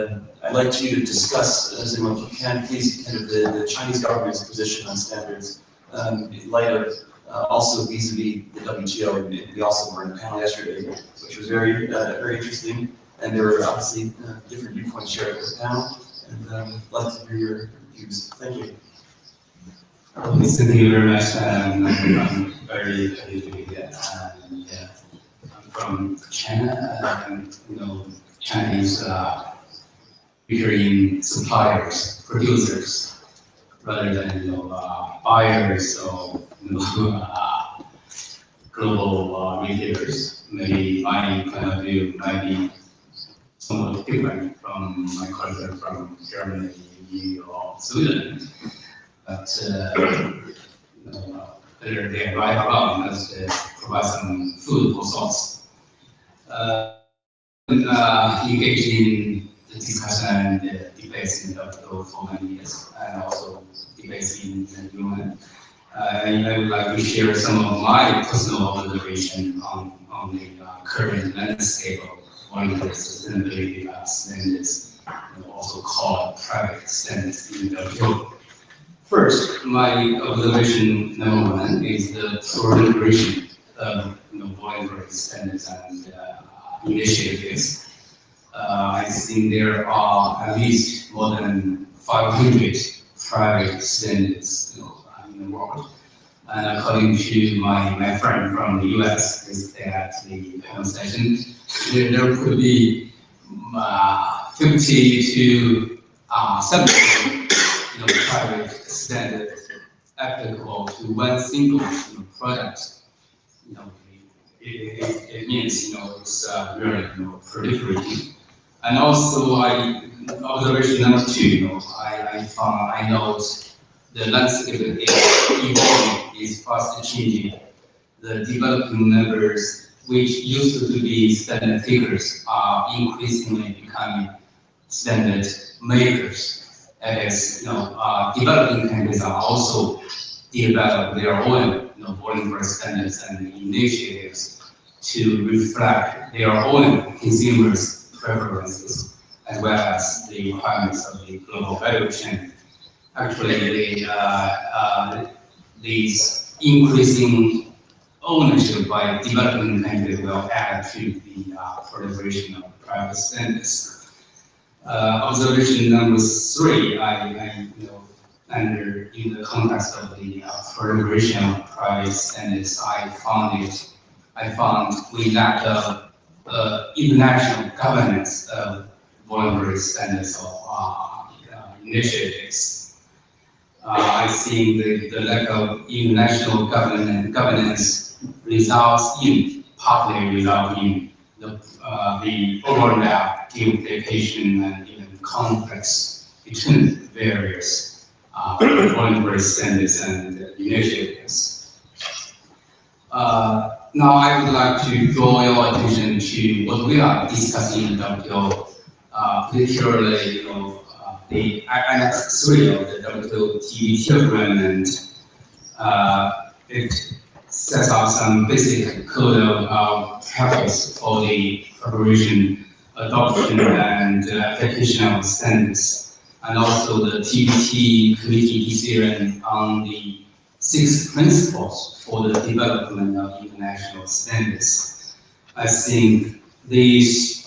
I'd like you to discuss, Zinoa, if you can, please, kind of the Chinese government's position on standards in light of also vis-a-vis the WTO. We also were in a panel yesterday, which was very interesting, and there were obviously different viewpoints shared at the panel. And I'd like to hear your views. Thank you. Thank you very much. I'm very happy to be here. I'm from China. China is bigger in suppliers, producers, rather than buyers or global retailers. Maybe my point of view might be somewhat different from my colleagues from Germany, EU, or Sweden. But whether they are right or wrong, because they provide some food for thoughts. Engaged in the discussion and the debates in WTO for many years, and also debates in the UN. And I would like to share some of my personal observation on the current landscape of monetary sustainability standards, also called private standards in WTO. First, my observation number one is the proliferation voluntary standards and initiatives. I think there are at least more than 500 private standards in the world. And according to my friend from the US, is at the panel session, there could be 50 to 70 private standards applicable to one single product. It means it's really proliferating. And also, observation number 2, I note the landscape is evolving, is fast changing. The developing members, which used to be standard takers, are increasingly becoming standard makers. As developing countries are also develop their own voluntary standards and initiatives to reflect their own consumers' preferences as well as the requirements of the global value chain. Actually, these increasing ownership by developing countries will add to the proliferation of private standards. Observation number 3, in the context of the proliferation of private standards, I found we lack international governance of voluntary standards or initiatives. I think the lack of international governance partly results in the overlap, duplication, and even conflicts between various voluntary standards and initiatives. Now I would like to draw your attention to what we are discussing in WTO, particularly the Annex 3 of the WTO TBT agreement. It sets out some basic code of practice for the preparation, adoption, and application of standards, and also the TBT committee decision on the 6 principles for the development of international standards. I think these,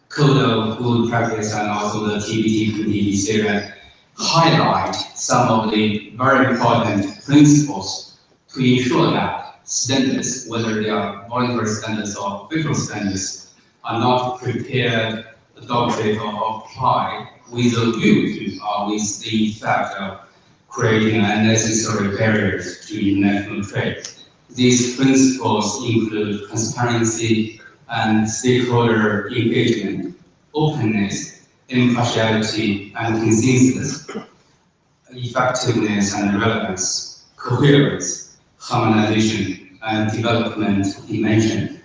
code of good practice and also the TBT committee decision highlight some of the very important principles to ensure that standards, whether they are voluntary standards or official standards, are not prepared, adopted, or applied with a view to with the effect of creating unnecessary barriers to international trade. These principles include transparency and stakeholder engagement, openness, impartiality and consensus, effectiveness and relevance, coherence, harmonization, and development dimension.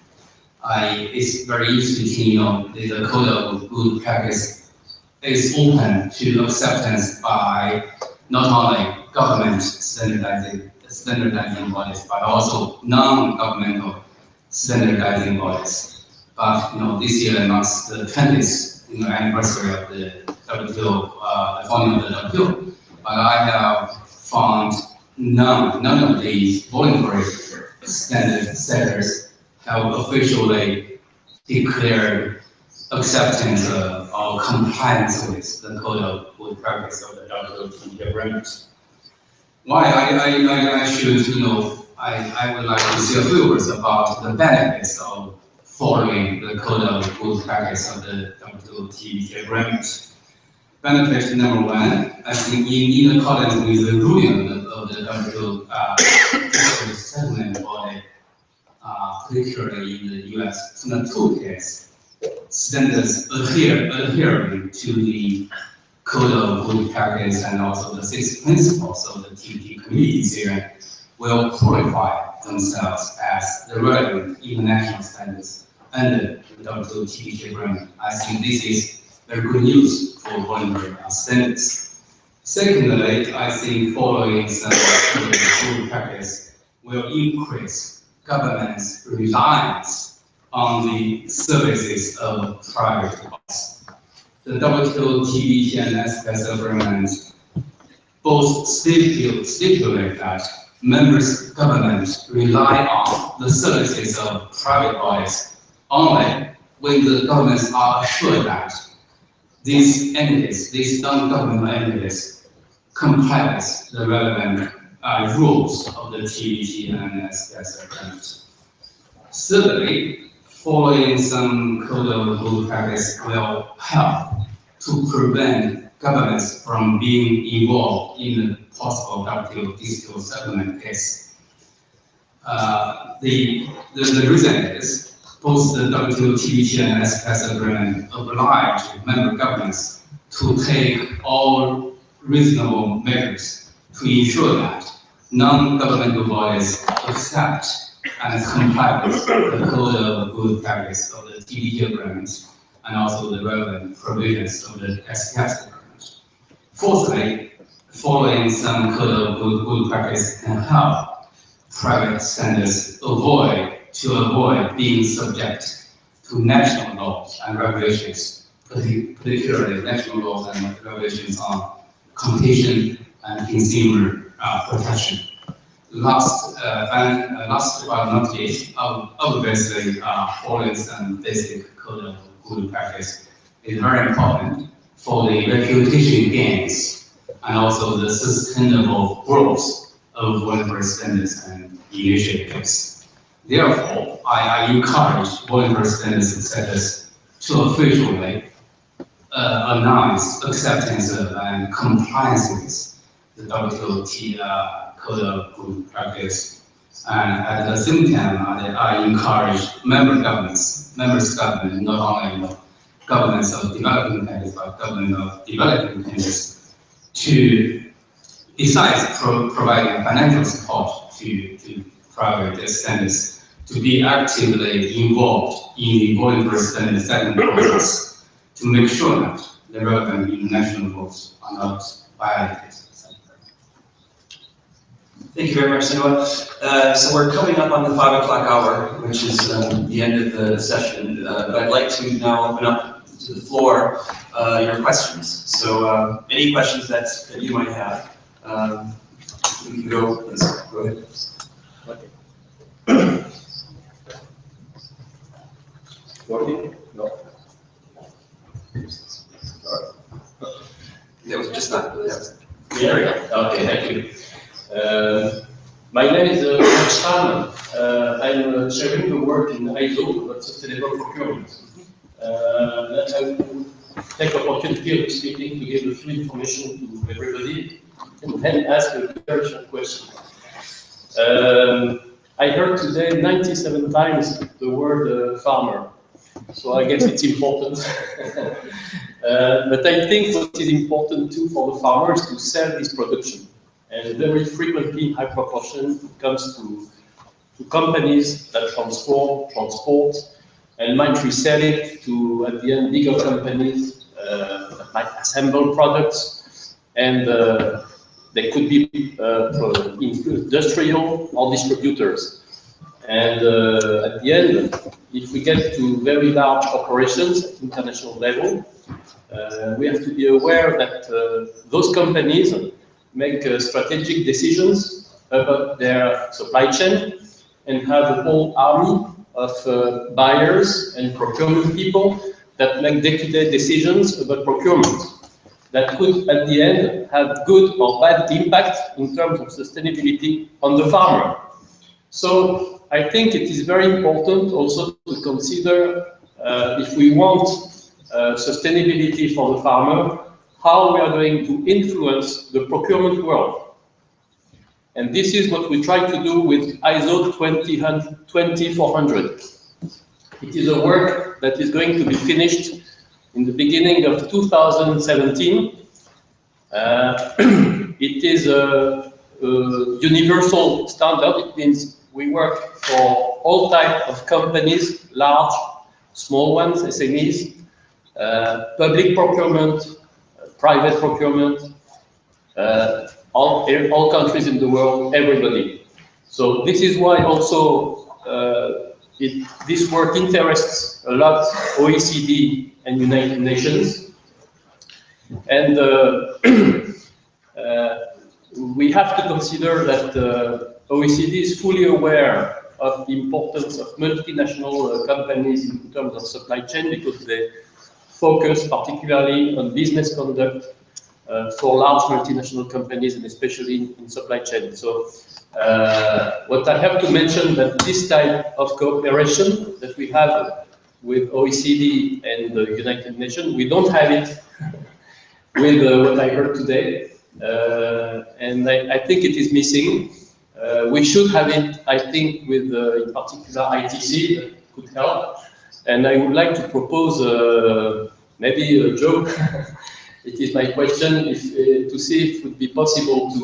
It's very easy to know that the code of good practice is open to acceptance by not only government standardizing bodies, but also non-governmental standardizing bodies. But this year marks the 20th anniversary of the WTO, the founding of the WTO. But I have found none of these voluntary standard setters have officially declared acceptance or compliance with the code of good practice of the WTO agreement. Why I should, I would like to say a few words about the benefits of following the code of good practice of the WTO TBT agreement. Benefit number 1, I think in accordance with the ruling of the WTO settlement body, particularly in the US, in the 2 cases, standards adhering to the code of good practice and also the 6 principles of the TBT committee decision will qualify themselves as the relevant international standards under the WTO TBT agreement. I think this is very good news for voluntary standards. Secondly, I think following some good practice will increase government's reliance on the services of private bodies. The WTO TBT and SPS agreement both stipulate that members' government rely on the services of private bodies only when the governments are assured that these entities, these non-governmental entities, comply with the relevant rules of the TBT and SDS agreement. Thirdly, following some code of good practice will help to prevent governments from being involved in a possible dispute settlement case. The reason is both the WTO, TBT, and SPS agreement oblige member governments to take all reasonable measures to ensure that non-governmental bodies accept and comply with the code of good practice of the TBT agreement and also the relevant provisions of the SPS agreement. Fourthly, following some code of good practice can help private standards avoid being subject to national laws and regulations, particularly national laws and regulations on competition and consumer protection. Last but not least, obviously, following some basic code of good practice is very important for the reputation gains and also the sustainable growth of voluntary standards and initiatives. Therefore, I encourage voluntary standards setters to officially announce acceptance of and compliance with the WTO code of good practice. And at the same time, I encourage members' government, not only governments of developing countries, but government of developing countries, to, besides providing financial support to private standards, to be actively involved in the voluntary standard setting process to make sure that the relevant international rules are not violated. Thank you very much, Senua. So we're coming up on the 5 o'clock hour, which is the end of the session. But I'd like to now open up to the floor your questions. So any questions that you might have, we can go. Let's go ahead. Okay. Working? No. That was just not. Yeah. Okay. Thank you. My name is Shana. I'm sharing the work in ISO, but sustainable procurement. I will take the opportunity of speaking to give a few information to everybody and then ask a very short question. I heard today 97 times the word farmer, so I guess it's important. But I think what is important too for the farmer is to sell his production. And very frequently, high proportion comes to companies that transport, and might resell it to, at the end, bigger companies that might assemble products, and they could be industrial or distributors. And at the end, if we get to very large operations at international level, we have to be aware that those companies make strategic decisions about their supply chain and have a whole army of buyers and procurement people that make day-to-day decisions about procurement that could, at the end, have good or bad impact in terms of sustainability on the farmer. So I think it is very important also to consider if we want sustainability for the farmer, how we are going to influence the procurement world. And this is what we try to do with ISO 20400. It is a work that is going to be finished in the beginning of 2017. It is a universal standard. It means we work for all types of companies, large, small ones, SMEs, public procurement, private procurement, all countries in the world, everybody. So this is why also this work interests a lot OECD and United Nations. And we have to consider that OECD is fully aware of the importance of multinational companies in terms of supply chain because they focus particularly on business conduct for large multinational companies and especially in supply chain. So what I have to mention that this type of cooperation that we have with OECD and the United Nations, we don't have it with what I heard today. And I think it is missing. We should have it, I think, with in particular ITC that could help. And I would like to propose maybe a joke. It is my question if, to see if it would be possible to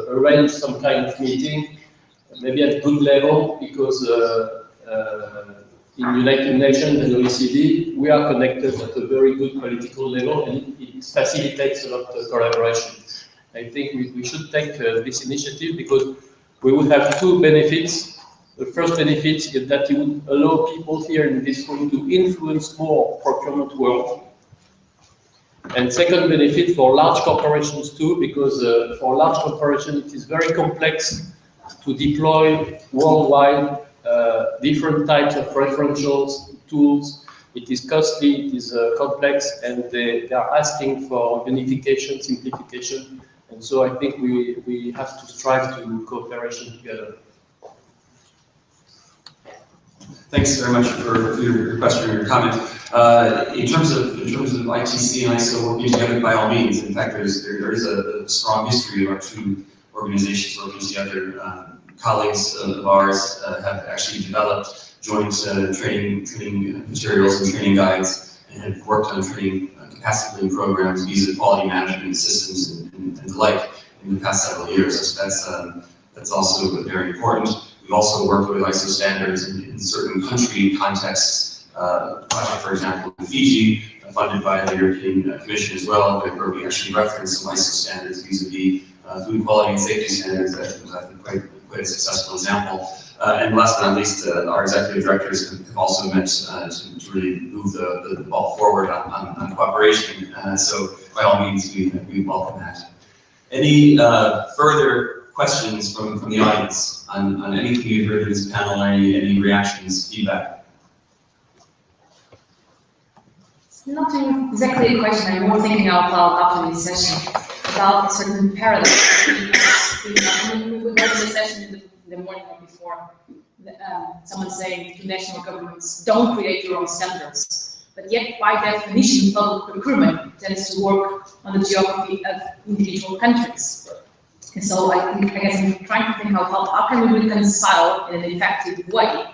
arrange some kind of meeting, maybe at good level, because in United Nations and OECD, we are connected at a very good political level, and it facilitates a lot of collaboration. I think we should take this initiative because we would have two benefits. The first benefit is that it would allow people here in this room to influence more procurement world. And second benefit for large corporations too, because for large corporations it is very complex to deploy worldwide different types of referentials, tools. It is costly, it is complex, and they are asking for unification, simplification. And so I think we have to strive to cooperation together. Thanks very much for your question or your comment. In terms of ITC and ISO working together, by all means. In fact, there is a strong history of our two organizations working together. Colleagues of ours have actually developed joint training materials and training guides, and have worked on training capacity building programs, visa quality management systems, and the like in the past several years. So that's also very important. We've also worked with ISO standards in certain country contexts. Project, for example, in Fiji, funded by the European Commission as well, where we actually reference some ISO standards vis-a-vis food quality and safety standards. That was, I think, quite a successful example. And last but not least, our executive directors have also met to really move the ball forward on cooperation. So by all means, we welcome that. Any further questions from the audience on anything you've heard in this panel, or any reactions, feedback? It's not exactly a question. I'm more thinking out loud after this session about certain paradoxes. I mean, we had the session in the morning or before. Someone saying national governments don't create their own standards, but yet by definition, public procurement tends to work on the geography of individual countries. And so I guess I'm trying to think how can we reconcile in an effective way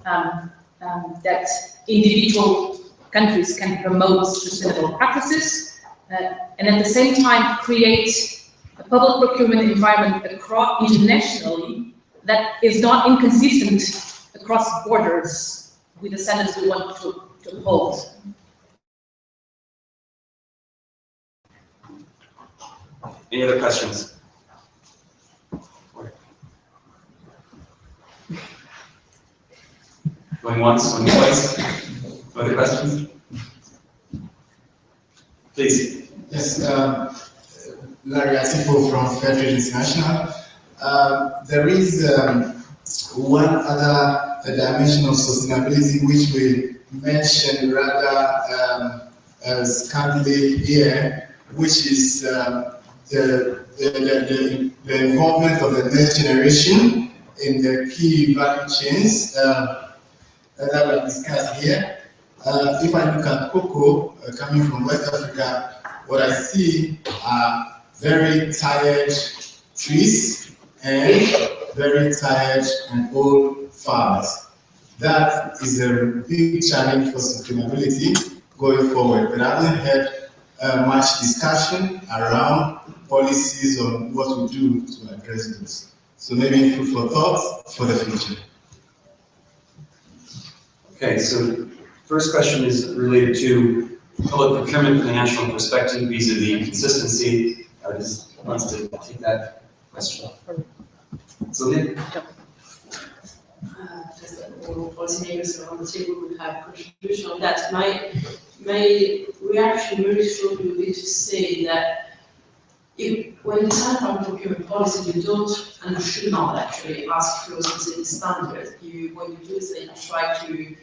that individual countries can promote sustainable practices and at the same time create a public procurement environment across internationally that is not inconsistent across borders with the standards we want to uphold. Any other questions? Going once, going twice. Other questions? Please. Yes, Larry Asifo from Fairtrade International. There is one other dimension of sustainability which we mentioned rather scantily here, which is the involvement of the next generation in the key value chains that we discussed here. If I look at cocoa coming from West Africa, what I see are very tired trees and very tired and old farmers. That is a big challenge for sustainability going forward, but I haven't heard much discussion around policies on what we do to address this. So maybe food for thought for the future. Okay, so first question is related to public procurement from a national perspective vis-a-vis consistency. Just wants to take that question. Sylvia? Just all policymakers around the table would have contribution on that. My reaction very shortly would be to say that when you design public procurement policy, you don't and you should not actually ask for a specific standard. What you do is that you try to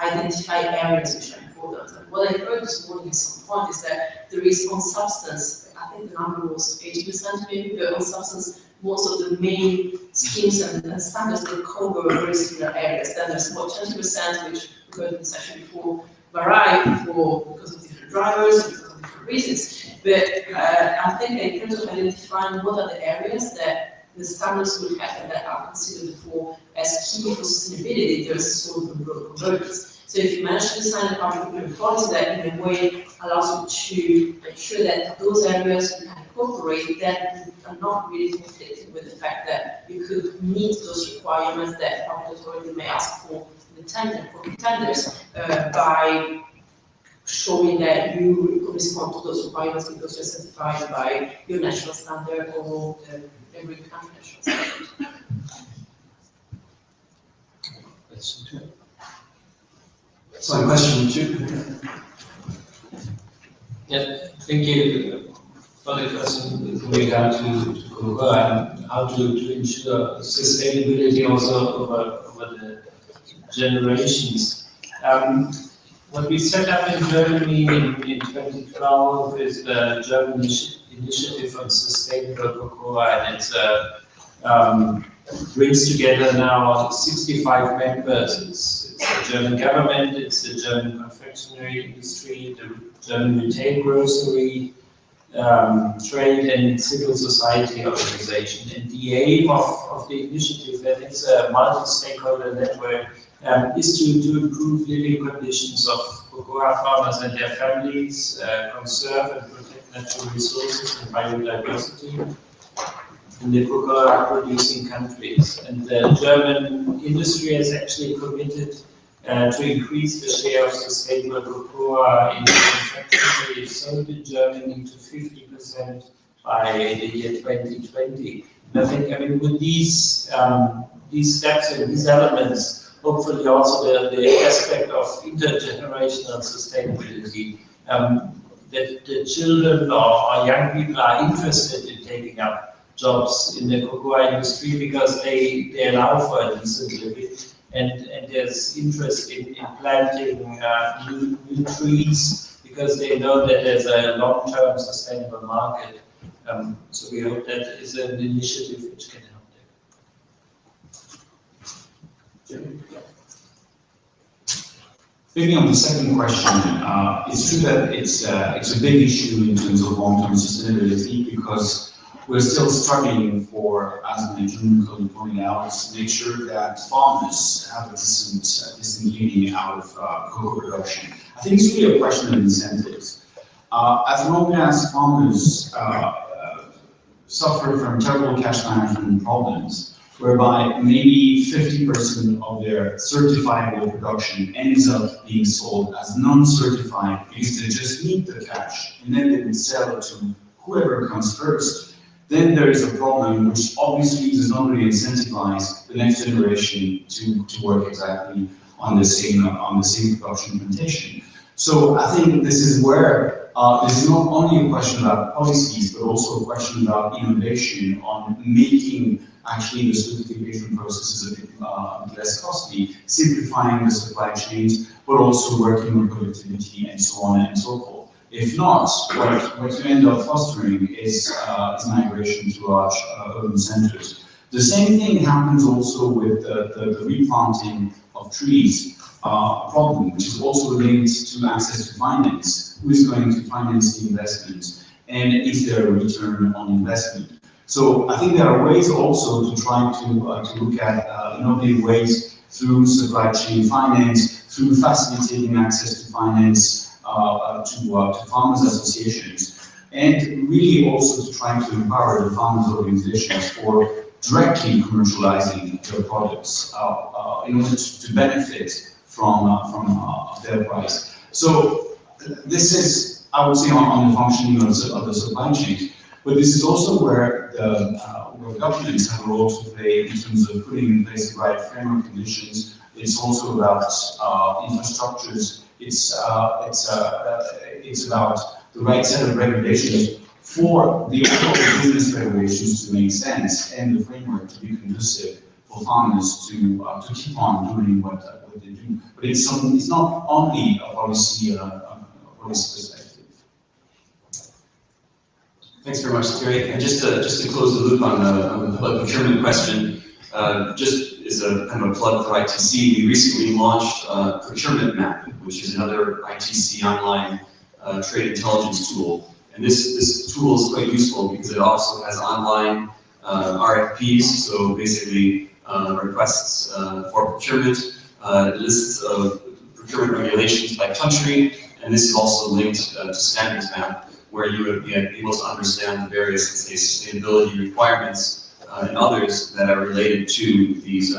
identify areas which are important. And what I heard this morning at some point is that there is on substance, I think the number was 80% maybe, but on substance, most of the main schemes and standards will cover very similar areas. Then there's about 20%, which we heard in the session before, vary because of different drivers, because of different reasons. But I think in terms of identifying what are the areas that the standards will have that are considered for as key for sustainability, there's sort of a broad convergence. So if you manage to design a public procurement policy that in a way allows you to make sure that those areas you can incorporate that are not really conflicted with the fact that you could meet those requirements that public authority may ask for the tenders by showing that you respond to those requirements because you're certified by your national standard or every country national standard. That's okay. So question 2. Yeah, thank you for the question with regard to cocoa and how to ensure sustainability also over the generations. What we set up in Germany in 2012 is the German Initiative on Sustainable Cocoa, and it brings together now 65 members. It's the German government, it's the German confectionery industry, the German retail grocery, trade and civil society organization. And the aim of the initiative, and it's a multi-stakeholder network, is to improve living conditions of cocoa farmers and their families, conserve and protect natural resources and biodiversity in the cocoa producing countries. And the German industry has actually committed to increase the share of sustainable cocoa in the confectionery sold in Germany to 50% by the year 2020. And I think, with these steps and these elements, hopefully also the aspect of intergenerational sustainability, that the children or young people are interested in taking up jobs in the cocoa industry because they allow for a decent living, and there's interest in planting new trees because they know that there's a long-term sustainable market. So we hope that is an initiative which can help there. Speaking of the second question, it's true that it's a big issue in terms of long-term sustainability because we're still struggling for, as my June colleague pointed out, to make sure that farmers have a decent living out of cocoa production. I think it's really a question of incentives. As long as farmers suffer from terrible cash management problems, whereby maybe 50% of their certifiable production ends up being sold as non-certified because they just need the cash and then they will sell it to whoever comes first, then there is a problem which obviously does not really incentivize the next generation to work exactly on the same production plantation. So I think this is where this is not only a question about policies, but also a question about innovation on making actually the certification processes a bit less costly, simplifying the supply chains, but also working on productivity and so on and so forth. If not, what you end up fostering is migration to large urban centers. The same thing happens also with the replanting of trees problem, which is also linked to access to finance. Who is going to finance the investment? And is there a return on investment? So I think there are ways also to try to look at innovative ways through supply chain finance, through facilitating access to finance to farmers associations, and really also to try to empower the farmers organizations for directly commercializing their products in order to benefit from their price. So this is, I would say, on the functioning of the supply chain. But this is also where the governments have a role to play in terms of putting in place the right framework conditions. It's also about infrastructures. It's about the right set of regulations for the overall business regulations to make sense and the framework to be conducive for farmers to keep on doing what they do. But it's not only a policy perspective. Thanks very much, Thierry. And just to close the loop on the procurement question, just as a kind of a plug for ITC, we recently launched Procurement Map, which is another ITC online trade intelligence tool. And this tool is quite useful because it also has online RFPs, so basically requests for procurement, lists of procurement regulations by country, and this is also linked to Standards Map, where you would be able to understand the various, say, sustainability requirements and others that are related to these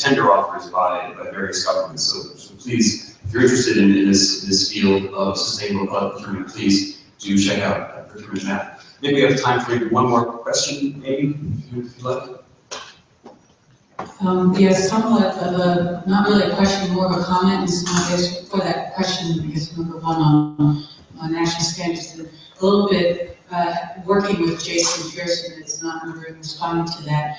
tender offers by various governments. So please, if you're interested in this field of sustainable procurement, please do check out Procurement Map. Maybe we have time for maybe one more question, maybe, if you'd like. Yes, somewhat of a, not really a question, more of a comment, and I guess for that question, because number one on national standards, and a little bit working with Jason Pearson, it's not responding to that,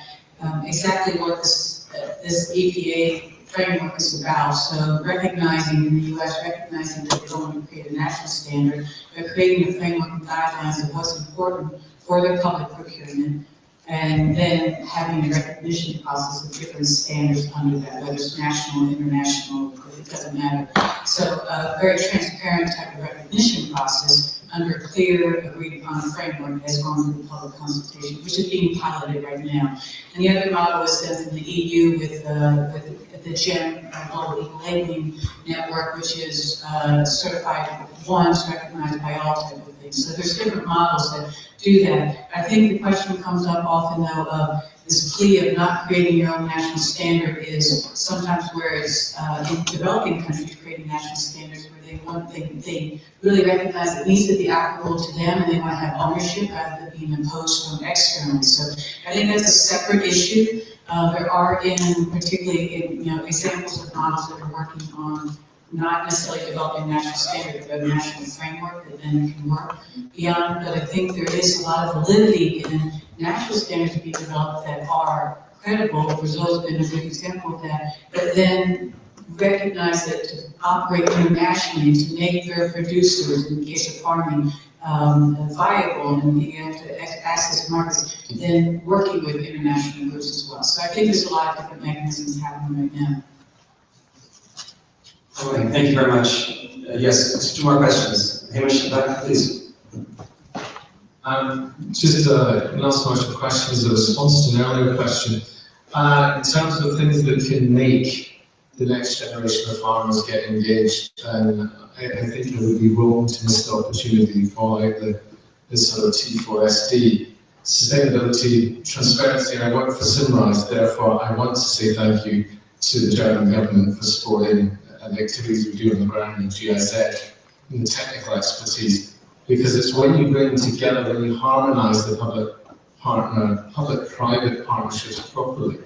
exactly what this EPA framework is about. So recognizing in the U.S., recognizing that they don't want to create a national standard, they're creating a framework and guidelines of what's important for their public procurement, and then having a recognition process of different standards under that, whether it's national, international, it doesn't matter. So a very transparent type of recognition process under a clear, agreed upon framework has gone through public consultation, which is being piloted right now. And the other model is done in the EU with the GEM, Global Labeling Network, which is certified once, recognized by all type of things. So there's different models that do that. I think the question comes up often though of this plea of not creating your own national standard is sometimes where it's in developing countries creating national standards where they really recognize it needs to be applicable to them and they want to have ownership rather than being imposed from externally. So I think that's a separate issue. There are particularly examples of models that are working on not necessarily developing national standards, but a national framework that then can work beyond. But I think there is a lot of validity in national standards to be developed that are credible. Brazil has been a good example of that. But then recognize that to operate internationally, to make their producers, in the case of farming, viable and being able to access markets, then working with international groups as well. So I think there's a lot of different mechanisms happening right now. All right, thank you very much. Yes, two more questions. Hamish, please. Just not so much a question as a response to an earlier question. In terms of things that can make the next generation of farmers get engaged, and I think it would be wrong to miss the opportunity for this sort of T4SD. Sustainability, transparency, and I work for Simrise, therefore I want to say thank you to the German government for supporting the activities we do on the ground in GIZ and the technical expertise, because it's when you bring together, when you harmonise the public-private partnerships properly,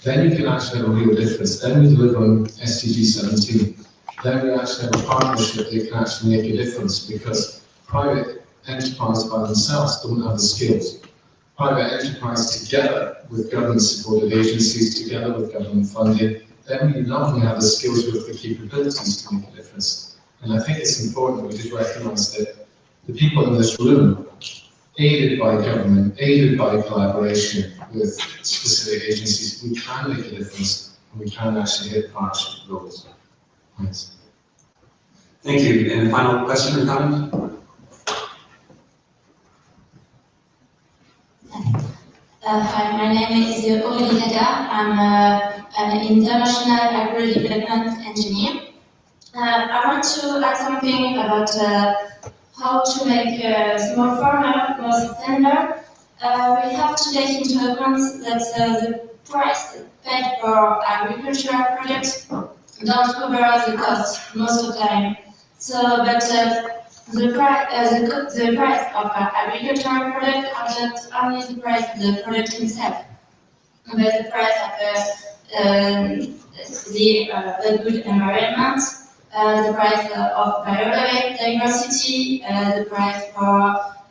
then you can actually have a real difference. Then we deliver on SDG 17. Then we actually have a partnership that can actually make a difference, because private enterprise by themselves don't have the skills. Private enterprise together with government-supported agencies, together with government funding, then we not only have the skills, we have the capabilities to make a difference. And I think it's important we just recognise that the people in this room, aided by government, aided by collaboration with specific agencies, we can make a difference and we can actually hit partnership goals. Thanks. Thank you. And final question or comment? Hi, my name is Aurélie Haga. I'm an international agro-development engineer. I want to add something about how to make small farmer more sustainable. We have to take into account that the price paid for agricultural products don't cover the cost most of the time. So, but the price of agricultural product are not only the price of the product himself, but the price of the good environment, the price of biodiversity, the price for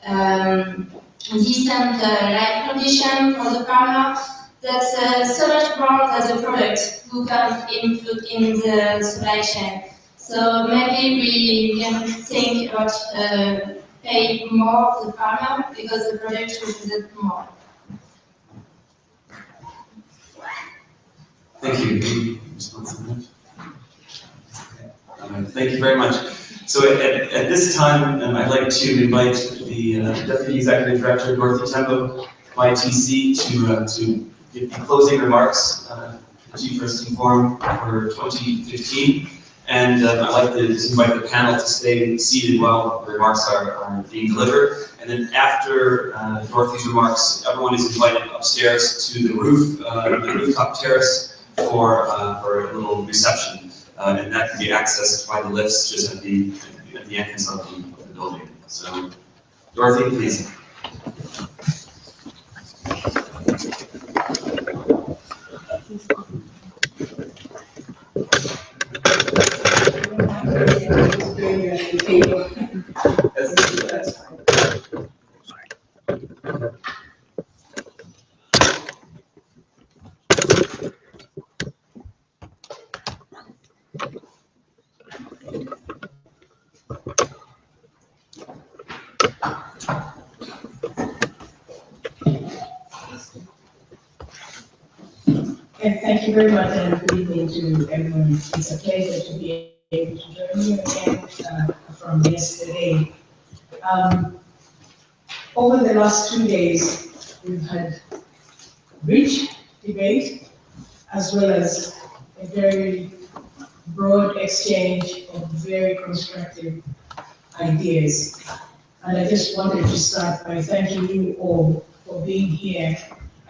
decent life condition for the farmer. That's so much more than the product who can include in the supply chain. So maybe we can think about pay more to the farmer because the product represents more. Thank you. Thank you very much. So at this time, I'd like to invite the Deputy Executive Director, Dorothy Tembo, YTC, to give the closing remarks to the T4SD Forum for 2015. And I'd like to just invite the panel to stay seated while the remarks are being delivered. And then after Dorothy's remarks, everyone is invited upstairs to the rooftop terrace for a little reception. And that can be accessed by the lifts just at the entrance of the building. So, Dorothy, please. And thank you very much, and good evening to everyone. It's a pleasure to be able to join you again from yesterday. Over the last 2 days, we've had rich debate as well as a very broad exchange of very constructive ideas. And I just wanted to start by thanking you all for being here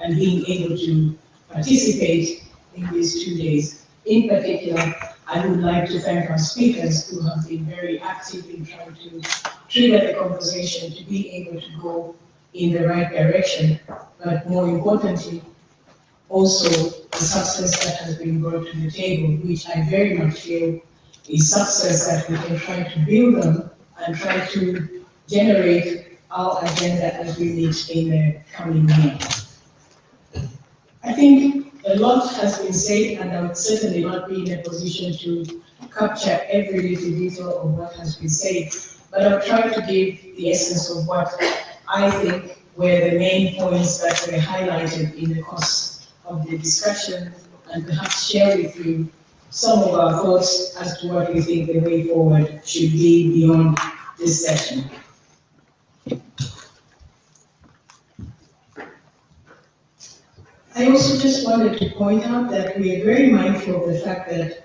and being able to participate in these 2 days. In particular, I would like to thank our speakers who have been very active in trying to trigger the conversation to be able to go in the right direction, but more importantly, also the substance that has been brought to the table, which I very much feel is substance that we can try to build on and try to generate our agenda as we meet in the coming year. I think a lot has been said, and I would certainly not be in a position to capture every little detail of what has been said, but I'll try to give the essence of what I think were the main points that were highlighted in the course of the discussion, and perhaps share with you some of our thoughts as to what we think the way forward should be beyond this session. I also just wanted to point out that we are very mindful of the fact that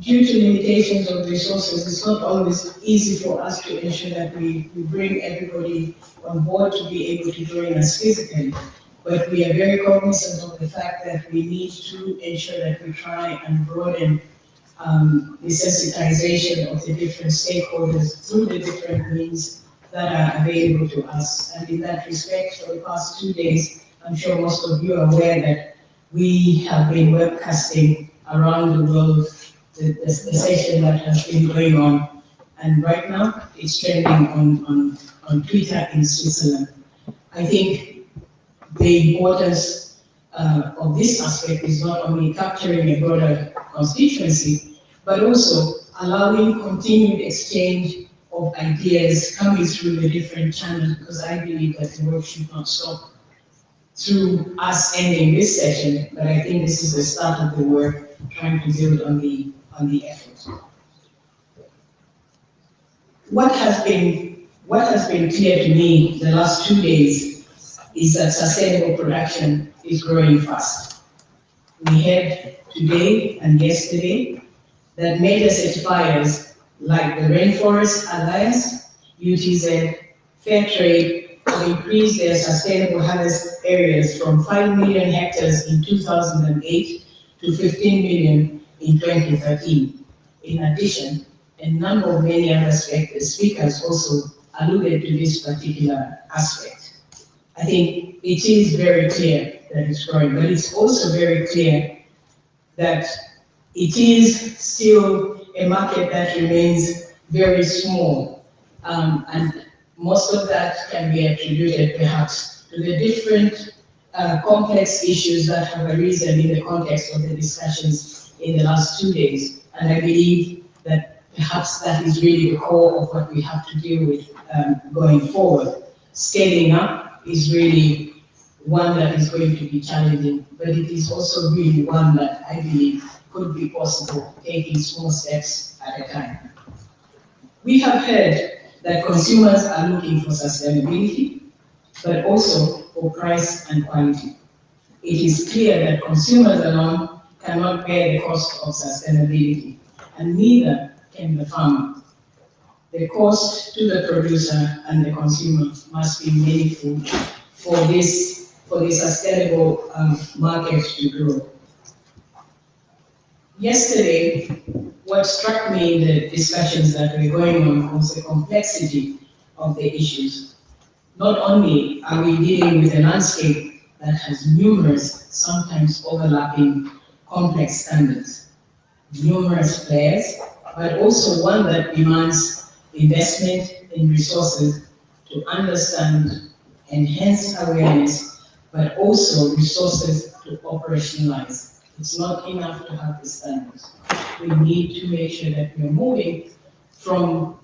due to limitations of resources, it's not always easy for us to ensure that we bring everybody on board to be able to join us physically. But we are very cognizant of the fact that we need to ensure that we try and broaden the sensitization of the different stakeholders through the different means that are available to us. And in that respect, for the past 2 days, I'm sure most of you are aware that we have been webcasting around the world the session that has been going on. And right now, it's trending on Twitter in Switzerland. I think the importance of this aspect is not only capturing a broader constituency, but also allowing continued exchange of ideas coming through the different channels, because I believe that the work should not stop through us ending this session, but I think this is the start of the work, trying to build on the effort. What has been clear to me the last 2 days is that sustainable production is growing fast. We had today and yesterday that major certifiers like the Rainforest Alliance, UTZ, Fairtrade, have increased their sustainable harvest areas from 5 million hectares in 2008 to 15 million in 2013. In addition, a number of many other speakers also alluded to this particular aspect. I think it is very clear that it's growing, but it's also very clear that it is still a market that remains very small. And most of that can be attributed perhaps to the different complex issues that have arisen in the context of the discussions in the last 2 days. And I believe that perhaps that is really the core of what we have to deal with going forward. Scaling up is really one that is going to be challenging, but it is also really one that I believe could be possible, taking small steps at a time. We have heard that consumers are looking for sustainability, but also for price and quality. It is clear that consumers alone cannot bear the cost of sustainability, and neither can the farmer. The cost to the producer and the consumer must be meaningful for the sustainable market to grow. Yesterday, what struck me in the discussions that were going on was the complexity of the issues. Not only are we dealing with a landscape that has numerous, sometimes overlapping, complex standards, numerous players, but also one that demands investment in resources to understand, enhance awareness, but also resources to operationalize. It's not enough to have the standards. We need to make sure that we're moving from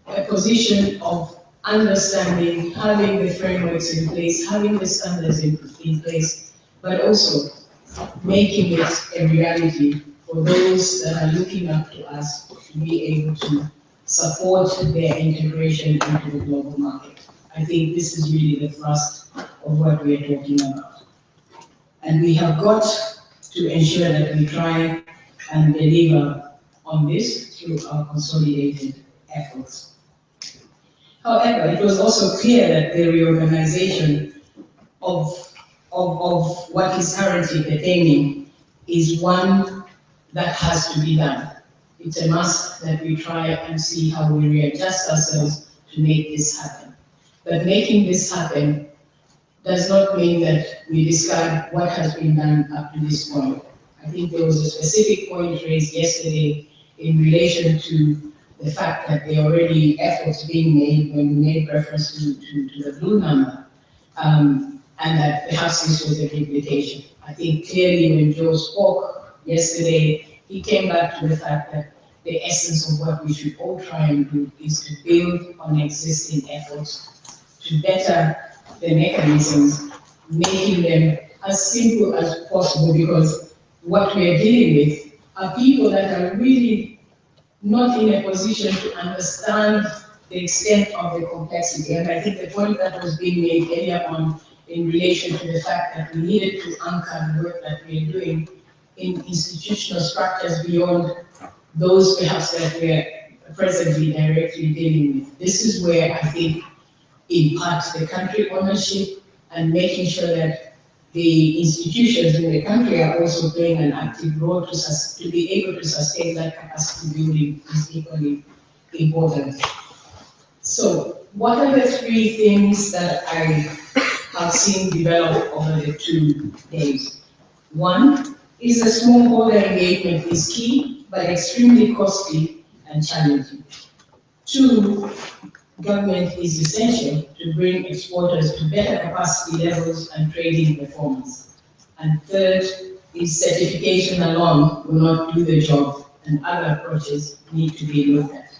a position of understanding, having the frameworks in place, having the standards in place, but also making it a reality for those that are looking up to us to be able to support their integration into the global market. I think this is really the thrust of what we are talking about. And we have got to ensure that we try and deliver on this through our consolidated efforts. However, it was also clear that the reorganization of what is currently pertaining is one that has to be done. It's a must that we try and see how we readjust ourselves to make this happen. But making this happen does not mean that we discard what has been done up to this point. I think there was a specific point raised yesterday in relation to the fact that there are already efforts being made when we made reference to the blue number, and that perhaps this was a duplication. I think clearly when Joe spoke yesterday, he came back to the fact that the essence of what we should all try and do is to build on existing efforts to better the mechanisms, making them as simple as possible, because what we are dealing with are people that are really not in a position to understand the extent of the complexity. And I think the point that was being made earlier on in relation to the fact that we needed to anchor the work that we are doing in institutional structures beyond those perhaps that we are presently directly dealing with. This is where I think in part the country ownership and making sure that the institutions in the country are also playing an active role to be able to sustain that capacity building is equally important. So what are the 3 things that I have seen develop over the 2 days? One is the smallholder engagement is key, but extremely costly and challenging. 2, government is essential to bring exporters to better capacity levels and trading performance. And 3rd is certification alone will not do the job, and other approaches need to be looked at.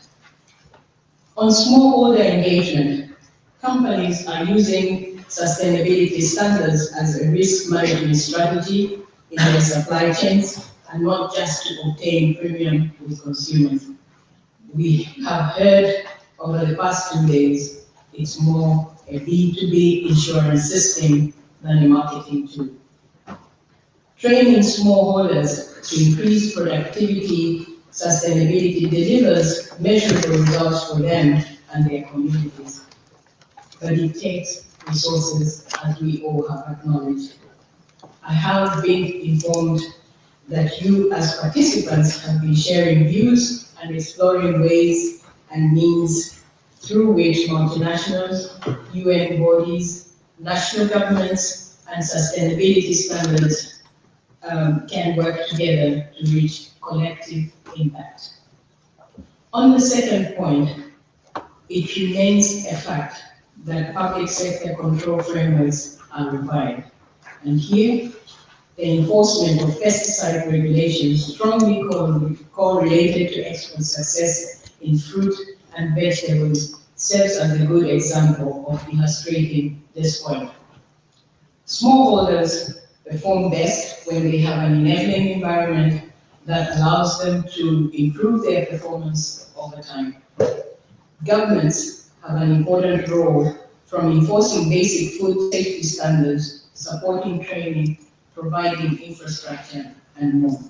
On smallholder engagement, companies are using sustainability standards as a risk management strategy in their supply chains, and not just to obtain premium with consumers. We have heard over the past 2 days, it's more a B2B insurance system than a marketing tool. Training smallholders to increase productivity, sustainability delivers measurable results for them and their communities. But it takes resources, as we all have acknowledged. I have been informed that you as participants have been sharing views and exploring ways and means through which multinationals, UN bodies, national governments, and sustainability standards can work together to reach collective impact. On the second point, it remains a fact that public sector control frameworks are required. And here, the enforcement of pesticide regulations strongly correlated to export success in fruit and vegetables serves as a good example of illustrating this point. Smallholders perform best when they have an enabling environment that allows them to improve their performance over time. Governments have an important role from enforcing basic food safety standards, supporting training, providing infrastructure, and more.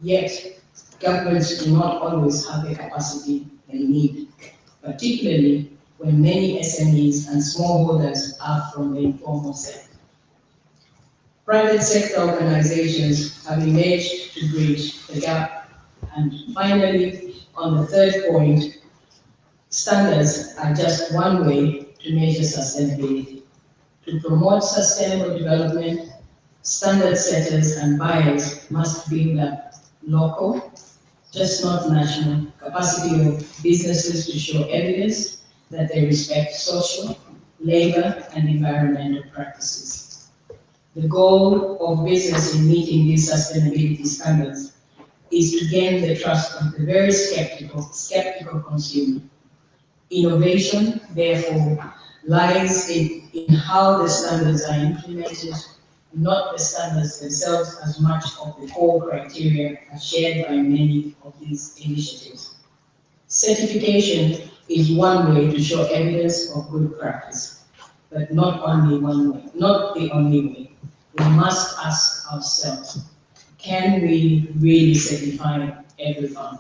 Yet, governments do not always have the capacity they need, particularly when many SMEs and smallholders are from the informal sector. Private sector organizations have emerged to bridge the gap. And finally, on the third point, standards are just one way to measure sustainability. To promote sustainable development, standard setters and buyers must build up local, just not national, capacity of businesses to show evidence that they respect social, labor, and environmental practices. The goal of business in meeting these sustainability standards is to gain the trust of the very skeptical consumer. Innovation, therefore, lies in how the standards are implemented, not the standards themselves as much of the core criteria as shared by many of these initiatives. Certification is one way to show evidence of good practice, but not the only way. We must ask ourselves, can we really certify every farm?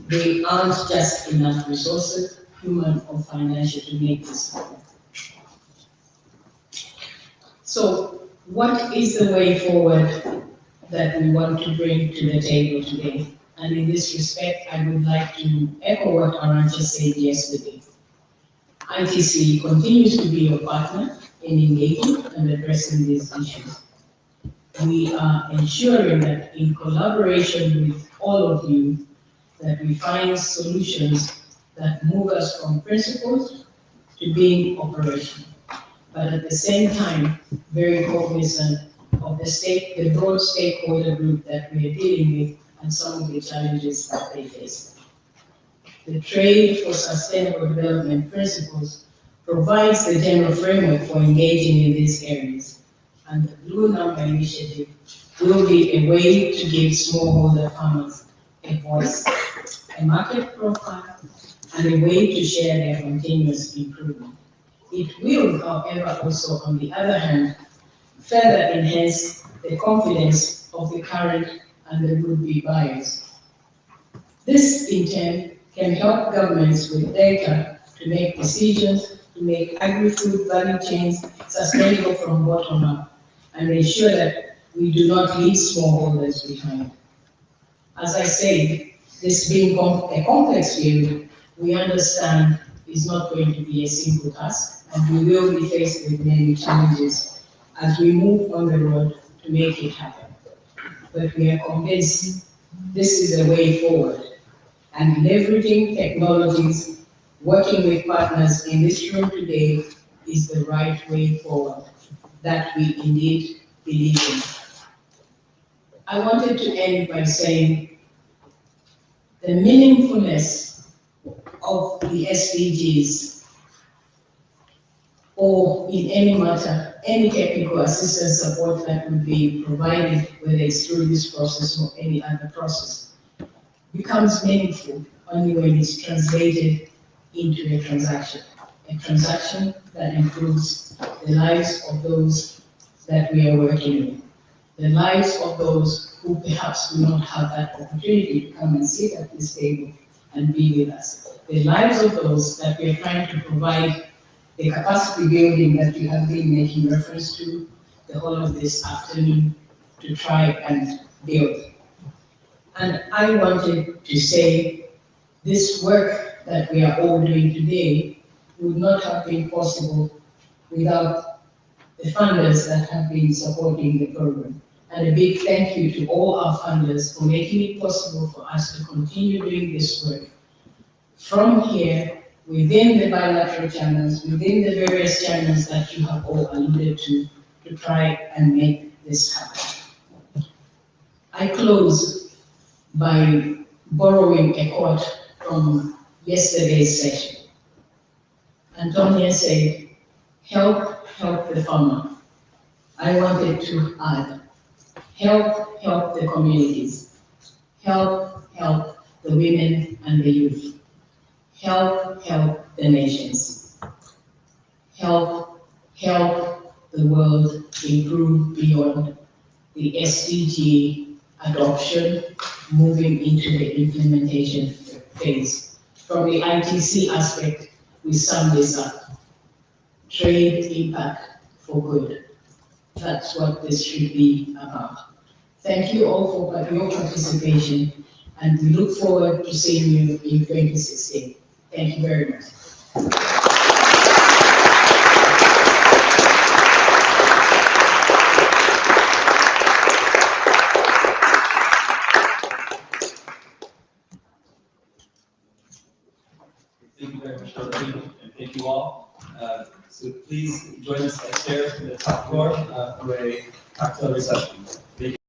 There aren't just enough resources, human or financial, to make this happen. So, what is the way forward that we want to bring to the table today? And in this respect, I would like to echo what Arantxa said yesterday. ITC continues to be your partner in engaging and addressing these issues. We are ensuring that in collaboration with all of you, that we find solutions that move us from principles to being operational, but at the same time, very cognizant of the broad stakeholder group that we are dealing with and some of the challenges that they face. The Trade for Sustainable Development Principles provides the general framework for engaging in these areas, and the Blue Number Initiative will be a way to give smallholder farmers a voice, a market profile, and a way to share their continuous improvement. It will, however, also, on the other hand, further enhance the confidence of the current and the would-be buyers. This, in turn, can help governments with data to make decisions, to make agri-food value chains sustainable from bottom up, and ensure that we do not leave smallholders behind. As I said, this being a complex field, we understand is not going to be a simple task, and we will be faced with many challenges as we move on the road to make it happen. But we are convinced this is a way forward, and leveraging technologies, working with partners in this room today is the right way forward, that we indeed believe in. I wanted to end by saying the meaningfulness of the SDGs, or in any matter, any technical assistance support that would be provided, whether it's through this process or any other process, becomes meaningful only when it's translated into a transaction that improves the lives of those that we are working with, the lives of those who perhaps do not have that opportunity to come and sit at this table and be with us, the lives of those that we are trying to provide the capacity building that you have been making reference to the whole of this afternoon to try and build. And I wanted to say this work that we are all doing today would not have been possible without the funders that have been supporting the program. And a big thank you to all our funders for making it possible for us to continue doing this work from here, within the bilateral channels, within the various channels that you have all alluded to try and make this happen. I close by borrowing a quote from yesterday's session. Antonia said, help the farmer. I wanted to add, help the communities. Help the women and the youth. Help the nations. Help the world improve beyond the SDG adoption, moving into the implementation phase. From the ITC aspect, we sum this up. Trade impact for good. That's what this should be about. Thank you all for your participation, and we look forward to seeing you in 2016. Thank you very much. Thank you very much, Dorothy, and thank you all. So please join us upstairs in the top floor for a cocktail reception. Thank you.